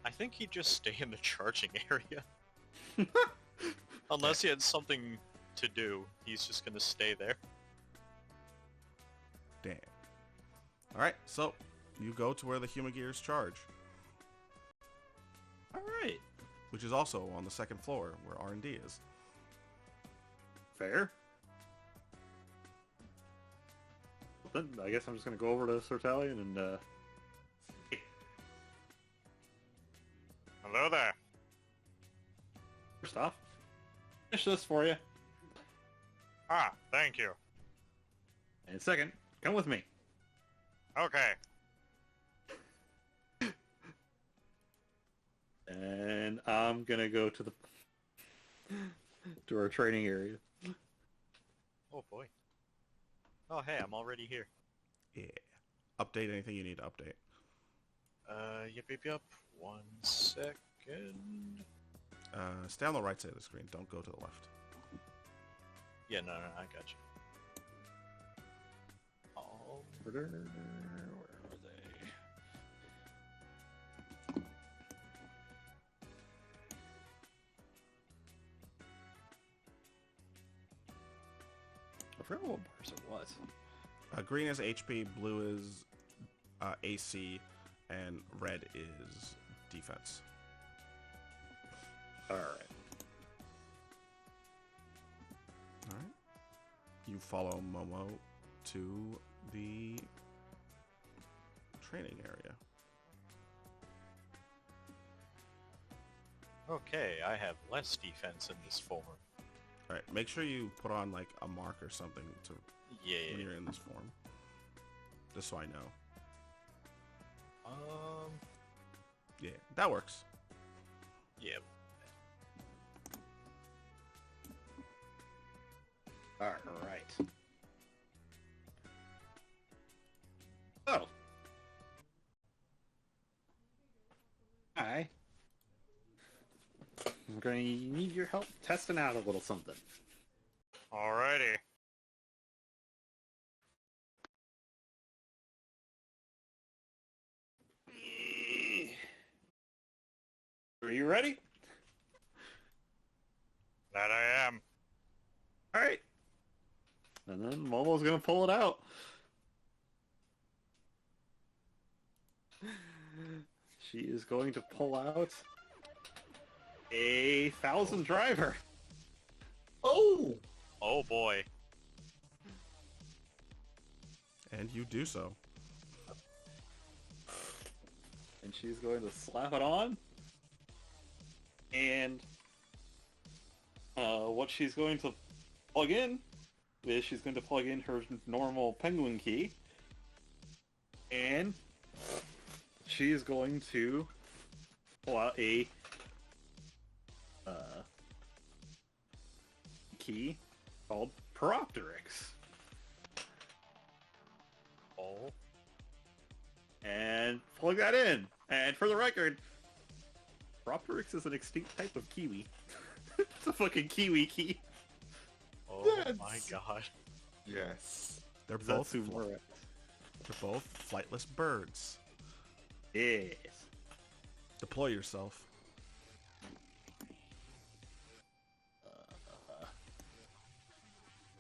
I think he'd just stay in the charging area. Unless he had something to do, he's just gonna stay there. Damn. Alright, so you go to where the human gears charge, Alright. which is also on the 2nd floor where R&D is. Fair. Then I guess I'm just gonna go over to Sir Talion and Hello there. first off, finish this for you. Ah, thank you. And second, come with me. Okay. And I'm gonna go to the to our training area. Oh boy. Oh, hey, I'm already here. Yeah. Update anything you need to update. Yep. 1 second. Stay on the right side of the screen. Don't go to the left. Yeah, no, I got you. Oh, where are they? I forgot what bars it was. Green is HP, blue is AC, and red is defense. Alright. Alright. You follow Momo to the training area. Okay, I have less defense in this form. Alright, make sure you put on like a mark or something to Yeah. when you're in this form. Just so I know. Yeah, that works. Yep. Alright. Oh. Hi. I'm going to need your help testing out a little something. Alrighty. Are you ready? That I am. Alright. And then Momo's going to pull it out. She is going to pull out a 1000 driver. Oh! Oh boy. And you do so. And she's going to slap it on. And what she's going to plug in is she's going to plug in her normal penguin key. And she is going to pull out a key called Peropterix. Oh. And plug that in. And for the record, Peropterix is an extinct type of kiwi. It's a fucking kiwi key. Oh That's- my god. Yes. They're both Zatsumaru. they're both flightless birds. Yes. Deploy yourself.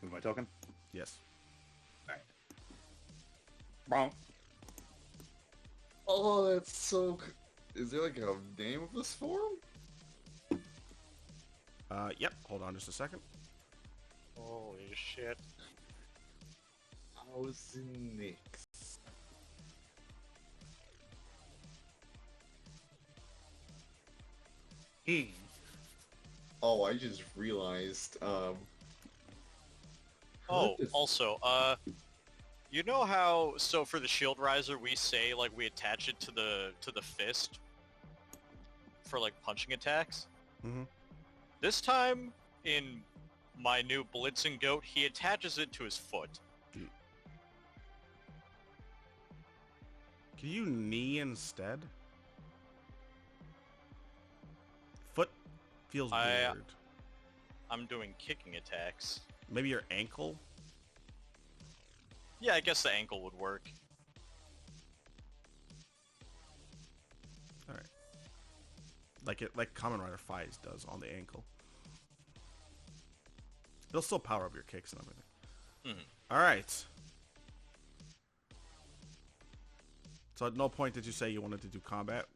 Move my token. Yes. Bonk. Oh, that's so... Is there like a name of this form? Yep. Hold on just a second. Holy shit. How's Nix? Oh, I just realized, Oh, what the- also, you know how, so for the shield riser we say like we attach it to the fist for like punching attacks? Mhm. This time in my new Blitzen Goat, he attaches it to his foot. Can you knee instead? Foot feels weird. I'm doing kicking attacks. Maybe your ankle? Yeah, I guess the ankle would work. Alright. Like Kamen Rider Fies does on the ankle. They'll still power up your kicks and everything. Mhm. Alright. So at no point did you say you wanted to do combat?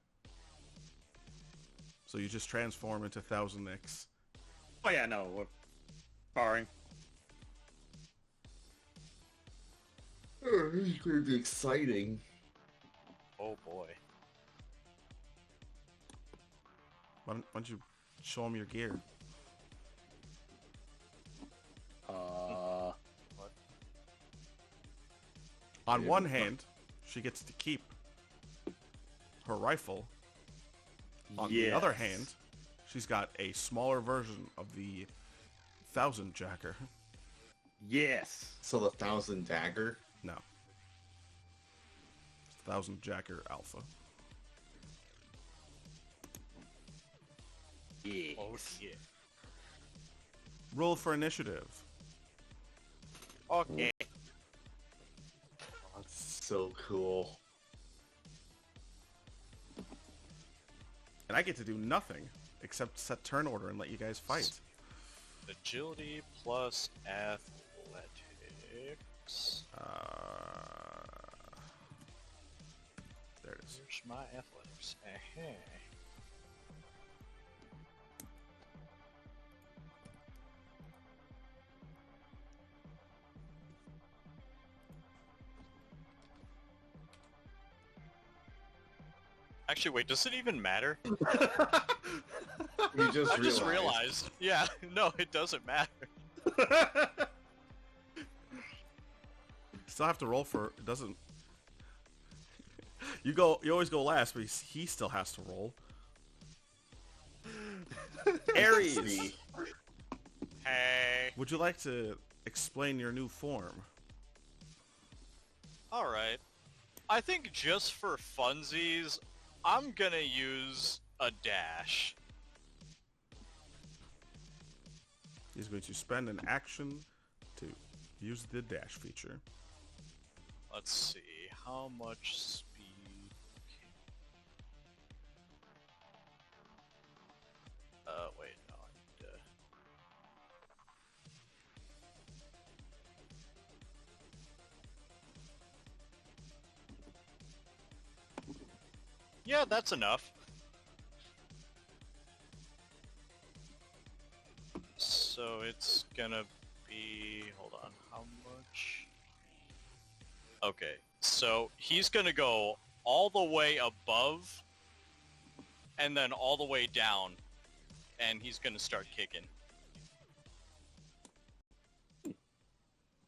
So you just transform into 1000 Nix. Oh yeah, no. Barring. This is going to be exciting. Oh boy. Why don't you show them your gear? On Yeah, one but- hand, she gets to keep her rifle. On the other hand, she's got a smaller version of the 1000 Jacker. Yes. So the 1,000 dagger. No. 1,000 Jacker Alpha. Yes. Oh yeah. Roll for initiative. Okay. Oh, that's so cool. And I get to do nothing except set turn order and let you guys fight. Agility plus athletics. There it is. Where's my athletics? Actually, wait, does it even matter? You just I just realized. Yeah, no, it doesn't matter. Still have to roll for it. Doesn't. You always go last, but he still has to roll. Aries, Hey. would you like to explain your new form? Alright. I think just for funsies, I'm gonna use a dash. He's going to spend an action to use the dash feature. Let's see, how much speed? Wait, no, I need to... Yeah, that's enough. So it's gonna be... Hold on, how much? Okay, so he's gonna go all the way above and then all the way down, and he's gonna start kicking.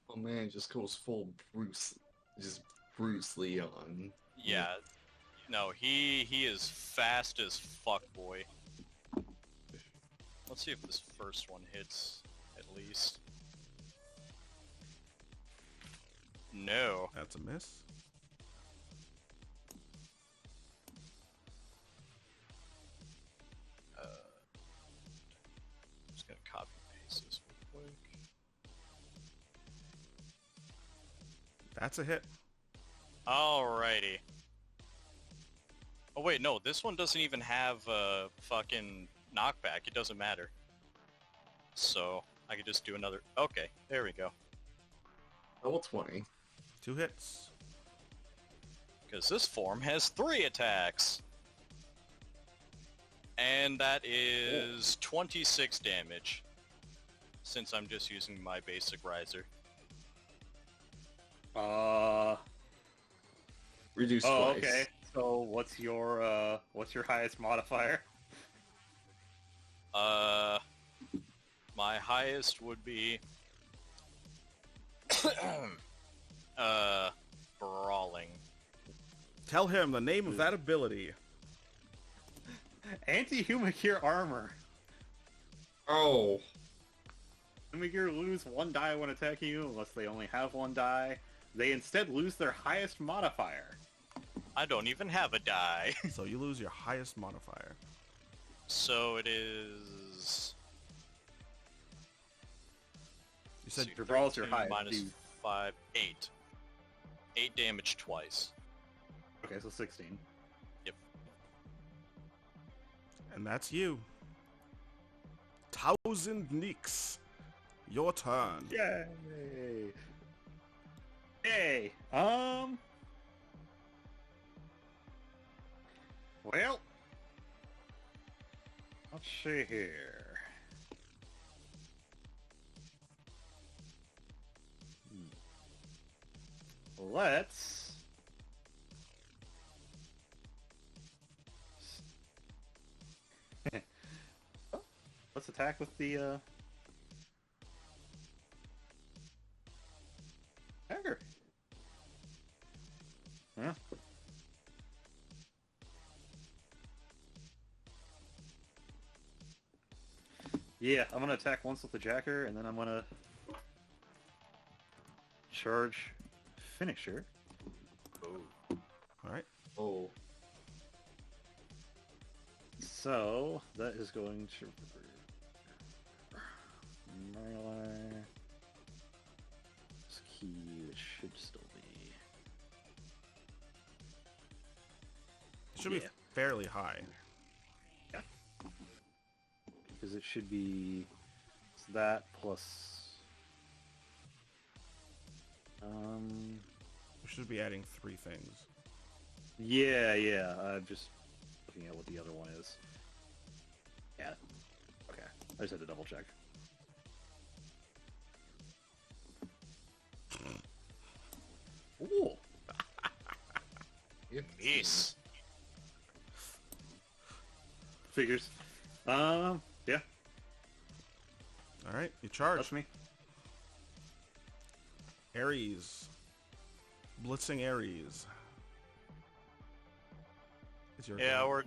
Oh man, it just goes full just Bruce Lee on. Yeah, no, he is fast as fuck, boy. Let's see if this first one hits, at least. No. That's a miss. Just gonna copy and paste this real quick. That's a hit. Alrighty. Oh wait, no, this one doesn't even have a fucking knockback. It doesn't matter. So, I could just do another... Okay, there we go. Level 20. 2 hits. Because this form has 3 attacks. And that is 26 damage. Since I'm just using my basic riser. Reduce Oh, twice. okay. So what's your highest modifier? My highest would be... Brawling. Tell him the name of that ability. Anti-human gear armor. Oh. Human gear lose 1 die when attacking you unless they only have 1 die. They instead lose their highest modifier. I don't even have a die. So you lose your highest modifier. So it is... You said Your brawl's your 13 highest, minus dude. 5, 8. 8 damage twice. Okay, so 16. Yep. and that's you. 1,000 Nix. Your turn. Yay! Yay! Well, let's see here. Let's... Let's attack with the, dagger. Huh? Yeah, I'm gonna attack once with the jacker, and then I'm gonna charge finisher. All right. Oh. So that is going to Marla. This key, which should still be. It should be fairly high. Yeah. Because it should be that plus. We should be adding 3 things. Yeah. I'm just looking at what the other one is. Yeah. Okay. I just had to double check. Ooh. Nice. Figures. Yeah. All right, you charge. That's me. Ares. Blitzing Ares. It's your Yeah, turn. we're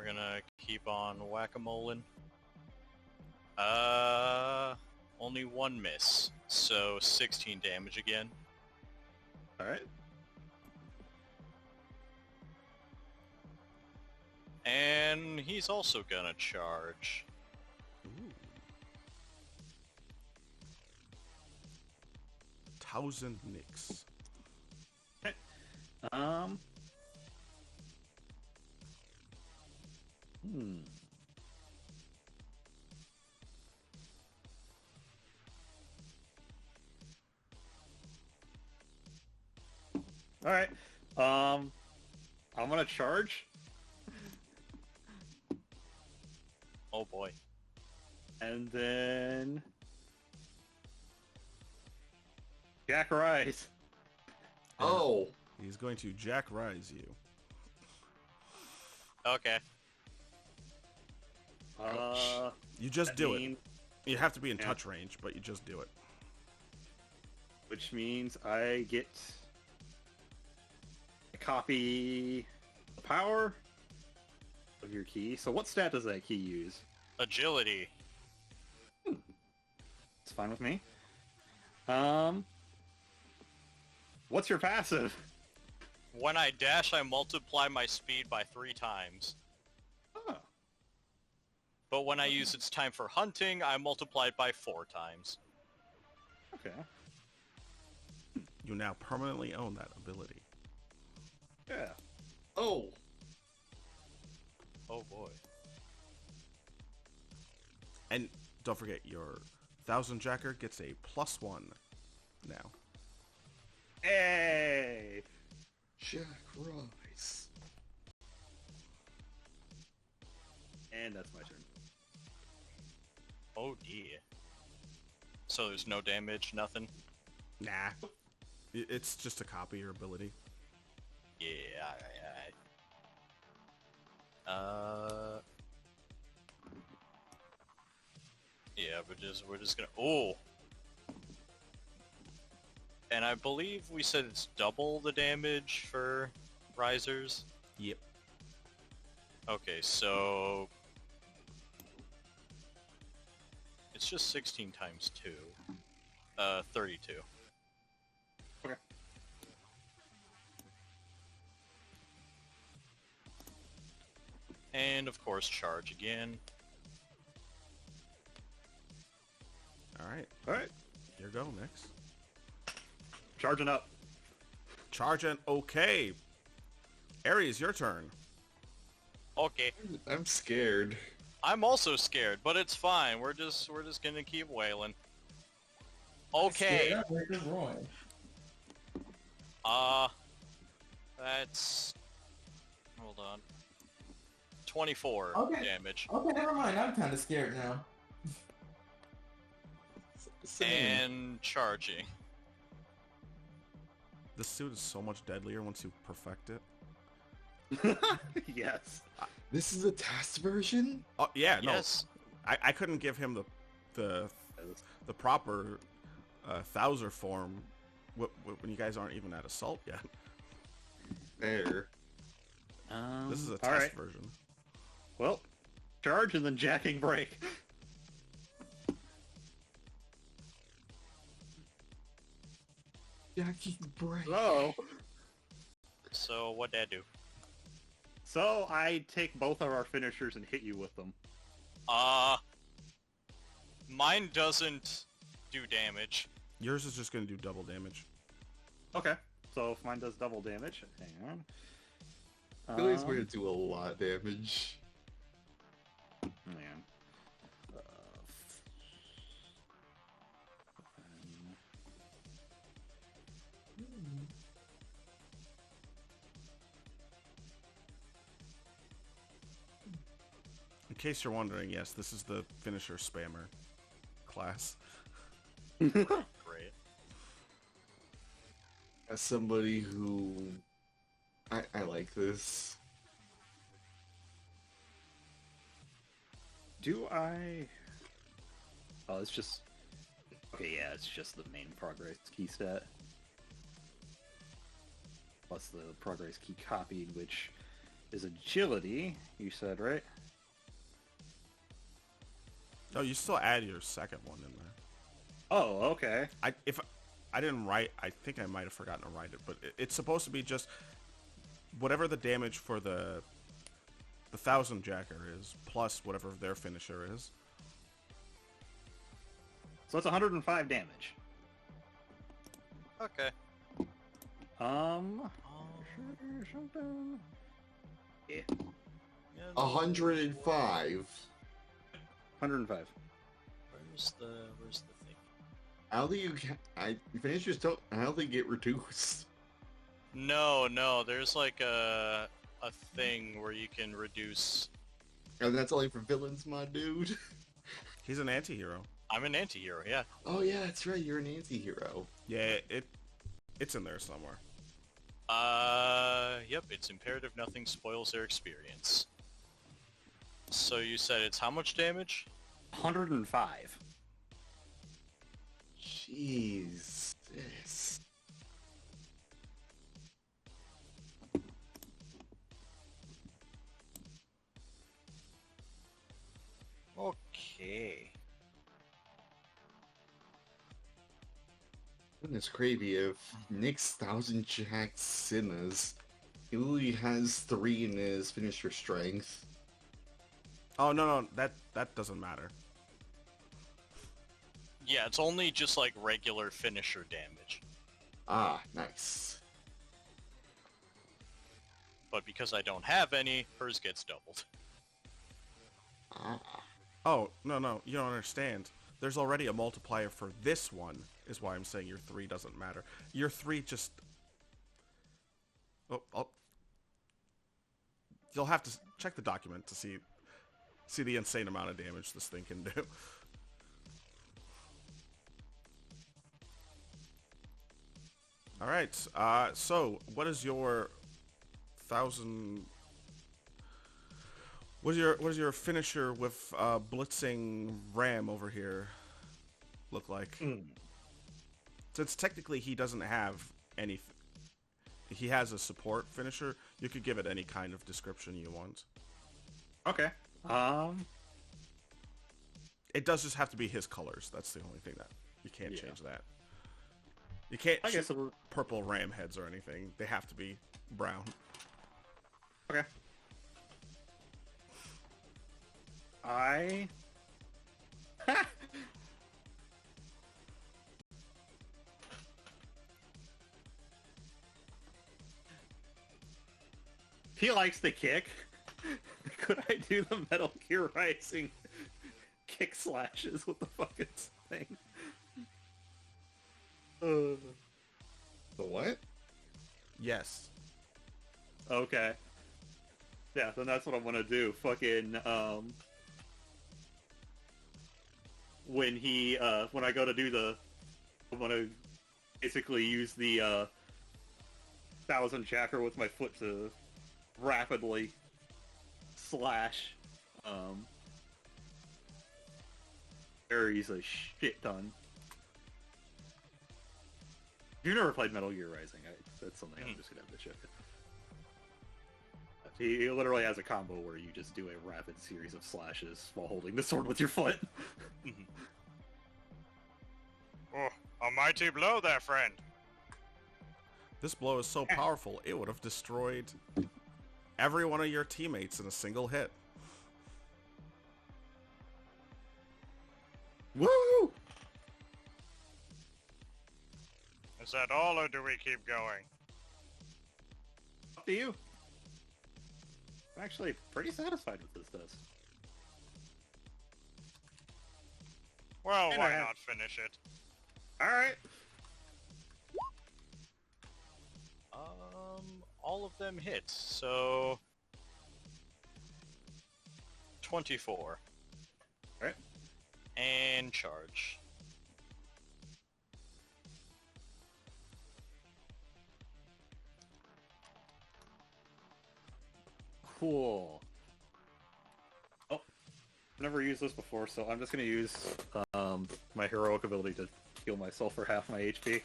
gonna keep on whack-a-moling. Only 1 miss, so 16 damage again. All right. And he's also gonna charge. Ooh. 1,000 nicks. All right. I'm gonna charge, Oh boy. and then Jack Rise. Oh. He's going to Jack Rise you. Okay. You just That do it. mean- You have to be in Yeah. touch range, but you just do it. Which means I get a copy the power of your key. So what stat does that key use? Agility. It's fine with me. What's your passive? When I dash, I multiply my speed by 3 times. Oh, But when I use its time for hunting, I multiply it by 4 times. okay. You now permanently own that ability. Yeah. Oh. Oh boy. And don't forget, your 1,000 Jacker gets a +1 now. Hey! Jack Rise. And that's my turn. Oh dear. So there's no damage, nothing? Nah. It's just a copy of your ability. Yeah, alright. Yeah, we're just gonna... Oh! And I believe we said it's double the damage for risers. Yep. Okay, so... It's just 16 times 2. 32. Okay. And of course, charge again. Alright. Alright. Here go, next. Charging up. Charging. Okay. Ares, your turn. Okay. I'm scared. I'm also scared, but it's fine. We're just gonna keep wailing. Okay. Yeah, we're just rolling. That's... Hold on. 24 Okay. damage. Okay, never mind. I'm kind of scared now. Same. And charging. This suit is so much deadlier once you perfect it. Yes. This is a test version? Oh yeah, no. Yes. I couldn't give him the proper Thouser form when you guys aren't even at assault yet. There. This is a all test right. version. Well, charge and then jacking break. racking brain. So what'd that do? So I take both of our finishers and hit you with them. Mine doesn't do damage. Yours is just going to do double damage. Okay. So if mine does double damage, hang on. I feel like it's going to do a lot of damage. Man. In case you're wondering, yes, this is the finisher spammer class. Great. As somebody who... I like this. Do I... Oh, it's just... Okay, yeah, it's just the main progress key stat. Plus the progress key copied, which is agility, you said, right? Oh, you still add your second one in there. Oh, okay. If I didn't write, I think I might have forgotten to write it, but it's supposed to be just whatever the damage for the 1000 Jacker is, plus whatever their finisher is. So it's 105 damage. Okay. Something. Yeah. 105. 105. Where's the thing? How do you... finishers don't... How do they get reduced? No, there's like a thing where you can reduce. And that's only for villains, my dude. He's an anti-hero. I'm an anti-hero, yeah. Oh yeah, that's right, you're an anti-hero. Yeah, it's in there somewhere. Yep, it's imperative nothing spoils their experience. So you said it's how much damage? 105. Jesus. Okay. Goodness gravy, if Nick's 1000 Jack Sinners, he only has 3 in his finisher strength. Oh, no, that doesn't matter. Yeah, it's only just like regular finisher damage. Ah, nice. But because I don't have any, hers gets doubled. Ah. Oh, no, you don't understand. There's already a multiplier for this one, is why I'm saying your 3 doesn't matter. Your 3 just... Oh, you'll have to check the document to see the insane amount of damage this thing can do. Alright, so, what is your 1000... What is your finisher with blitzing ram over here look like? Since technically he doesn't have any... He has a support finisher, you could give it any kind of description you want. Okay. It does just have to be his colors. That's the only thing that... You can't change that. You can't shoot purple ram heads or anything. They have to be brown. Okay. He likes the kick. Could I do the Metal Gear Rising kick slashes with the fucking thing? The what? Yes. Okay. Yeah, then that's what I'm gonna do. Fucking, when I go to do I'm gonna basically use the, 1000 Jacker with my foot to rapidly slash, carries a shit ton. You've never played Metal Gear Rising, that's something I'm just gonna have to check. He literally has a combo where you just do a rapid series of slashes while holding the sword with your foot. Oh, a mighty blow there, friend. This blow is so powerful, it would have destroyed every one of your teammates in a single hit. Woo! Is that all, or do we keep going? Up to you. I'm actually pretty satisfied with this test. Well, And why I have- not finish it? Alright. All of them hit, so 24. Alright. And charge. Cool. Oh, never used this before, so I'm just gonna use my heroic ability to heal myself for half my HP.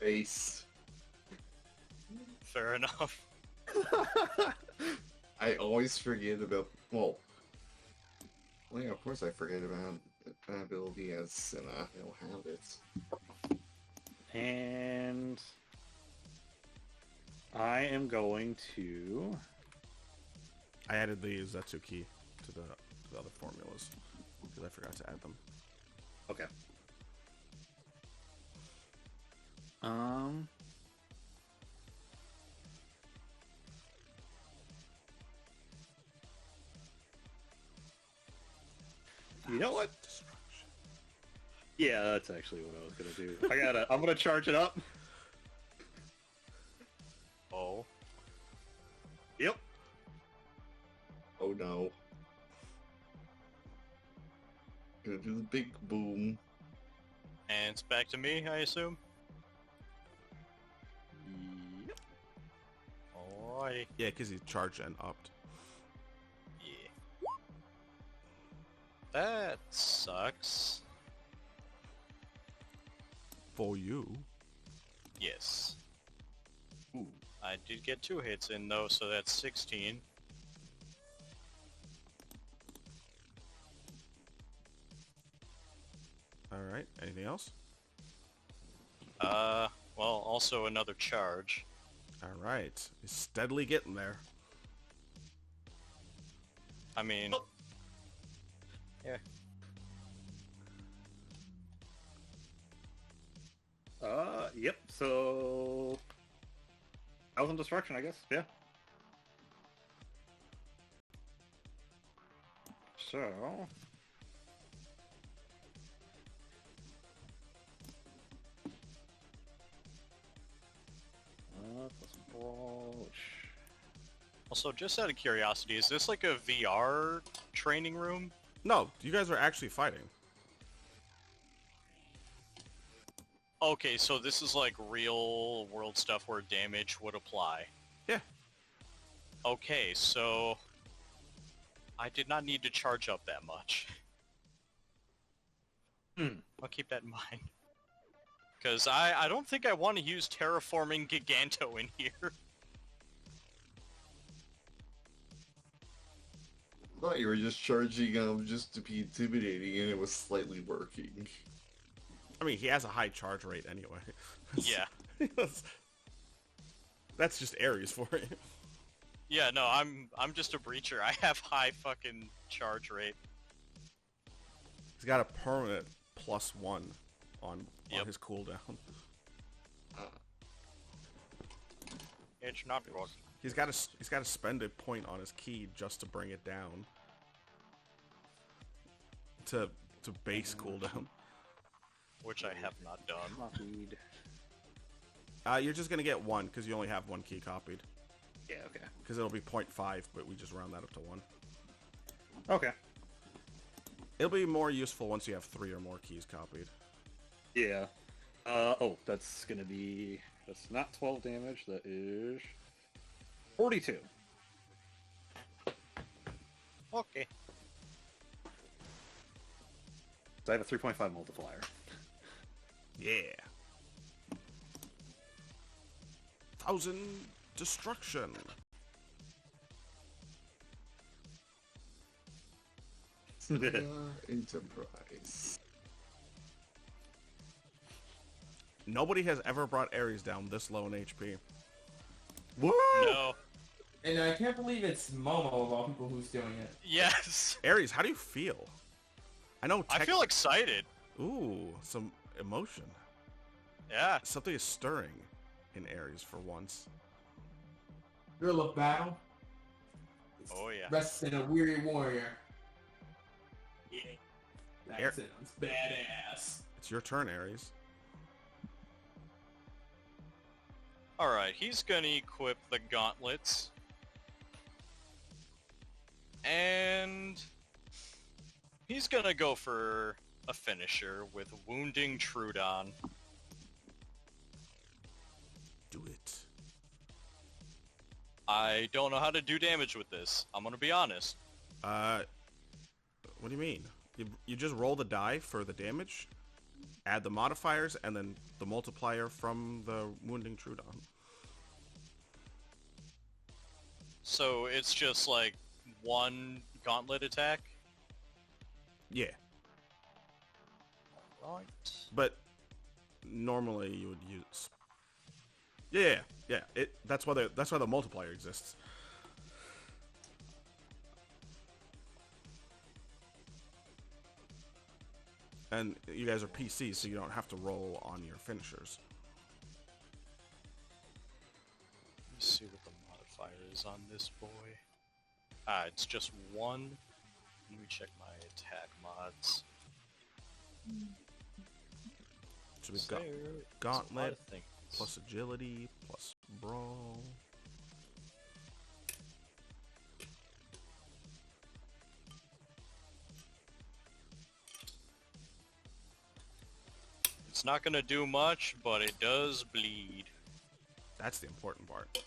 Ace. Fair enough. I always forget about. Well, yeah, of course I forget about that ability as I don't have it. And I am going to. I added the Zetsu key to the other formulas because I forgot to add them. Okay. You know what? Yeah, that's actually what I was gonna do. I'm gonna charge it up. Oh. Yep. Oh no. Gonna do the big boom. And it's back to me, I assume? Yep. Alrighty. Yeah, because he charged and upped. Yeah. That sucks. For you. Yes. Ooh. I did get 2 hits in though, so that's 16. Alright, anything else? Well, also another charge. Alright, he's steadily getting there. I mean... Oh. Yeah. Yep, so... Thousand Destruction, I guess, yeah. So... plus brawl, Also, just out of curiosity, is this like a VR training room? No, you guys are actually fighting. Okay, so this is like real world stuff where damage would apply. Yeah. Okay, so... I did not need to charge up that much. I'll keep that in mind. Because I don't think I want to use Terraforming Giganto in here. I thought you were just charging just to be intimidating, and it was slightly working. I mean, he has a high charge rate anyway. Yeah. That's just Ares for you. Yeah, no, I'm just a breacher. I have high fucking charge rate. He's got a permanent +1 on his cooldown. It's not good. He's got to spend a point on his key just to bring it down to base cooldown. Which I have not done. copied. You're just gonna get 1 because you only have 1 key copied. Yeah, okay. Because it'll be 0.5, but we just round that up to 1. Okay. It'll be more useful once you have 3 or more keys copied. Yeah. That's gonna be... That's not 12 damage, that is... 42. Okay. So I have a 3.5 multiplier. Yeah. 1000 destruction. Enterprise. Nobody has ever brought Ares down this low in HP. Woo! No. And I can't believe it's Momo of all people who's doing it. Yes. Ares, how do you feel? I know. I feel excited. Ooh, some emotion. Yeah. Something is stirring in Ares for once. Thrill of battle. Oh yeah. Rests in a weary warrior. Yeah. That's it. It's badass. It's your turn, Ares. Alright, he's gonna equip the gauntlets. And he's gonna go for a finisher with Wounding Trudon. Do it. I don't know how to do damage with this. I'm gonna be honest. What do you mean? You just roll the die for the damage, add the modifiers, and then the multiplier from the Wounding Trudon. So it's just like one gauntlet attack? Yeah. Right. But normally you would use. Yeah. That's why the multiplier exists. And you guys are PCs, so you don't have to roll on your finishers. Let me see what the modifier is on this boy. Ah, it's just one. Let me check my attack mods. So we've got There's a lot Gauntlet of things. plus Agility plus Brawl. It's not gonna do much, but it does bleed. That's the important part.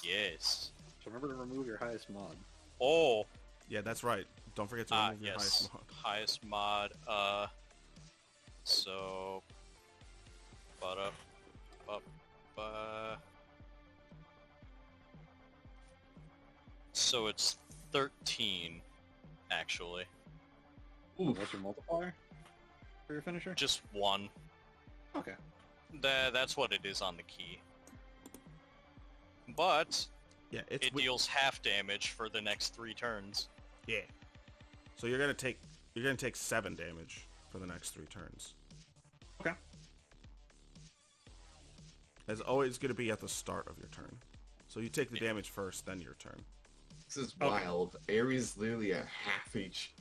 Yes. So remember to remove your highest mod. Oh. Yeah, that's right. Don't forget to remove your Yes. highest mod. Highest mod. So. So it's 13, actually. Ooh, what's your multiplier for your finisher? Just one. Okay. That's what it is on the key. But Yeah, it deals half damage for the next 3 turns. Yeah. So you're gonna take 7 damage for the next 3 turns. Okay. It's always gonna be at the start of your turn. So you take the damage first, then your turn. This is wild. Ares literally at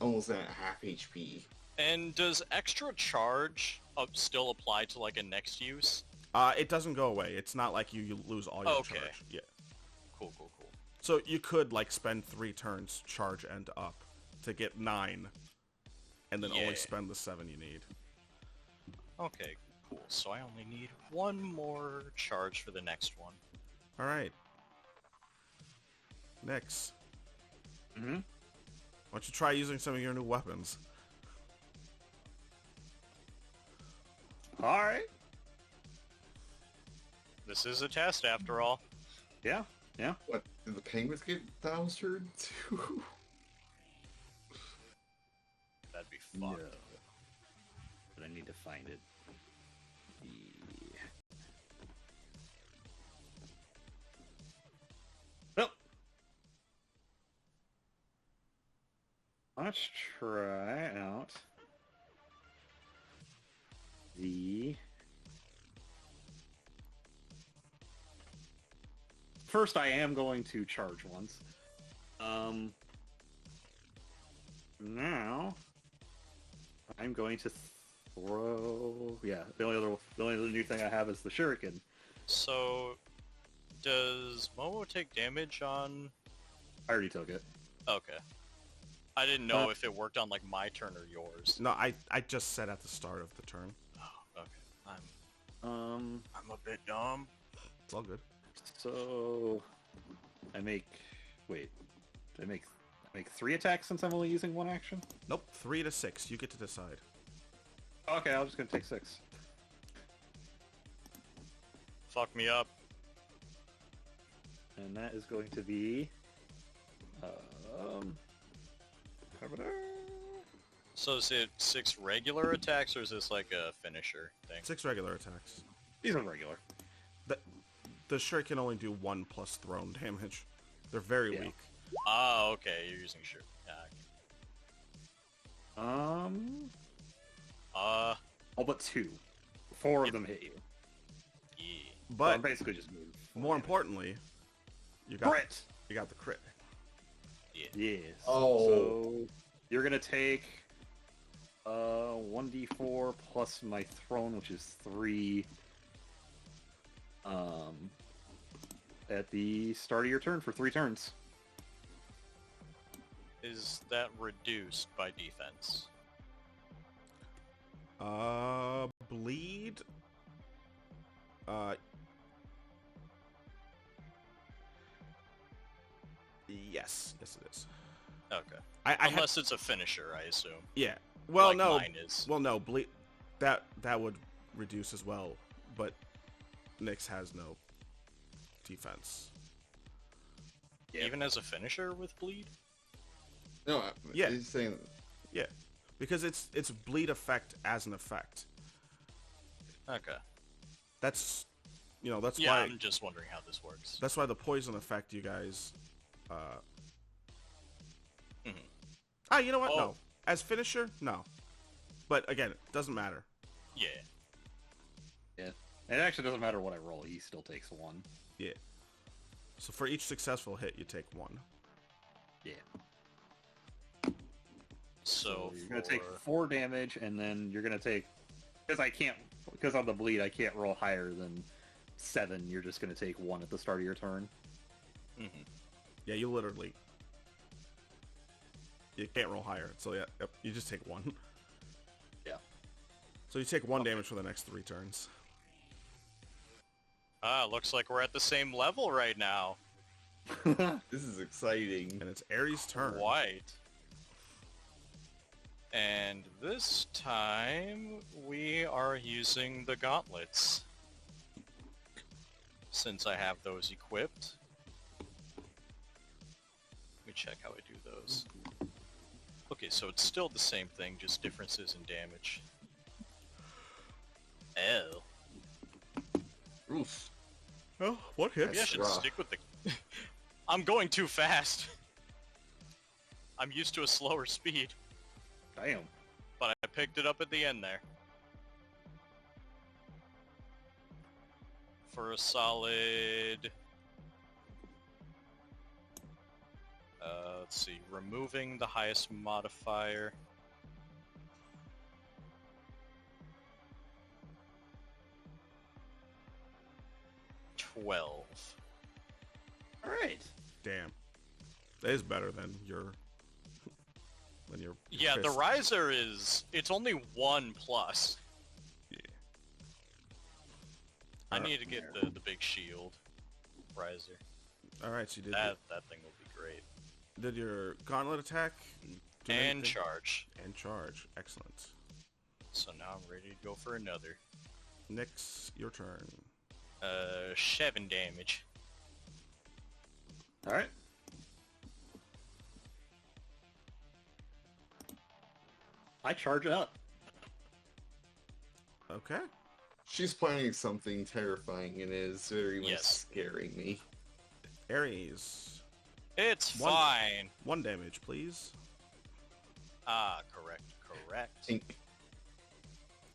almost at half HP. And does extra charge still apply to like a next use? It doesn't go away. It's not like you lose all your Okay. charge. Yeah. Cool. So you could like spend 3 turns charge and up to get 9, and then only spend the 7 you need. Okay, cool. So I only need 1 more charge for the next one. All right. Nyx. Mm-hmm. Why don't you try using some of your new weapons? All right. This is a test after all. Yeah. What, did the penguins get downstairs too? That'd be No. fun. But I need to find it. Well, let's try out the... First, I am going to charge once. Now, I'm going to throw... Yeah, the only other new thing I have is the shuriken. So, does Momo take damage on... I already took it. Okay. I didn't know if it worked on like my turn or yours. No, I just said at the start of the turn. Oh, okay. Um, I'm a bit dumb. It's all good. so I make... Wait. Did I make 3 attacks since I'm only using 1 action? Nope, 3 to 6. You get to decide. Okay, I'm just gonna take 6. Fuck me up. And that is going to be... So is it 6 regular attacks or is this like a finisher thing? 6 regular attacks. He's a regular. The shirt can only do 1 plus thrown damage. They're very weak. Oh, okay. You're using shirt. All but 2. 4 of them hit you. Yeah. So But I'm basically just moving. more importantly, you got Crit! You got the crit. Yeah. Yes. Oh. So you're gonna take 1d4 plus my throne, which is 3. At the start of your turn for 3 turns. Is that reduced by defense? Bleed. Yes, it is. Okay. I Unless it's a finisher, I assume. yeah. Well, Like no. mine is. Well, no. Bleed. That would reduce as well, but Nyx has no defense. Yeah. Even as a finisher with bleed? No, Yeah. he's saying Yeah, because it's bleed effect as an effect. Okay. That's that's Yeah, why I'm just wondering how this works. that's why the poison effect you guys. You know what? Oh. No, as finisher, no. But again, it doesn't matter. Yeah. Yeah. It actually doesn't matter what I roll. He still takes 1. Yeah. So for each successful hit, you take 1. Yeah. So you're gonna take 4 damage, and then you're gonna take because on the bleed I can't roll higher than 7. You're just gonna take 1 at the start of your turn. Yeah, you literally. You can't roll higher, so yeah, yep, you just take 1. Yeah. So you take 1 damage for the next 3 turns. looks like we're at the same level right now. this is exciting. And it's Ares' turn. White. And this time we are using the gauntlets. Since I have those equipped. Let me check how I do those. Okay, so it's still the same thing, just differences in damage. Oh. Oof. Oh, what hit? Maybe I should rough. stick with the... I'm going too fast. I'm used to a slower speed, Damn. but I picked it up at the end there. For a solid... let's see, removing the highest modifier. $12. All right. Damn. That is better than your Yeah, the fist. riser is... It's only 1 plus. Yeah. I Alright. need to get the big shield riser. Alright, so you did That thing will be great. did your gauntlet attack do And anything? charge. And charge. Excellent. So now I'm ready to go for another. Nyx, your turn. 7 damage. All right. I charge up. Okay. She's planning something terrifying and is very much Yes. scaring me. Ares. It's One- fine. 1 damage, please. Ah, correct. Think.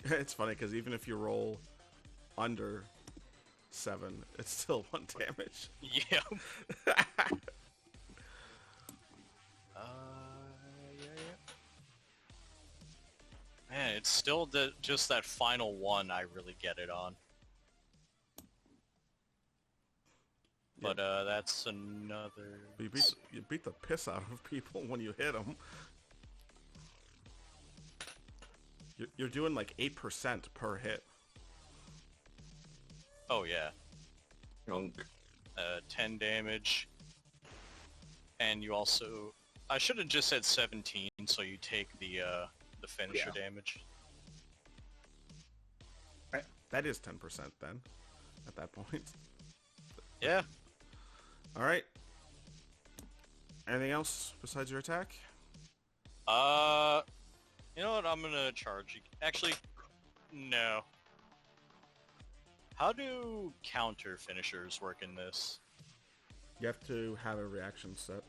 It's funny because even if you roll under 7, it's still 1 damage. Yep. Man, it's still just that final one I really get it on. But that's another... You beat the piss out of people when you hit them. You're doing like 8% per hit. Oh yeah. Gunk. 10 damage. And you also... I should have just said 17, so you take the finisher damage. That is 10% then, at that point. Yeah. Alright. Anything else besides your attack? You know what? I'm gonna charge you. Actually, no. How do counter finishers work in this? You have to have a reaction set,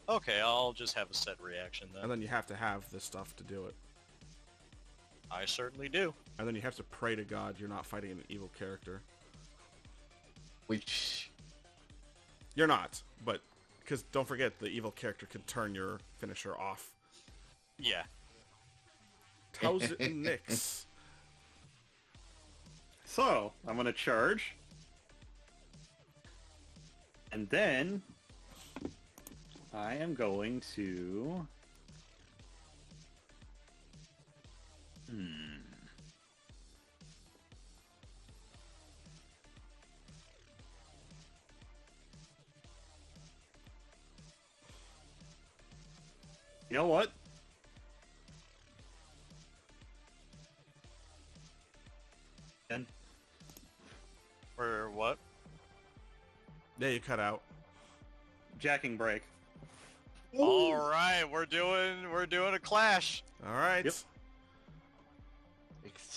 Okay, I'll just have a set reaction then. and then you have to have this stuff to do it. I certainly do. And then you have to pray to God you're not fighting an evil character. Which, You're not, but because don't forget the evil character can turn your finisher off. Yeah. How's it Nix? So, I'm gonna charge. And then I am going to You know what? And Or what? Yeah, you cut out. jacking break. All right, we're doing a clash. All right. Yep.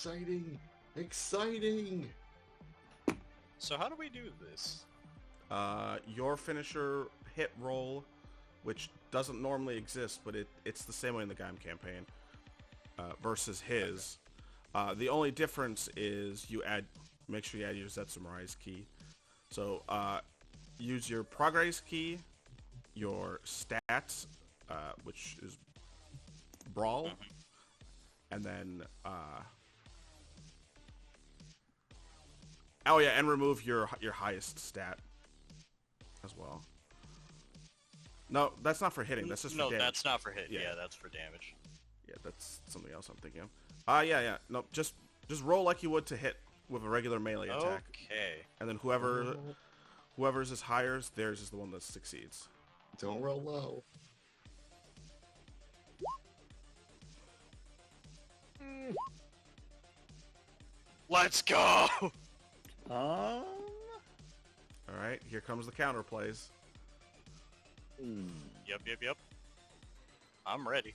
exciting, exciting. So how do we do this? Your finisher hit roll, which doesn't normally exist, but it's the same way in the Gaim campaign, versus his. The only difference is make sure you add your Zetsumarai's key. So use your progress key, your stats, which is brawl, and then oh yeah, and remove your highest stat as well. No, that's not for hitting. That's just for No, damage. that's not for hit. Yeah. Yeah, that's for damage. Yeah, that's something else I'm thinking of. Yeah. No, just roll like you would to hit with a regular melee attack, Okay. and then whoever's is higher, theirs is the one that succeeds. Don't roll low. Let's go. All right, here comes the counter plays. Yep. I'm ready.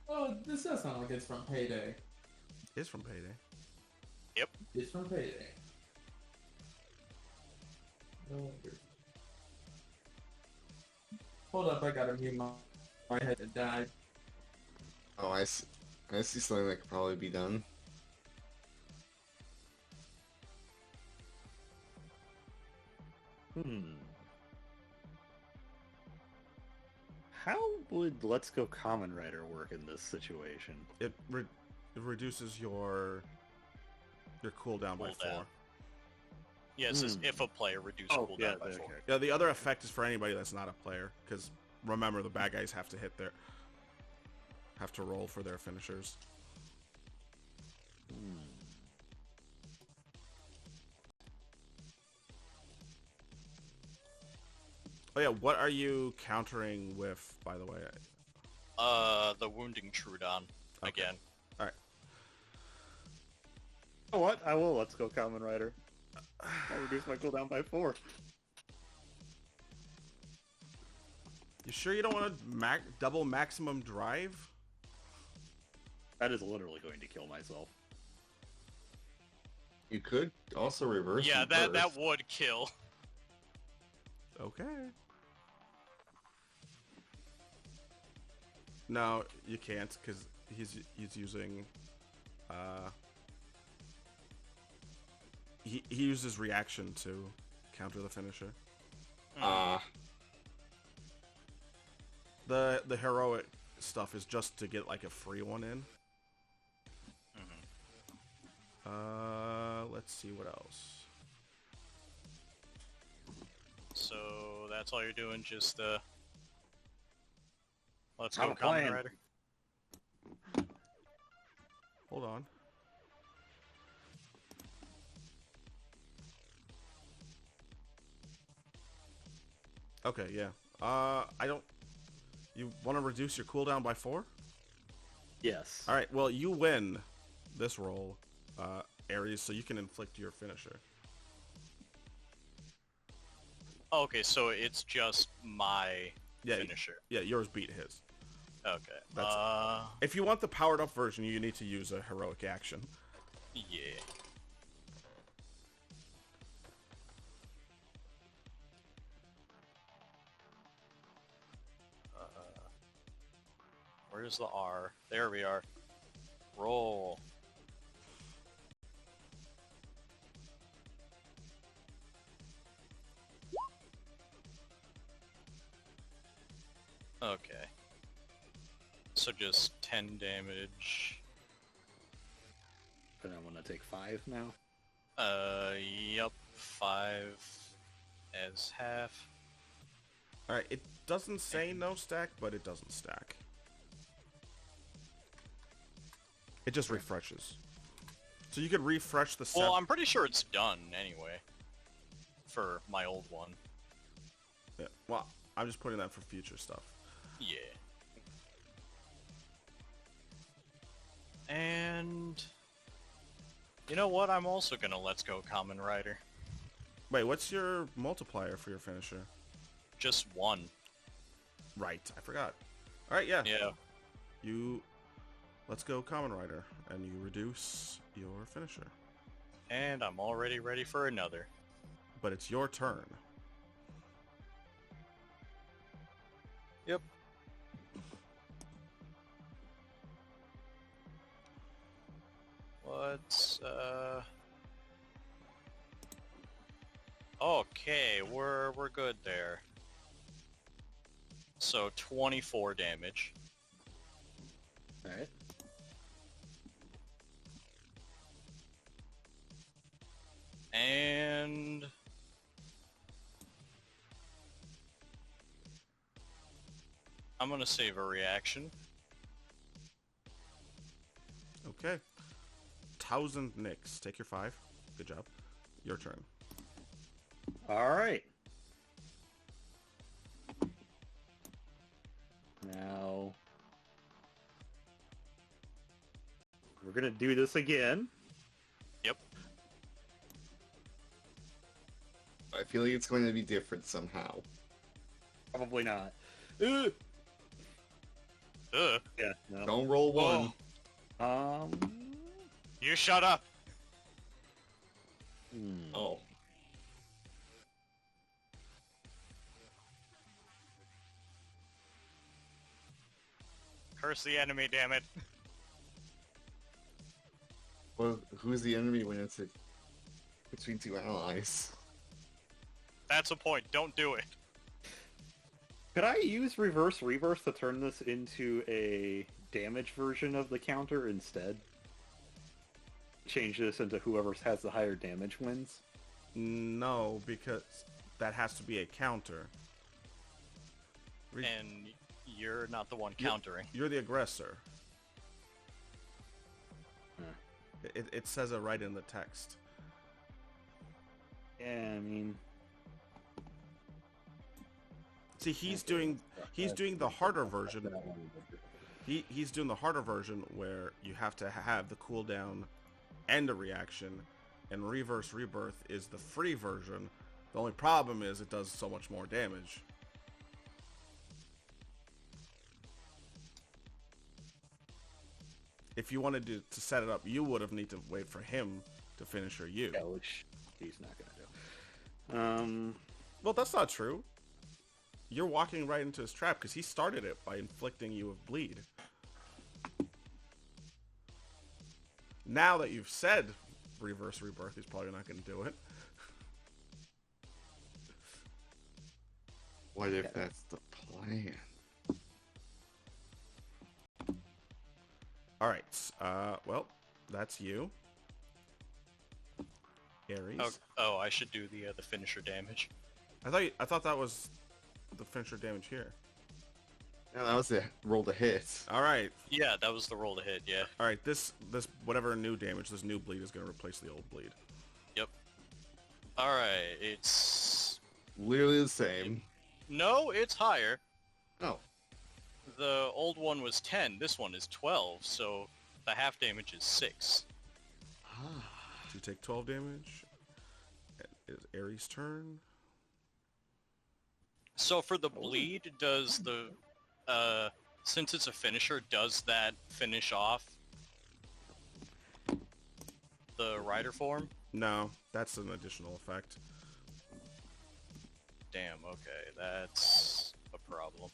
Oh, this does sound like it's from Payday. It's from Payday. Yep. It's from Payday. No wonder. Hold up, I gotta mute my head to die. Oh, I see something that could probably be done. How would Let's Go Kamen Rider work in this situation? It reduces your cooldown by 4. Cooldown. Yeah, it says if a player reduces cooldown by 4. okay. Yeah, the other effect is for anybody that's not a player, because remember the bad guys have to roll for their finishers. Oh yeah, what are you countering with, by the way? The wounding Trudon again. All right. You know what? I will Let's Go Kamen Rider. I'll reduce my cooldown by 4. You sure you don't want to double maximum drive? That is literally going to kill myself. You could also reverse. Yeah, and that burst. would kill. Okay. No, you can't, because he's using he uses reaction to counter the finisher. The heroic stuff is just to get like a free one in. Let's see what else. So that's all you're doing, just let's I'm go playing. Kamen Rider. Hold on. Okay, yeah. I don't. You want to reduce your cooldown by 4? Yes. All right. Well, you win this roll, Ares, so you can inflict your finisher. Okay, so it's just my finisher. Yeah, yours beat his. Okay. If you want the powered up version, you need to use a heroic action. Yeah. Where's the R? There we are. Roll. Okay. So just 10 damage. And I want to take 5 now. Yep. 5 as half. Alright, it doesn't say no stack, but it doesn't stack. It just refreshes. So you could refresh the set. Well, I'm pretty sure it's done anyway. For my old one. Yeah, well, I'm just putting that for future stuff. Yeah. And... you know what? I'm also gonna Let's Go Kamen Rider. Wait, what's your multiplier for your finisher? Just 1. Right, I forgot. Alright, yeah. Yeah. You... Let's go Kamen Rider, and you reduce your finisher. And I'm already ready for another. But it's your turn. Yep. What's, okay, we're good there. So 24 damage. Alright. And... I'm gonna save a reaction. Okay. 1,000 nicks. Take your 5. Good job. Your turn. Alright. Now... we're gonna do this again. Yep. I feel like it's going to be different somehow. Probably not. Ugh. Ugh. Yeah, no. Don't roll one. You shut up! Oh. Curse the enemy, damn it. Well, who's the enemy when it's between two allies? That's a point, don't do it. Could I use reverse rebirth to turn this into a damage version of the counter instead? Change this into whoever has the higher damage wins? No, because that has to be a counter. And you're not the one countering. You're the aggressor. It says it right in the text. Yeah, I mean... See, he's doing the harder version. He's doing the harder version where you have to have the cooldown and a reaction, and reverse rebirth is the free version. The only problem is it does so much more damage. If you wanted to set it up, you would have need to wait for him to finish or you. Yeah, which he's not gonna do. Well, that's not true. You're walking right into his trap because he started it by inflicting you with bleed. Now that you've said reverse rebirth, he's probably not going to do it. What if that's the plan? All right. Well, that's you, Ares. Oh, I should do the finisher damage. I thought that was the finisher damage here. Yeah, that was the roll to hit. All right. Yeah, that was the roll to hit, yeah. All right. This whatever new damage, this new bleed is going to replace the old bleed. Yep. Alright, it's... Literally the same. No, it's higher. Oh. The old one was 10, this one is 12, so The half damage is 6. You take 12 damage. It's Ares' turn. So for the bleed, does the since it's a finisher, does that finish off the rider form? No, that's an additional effect. Damn, okay, that's a problem.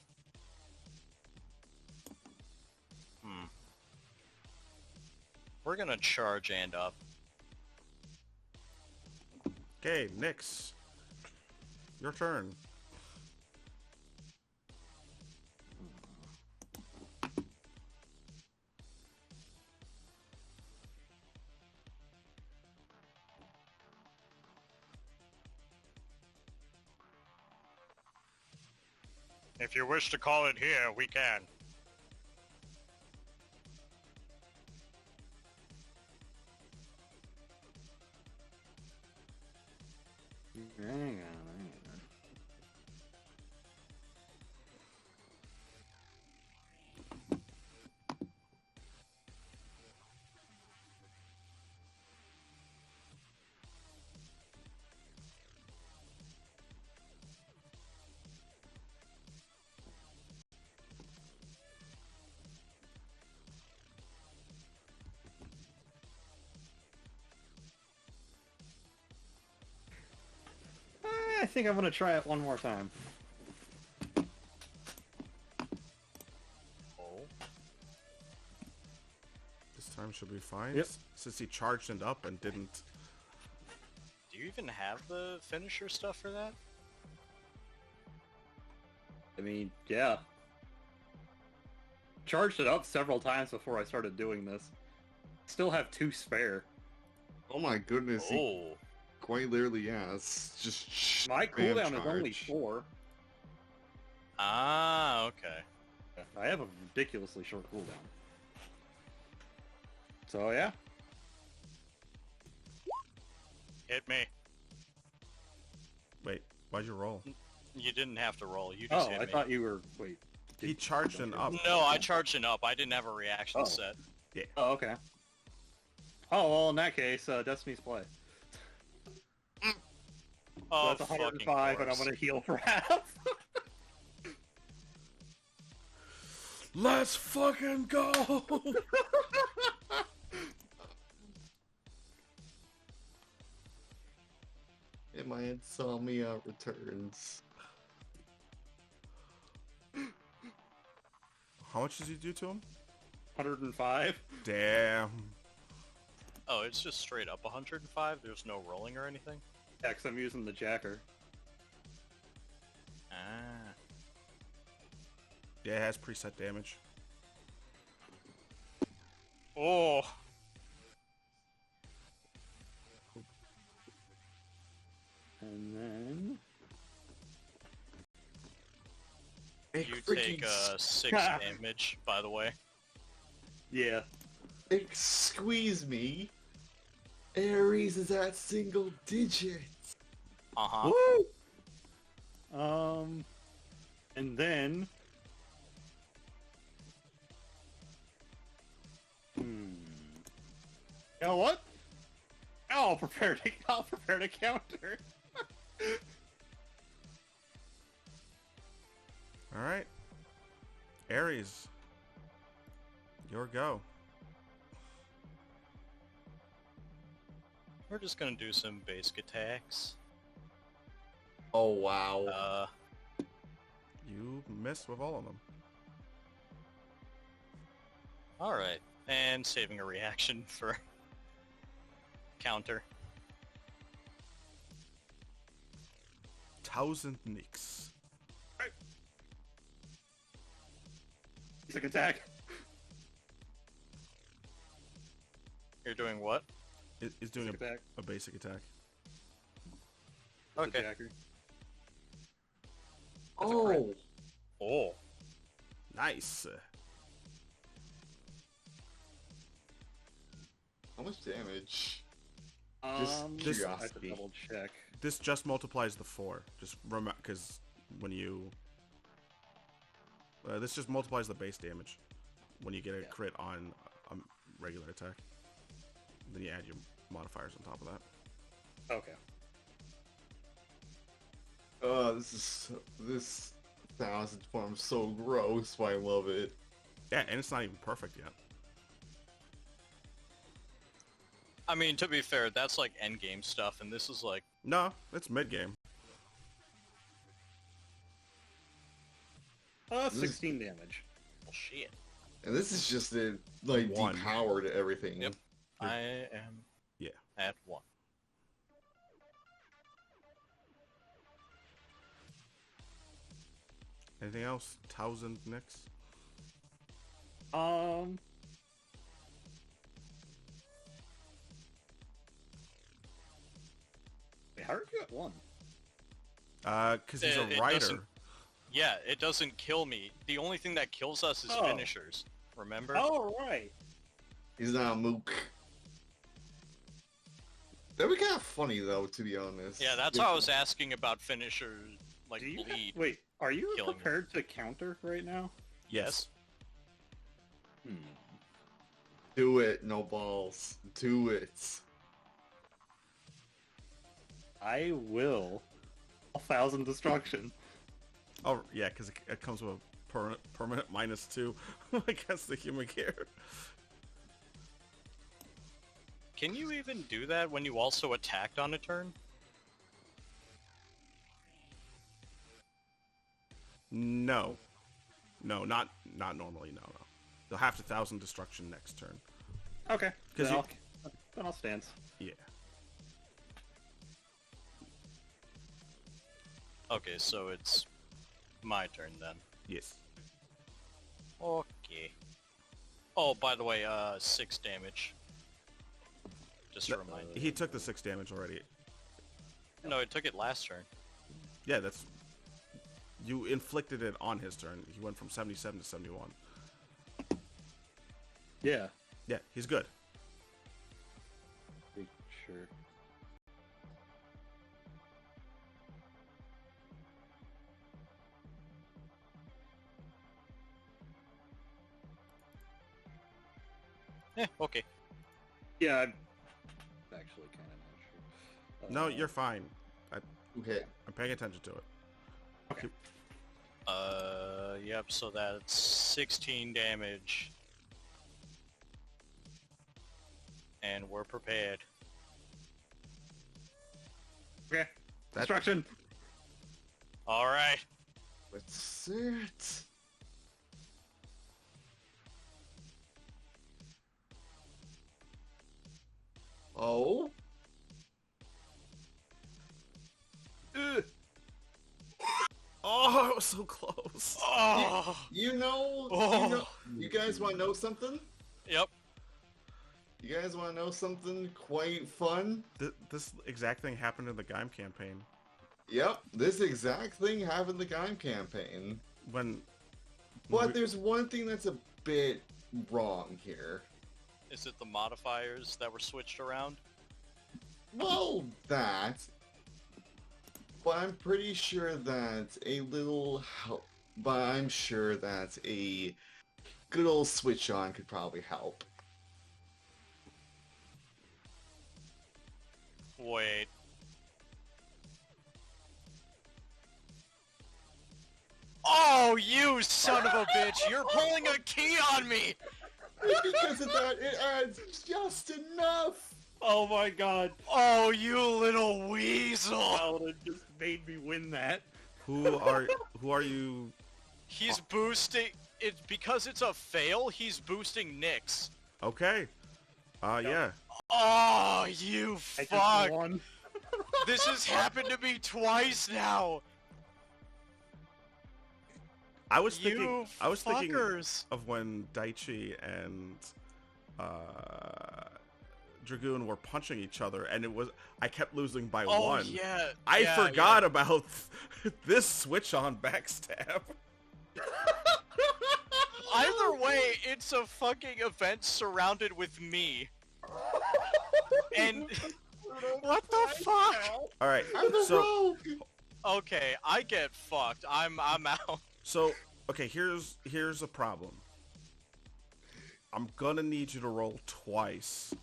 We're gonna charge and up. Okay, Nyx. Your turn. If you wish to call it here, we can. Hang on. I think I'm gonna try it one more time. Oh. This time should be fine. Yep. Since he charged and up and didn't. Do you even have the finisher stuff for that? I mean, yeah. Charged it up several times before I started doing this. Still have 2 spare. Oh my goodness. He Oh. quite literally, yeah. It's just My spam cooldown is only charge. 4. Ah, okay. I have a ridiculously short cooldown. So yeah. Hit me. Wait, why'd you roll? You didn't have to roll. You just Oh, hit I me. thought you were. Wait. He charged and up. No, I charged it up. I didn't have a reaction Oh. set. Oh, okay. Oh, well, in that case, Destiny's Play. Oh, So that's 105, and I'm gonna heal for half. Let's fucking go! And my insomnia returns. How much does he do to him? 105. Damn. Oh, it's just straight up 105? There's no rolling or anything? Yeah, 'cause I'm using the Jacker. Ah. Yeah, it has preset damage. Oh. And then... You take 6 damage, by the way. Yeah. Squeeze me. Ares is at single digits. Uh-huh. Woo! And then... You know what? I'll prepare to counter. Alright. Ares. Your go. We're just gonna do some basic attacks. Oh wow. You missed with all of them. Alright. And saving a reaction for counter. 1000 Nyx. Basic attack. You're doing what? Is doing Basic attack. a basic attack. The Okay. Jacker. Oh. Oh. Nice. How much damage? Just I have to curiosity. double check. This just multiplies the 4. Just remember, because when you... this just multiplies the base damage when you get a crit on regular attack. Then you add your modifiers on top of that. Okay. This thousand form's so gross, but I love it. Yeah, and it's not even perfect yet. I mean, to be fair, that's like endgame stuff, and this is like... No, it's mid-game. 16 damage. Well, shit. And this is just a, like, One. depowered everything. Yep. I am at 1. Anything else? 1,000 next? Wait, how are you at 1? Because he's It a rider. doesn't- Yeah, it doesn't kill me. The only thing that kills us is Oh. finishers. Remember? Oh, right. He's not a mook. That'd be kind of funny, though, to be honest. Yeah, that's how I was asking about finishers, like Do you bleed. wait, are you killing prepared to counter right now? Yes. Do it, no balls. Do it. I will. 1,000 destruction. Oh, yeah, because it comes with a permanent -2 against the human gear. Can you even do that when you also attacked on a turn? No. No, not normally, no. They'll have to 1,000 destruction next turn. Okay. 'Cause Then, you- then I'll stance. Yeah. Okay, so it's my turn then. Yes. Okay. Oh, by the way, 6 damage. Just to remind you. He took the 6 damage already. No, it took it last turn. Yeah, that's... You inflicted it on his turn. He went from 77 to 71. Yeah. Yeah, he's good. Pretty sure. Okay. Yeah, I'm actually kind of not sure. No, you're fine. Okay. I'm paying attention to it. Okay. Yep, so that's 16 damage. And we're prepared. Okay. That- Destruction. Alright. What's it? Oh? Oh, it was so close. Oh! You know, Oh. you guys want to know something? Yep. You guys want to know something quite fun? This exact thing happened in the Gaim campaign. Yep, this exact thing happened in the Gaim campaign. When... But there's one thing that's a bit wrong here. Is it the modifiers that were switched around? Well, that. But I'm pretty sure that a little help. But I'm sure that a good old switch on could probably help. Wait. Oh, you son of a bitch! You're pulling a key on me! Because of that, it adds just enough. Oh my god. Oh, you little weasel! Paladin just made me win that. Who are you... He's boosting... It's because it's a fail, he's boosting Nyx. Okay. Yeah. Oh, you I just fuck! won. This has happened to me twice now! I was You thinking fuckers! of when Daichi and Dragoon were punching each other, and I kept losing by Oh, one. yeah. I yeah, forgot about this switch on backstab. Either way, it's a fucking event surrounded with me. And... what the fuck? All right, I'm the so rogue. Okay, I get fucked. I'm out. okay, here's a problem. I'm gonna need you to roll twice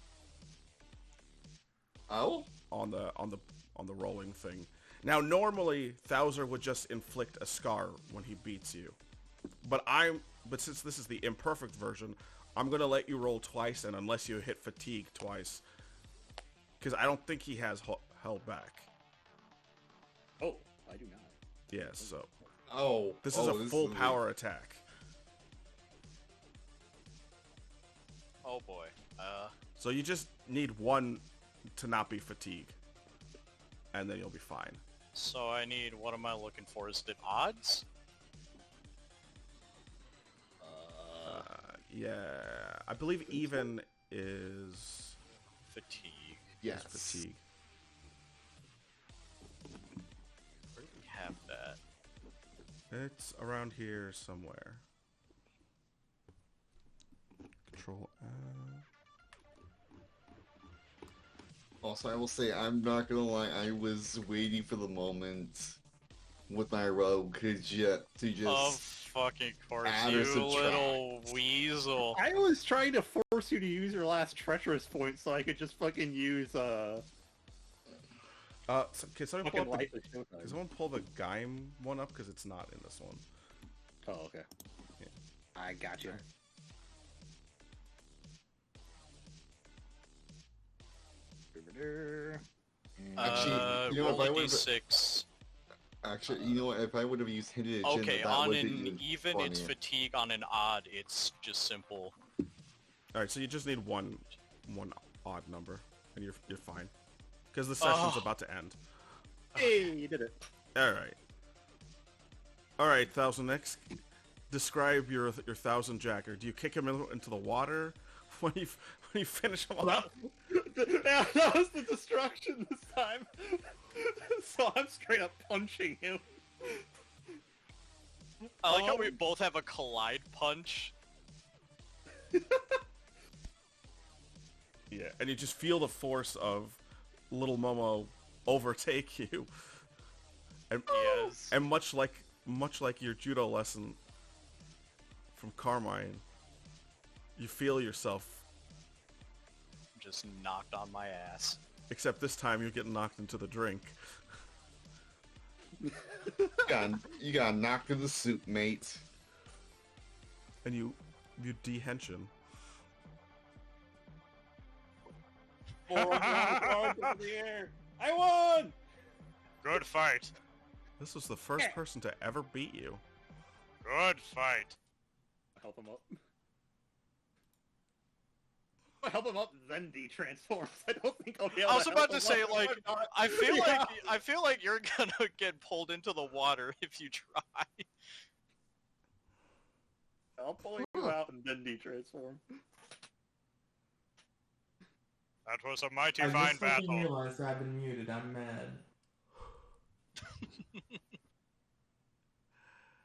Oh? on the rolling thing. Now, normally Thouser would just inflict a scar when he beats you, but since this is the imperfect version, I'm gonna let you roll twice, and unless you hit fatigue twice, because I don't think he has held back. Oh, I do not. Yes, so This is a full power attack. Oh boy. So you just need one to not be fatigued, and then you'll be fine. So I need, what am I looking for? Is it odds? Yeah, I believe even is Fatigue. Yes. fatigue. Where do we have that? It's around here somewhere. Control F. Also, I will say, I'm not gonna lie, I was waiting for the moment with my rogue to just Of fucking course, add you or subtract. little weasel. I was trying to force you to use your last treacherous point so I could just fucking use Can someone fucking pull up light the can showtime. someone pull the A.I.M. one up, because it's not in this one. Oh, okay. Yeah. I got you. Actually, you know, roll if I a would've- d6. Actually, you know what? If I would have used Hidden Agenda, Okay, that on would have an been even, it's funnier. fatigue. On an odd, it's just simple. All right, so you just need one odd number, and you're fine, because the session's Oh. about to end. Hey, you did it. All right, Thousand X. Describe your Thousand Jacker. Do you kick him into the water when you finish him off? That was the destruction this time. So I'm straight up punching him. I like how we both have a collide punch. Yeah, and you just feel the force of little Momo overtake you, and Yes. and much like your judo lesson from Carmine, you feel yourself. Just knocked on my ass. Except this time you get knocked into the drink. You got knocked in the soup, mate. And you de-hension. I won! Good fight. This was the first person to ever beat you. Good fight. Help him up. Help him up, then de-transforms. I don't think I'll be able I was to about help to him say, up. like, I'm not. I feel Yeah. like you're gonna get pulled into the water if you try. I'll pull you out and then de-transform. That was a mighty I just fucking realized I've been muted. I'm mad.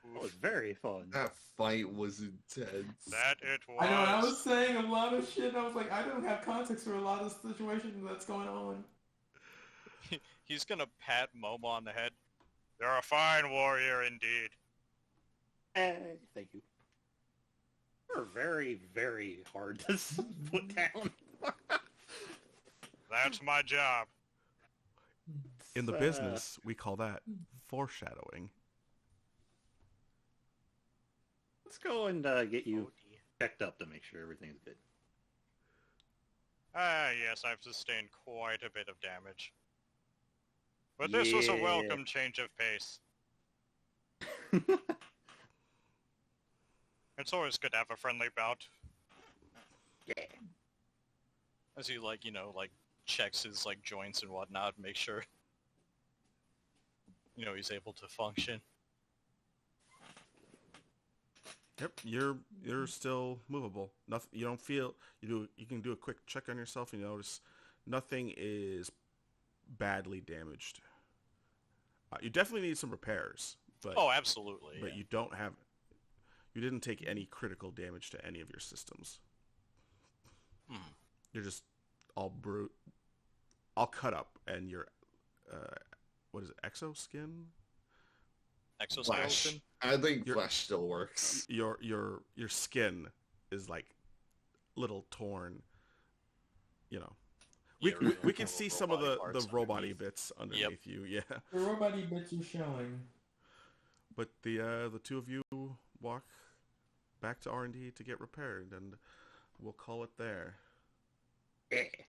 That was very fun. That fight was intense. That it was. I know, and I was saying a lot of shit, and I was like, I don't have context for a lot of the situation that's going on. He's gonna pat Momo on the head. You're a fine warrior indeed. Hey, thank you. You're very, very hard to put down. That's my job. In the business, we call that foreshadowing. Let's go and get you checked up to make sure everything's good. Yes, I've sustained quite a bit of damage. But this was a Yeah. welcome change of pace. It's always good to have a friendly bout. Yeah. As he, like, checks his, joints and whatnot, make sure, he's able to function. Yep, you're still movable. Nothing. You don't feel. You can do a quick check on yourself, and you notice nothing is badly damaged. You definitely need some repairs, but Oh, absolutely. but Yeah. you don't have. You didn't take any critical damage to any of your systems. You're just all all cut up, and your what is it, exoskin? Exoskeleton? I think Your- flesh still works. Your skin is like little torn. You know, Yeah, we can see some of the robot-y underneath. bits underneath you. Yeah, The robot-y bits are showing. but the two of you walk back to R&D to get repaired, and we'll call it there.